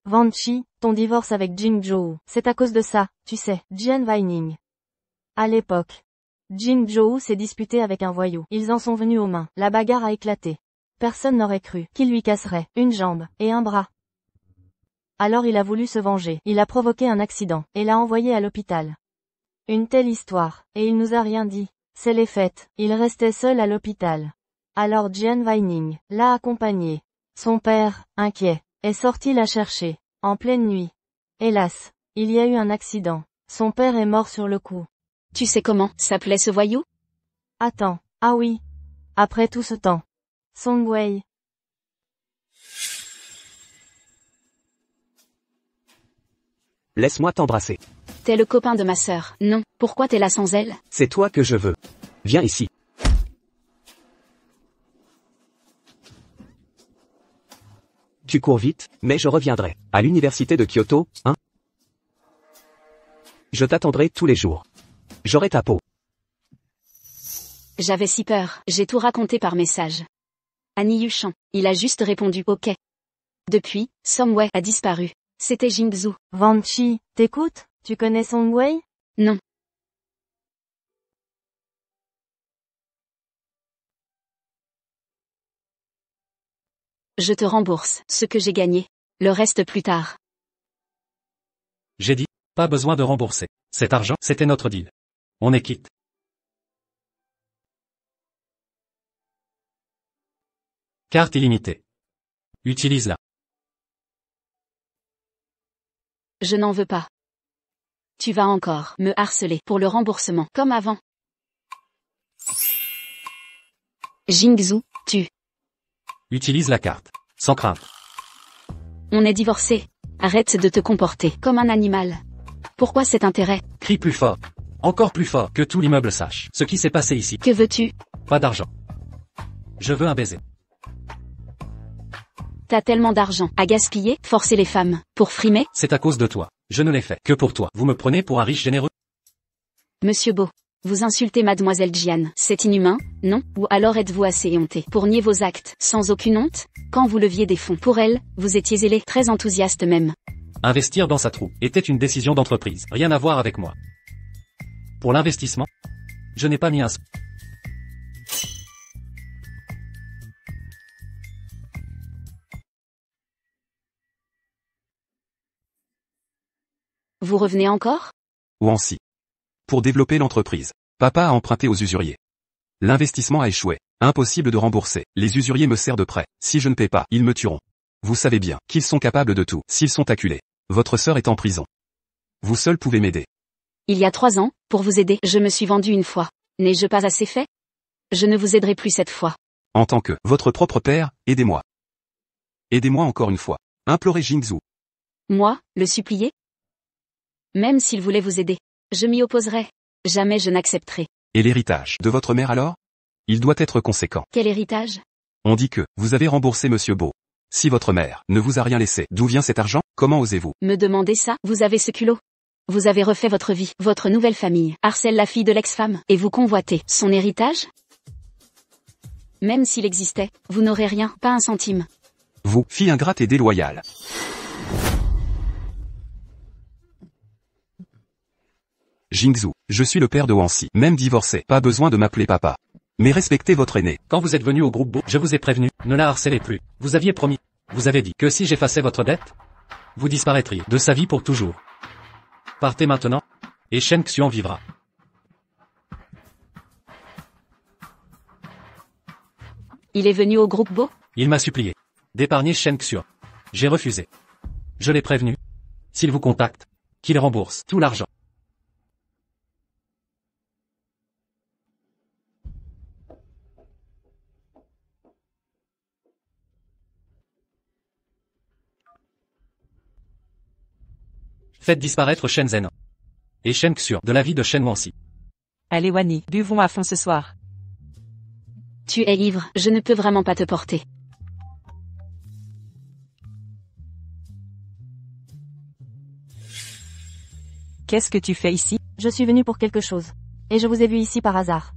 Wang Chi, ton divorce avec Jing Zhou, c'est à cause de ça, tu sais, Jian Weining. À l'époque, Jing Zhou s'est disputé avec un voyou. Ils en sont venus aux mains. La bagarre a éclaté. Personne n'aurait cru qu'il lui casserait une jambe et un bras. Alors il a voulu se venger. Il a provoqué un accident et l'a envoyé à l'hôpital. Une telle histoire, et il nous a rien dit. C'est les fêtes. Il restait seul à l'hôpital. Alors Jian Weining l'a accompagné. Son père, inquiet, est sorti la chercher, en pleine nuit. Hélas, il y a eu un accident. Son père est mort sur le coup. Tu sais comment s'appelait ce voyou? Attends, ah oui. Après tout ce temps. Song Wei. Laisse-moi t'embrasser. T'es le copain de ma sœur. Non, pourquoi t'es là sans elle? C'est toi que je veux. Viens ici. Tu cours vite, mais je reviendrai. À l'université de Kyoto, hein? Je t'attendrai tous les jours. J'aurai ta peau. J'avais si peur, j'ai tout raconté par message. Annie Yuchan, il a juste répondu OK. Depuis, Song Wei a disparu. C'était Jingzhou. Wang Chi, t'écoutes? Tu connais Song Wei? Non. Je te rembourse ce que j'ai gagné. Le reste plus tard. J'ai dit, pas besoin de rembourser. Cet argent, c'était notre deal. On est quitte. Carte illimitée. Utilise-la. Je n'en veux pas. Tu vas encore me harceler pour le remboursement, comme avant. Jingzhou, tu. Utilise la carte. Sans crainte. On est divorcés. Arrête de te comporter comme un animal. Pourquoi cet intérêt? Crie plus fort. Encore plus fort, que tout l'immeuble sache ce qui s'est passé ici. Que veux-tu? Pas d'argent. Je veux un baiser. T'as tellement d'argent à gaspiller, forcer les femmes, pour frimer? C'est à cause de toi. Je ne l'ai fait que pour toi. Vous me prenez pour un riche généreux? Monsieur Beau. Vous insultez mademoiselle Jian. C'est inhumain, non? Ou alors êtes-vous assez éhonté pour nier vos actes, sans aucune honte? Quand vous leviez des fonds pour elle, vous étiez zélé, très enthousiaste même. Investir dans sa troupe était une décision d'entreprise. Rien à voir avec moi. Pour l'investissement, je n'ai pas mis un sou. Vous revenez encore? Wansi. Pour développer l'entreprise, papa a emprunté aux usuriers. L'investissement a échoué. Impossible de rembourser. Les usuriers me serrent de près. Si je ne paie pas, ils me tueront. Vous savez bien qu'ils sont capables de tout. S'ils sont acculés, votre sœur est en prison. Vous seul pouvez m'aider. Il y a 3 ans, pour vous aider, je me suis vendu une fois. N'ai-je pas assez fait? Je ne vous aiderai plus cette fois. En tant que votre propre père, aidez-moi. Aidez-moi encore une fois. Implorez Jingzhou. Moi, le supplier? Même s'il voulait vous aider, je m'y opposerai. Jamais je n'accepterai. Et l'héritage de votre mère alors? Il doit être conséquent. Quel héritage? On dit que vous avez remboursé Monsieur Beau. Si votre mère ne vous a rien laissé, d'où vient cet argent? Comment osez-vous? Me demandez ça? Vous avez ce culot. Vous avez refait votre vie, votre nouvelle famille, harcèle la fille de l'ex-femme, et vous convoitez son héritage? Même s'il existait, vous n'aurez rien, pas un centime. Vous, fille ingrate et déloyale. Jingzhou, je suis le père de Wansi. Même divorcé, pas besoin de m'appeler papa. Mais respectez votre aîné. Quand vous êtes venu au groupe Beau, je vous ai prévenu, ne la harcelez plus. Vous aviez promis. Vous avez dit que si j'effaçais votre dette, vous disparaîtriez de sa vie pour toujours. Partez maintenant, et Shen Xian vivra. Il est venu au groupe Beau? Il m'a supplié d'épargner Shen Xian. J'ai refusé. Je l'ai prévenu. S'il vous contacte, qu'il rembourse tout l'argent. Faites disparaître Shen Zhen et Shen Xian de la vie de Shen Wansi. Allez Wani, buvons à fond ce soir. Tu es ivre, je ne peux vraiment pas te porter. Qu'est-ce que tu fais ici? Je suis venu pour quelque chose. Et je vous ai vu ici par hasard.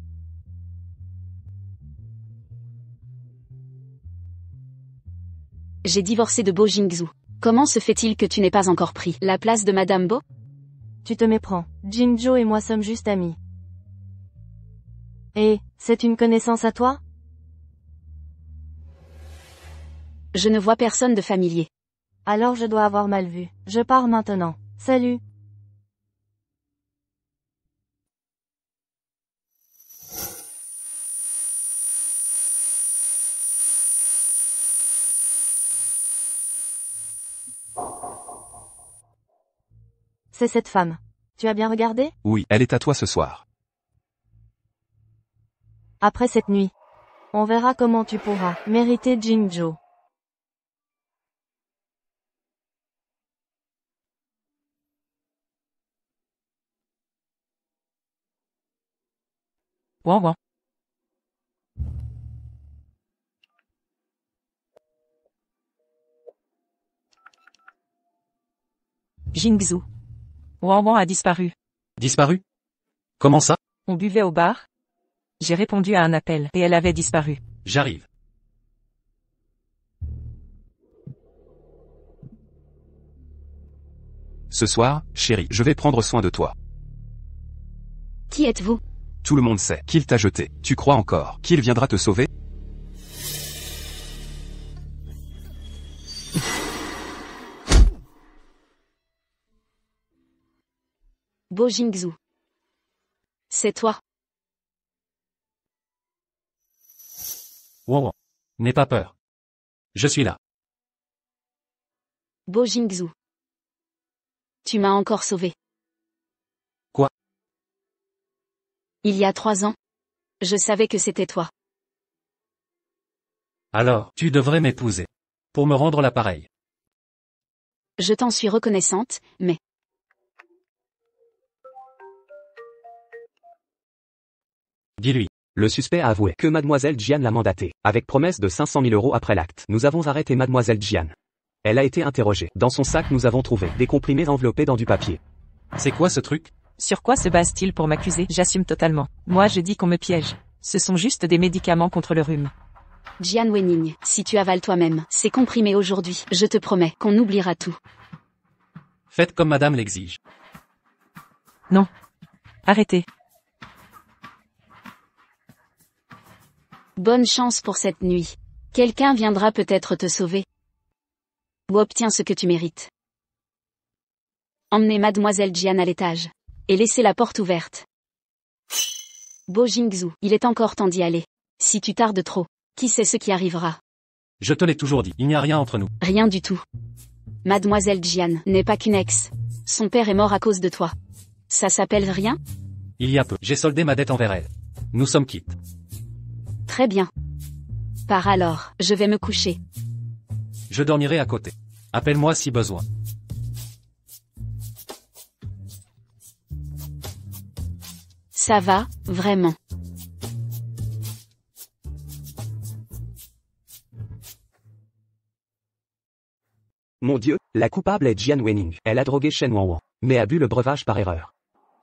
J'ai divorcé de Bo Jingzhou. Comment se fait-il que tu n'aies pas encore pris la place de Madame Bo? Tu te méprends. Jingzhou et moi sommes juste amis. Et, c'est une connaissance à toi? Je ne vois personne de familier. Alors je dois avoir mal vu. Je pars maintenant. Salut. C'est cette femme. Tu as bien regardé? Oui, elle est à toi ce soir. Après cette nuit. On verra comment tu pourras mériter Jingzhou. Ouan ouan. Jingzhou. Ouan ouan a disparu. Disparu? Comment ça? On buvait au bar. J'ai répondu à un appel et elle avait disparu. J'arrive. Ce soir, chérie, je vais prendre soin de toi. Qui êtes-vous? Tout le monde sait qu'il t'a jeté. Tu crois encore qu'il viendra te sauver? Bo Jingzhou. C'est toi. Wow. N'aie pas peur. Je suis là. Bo Jingzhou. Tu m'as encore sauvé. Quoi? Il y a 3 ans. Je savais que c'était toi. Alors, tu devrais m'épouser. Pour me rendre l'appareil. Je t'en suis reconnaissante, mais... Dis-lui. Le suspect a avoué que Mademoiselle Jian l'a mandaté, avec promesse de 500 000 € après l'acte. Nous avons arrêté Mademoiselle Jian. Elle a été interrogée. Dans son sac nous avons trouvé des comprimés enveloppés dans du papier. C'est quoi ce truc? Sur quoi se base-t-il pour m'accuser? J'assume totalement. Moi je dis qu'on me piège. Ce sont juste des médicaments contre le rhume. Jian Wening, si tu avales toi-même ces comprimés aujourd'hui, je te promets qu'on oubliera tout. Faites comme madame l'exige. Non. Arrêtez. Bonne chance pour cette nuit. Quelqu'un viendra peut-être te sauver. Ou obtiens ce que tu mérites. Emmenez Mademoiselle Jian à l'étage. Et laissez la porte ouverte. Bo Jingzhou, il est encore temps d'y aller. Si tu tardes trop, qui sait ce qui arrivera? Je te l'ai toujours dit, il n'y a rien entre nous. Rien du tout. Mademoiselle Jian n'est pas qu'une ex. Son père est mort à cause de toi. Ça s'appelle rien? Il y a peu, j'ai soldé ma dette envers elle. Nous sommes quittes. Très bien. Par alors, je vais me coucher. Je dormirai à côté. Appelle-moi si besoin. Ça va, vraiment. Mon Dieu, la coupable est Jian Wening. Elle a drogué Shen Wanwan, mais a bu le breuvage par erreur.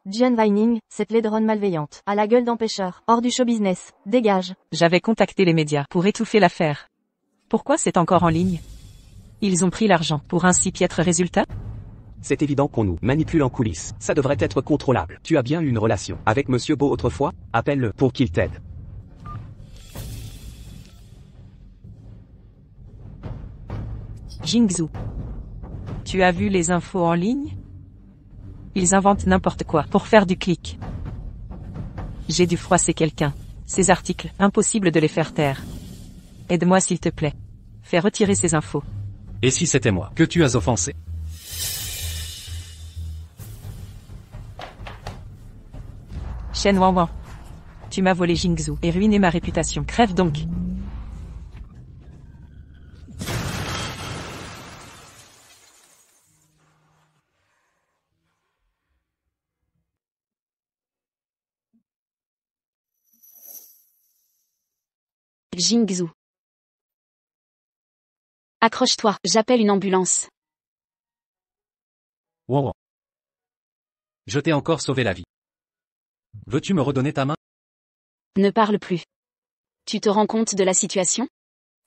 Jian Weining, cette laidronne malveillante, à la gueule d'empêcheur, hors du show business, dégage. J'avais contacté les médias pour étouffer l'affaire. Pourquoi c'est encore en ligne? Ils ont pris l'argent pour un si piètre résultat? C'est évident qu'on nous manipule en coulisses. Ça devrait être contrôlable. Tu as bien eu une relation avec Monsieur Beau autrefois? Appelle-le pour qu'il t'aide. Jingzhou. Tu as vu les infos en ligne? Ils inventent n'importe quoi pour faire du clic. J'ai dû froisser quelqu'un. Ces articles, impossible de les faire taire. Aide-moi s'il te plaît. Fais retirer ces infos. Et si c'était moi que tu as offensé? Shen Wanwan. Tu m'as volé Jingzhou et ruiné ma réputation. Crève donc. Jingzhou. Accroche-toi, j'appelle une ambulance. Wow. Je t'ai encore sauvé la vie. Veux-tu me redonner ta main? Ne parle plus. Tu te rends compte de la situation?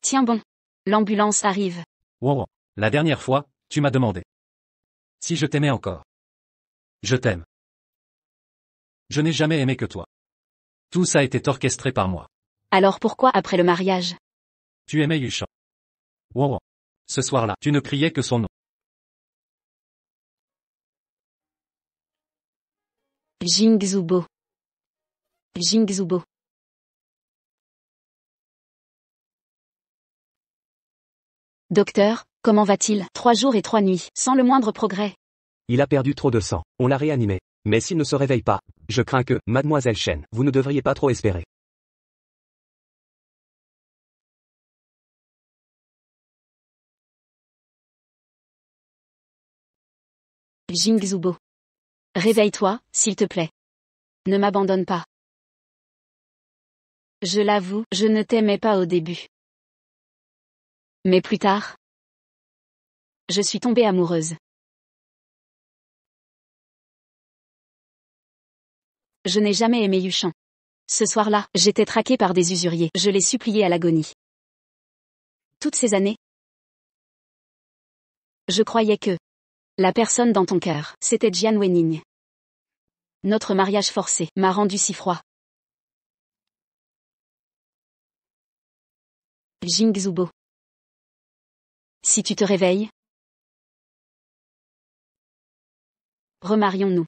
Tiens bon. L'ambulance arrive. Wow. La dernière fois, tu m'as demandé si je t'aimais encore. Je t'aime. Je n'ai jamais aimé que toi. Tout ça a été orchestré par moi. Alors pourquoi après le mariage? Tu aimais Yushan. Wow. Ce soir-là, tu ne criais que son nom. Jingzubo. Jingzubo. Docteur, comment va-t-il? 3 jours et 3 nuits, sans le moindre progrès. Il a perdu trop de sang. On l'a réanimé. Mais s'il ne se réveille pas, je crains que, mademoiselle Chen, vous ne devriez pas trop espérer. Jingzubo. Réveille-toi, s'il te plaît. Ne m'abandonne pas. Je l'avoue, je ne t'aimais pas au début. Mais plus tard, je suis tombée amoureuse. Je n'ai jamais aimé Yushan. Ce soir-là, j'étais traquée par des usuriers. Je l'ai supplié à l'agonie. Toutes ces années, je croyais que la personne dans ton cœur, c'était Jian Wening. Notre mariage forcé m'a rendu si froid. Jingzubo. Si tu te réveilles, remarions-nous.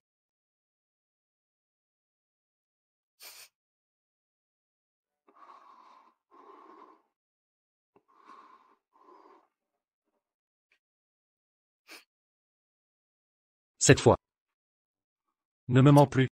Cette fois. Ne me mens plus.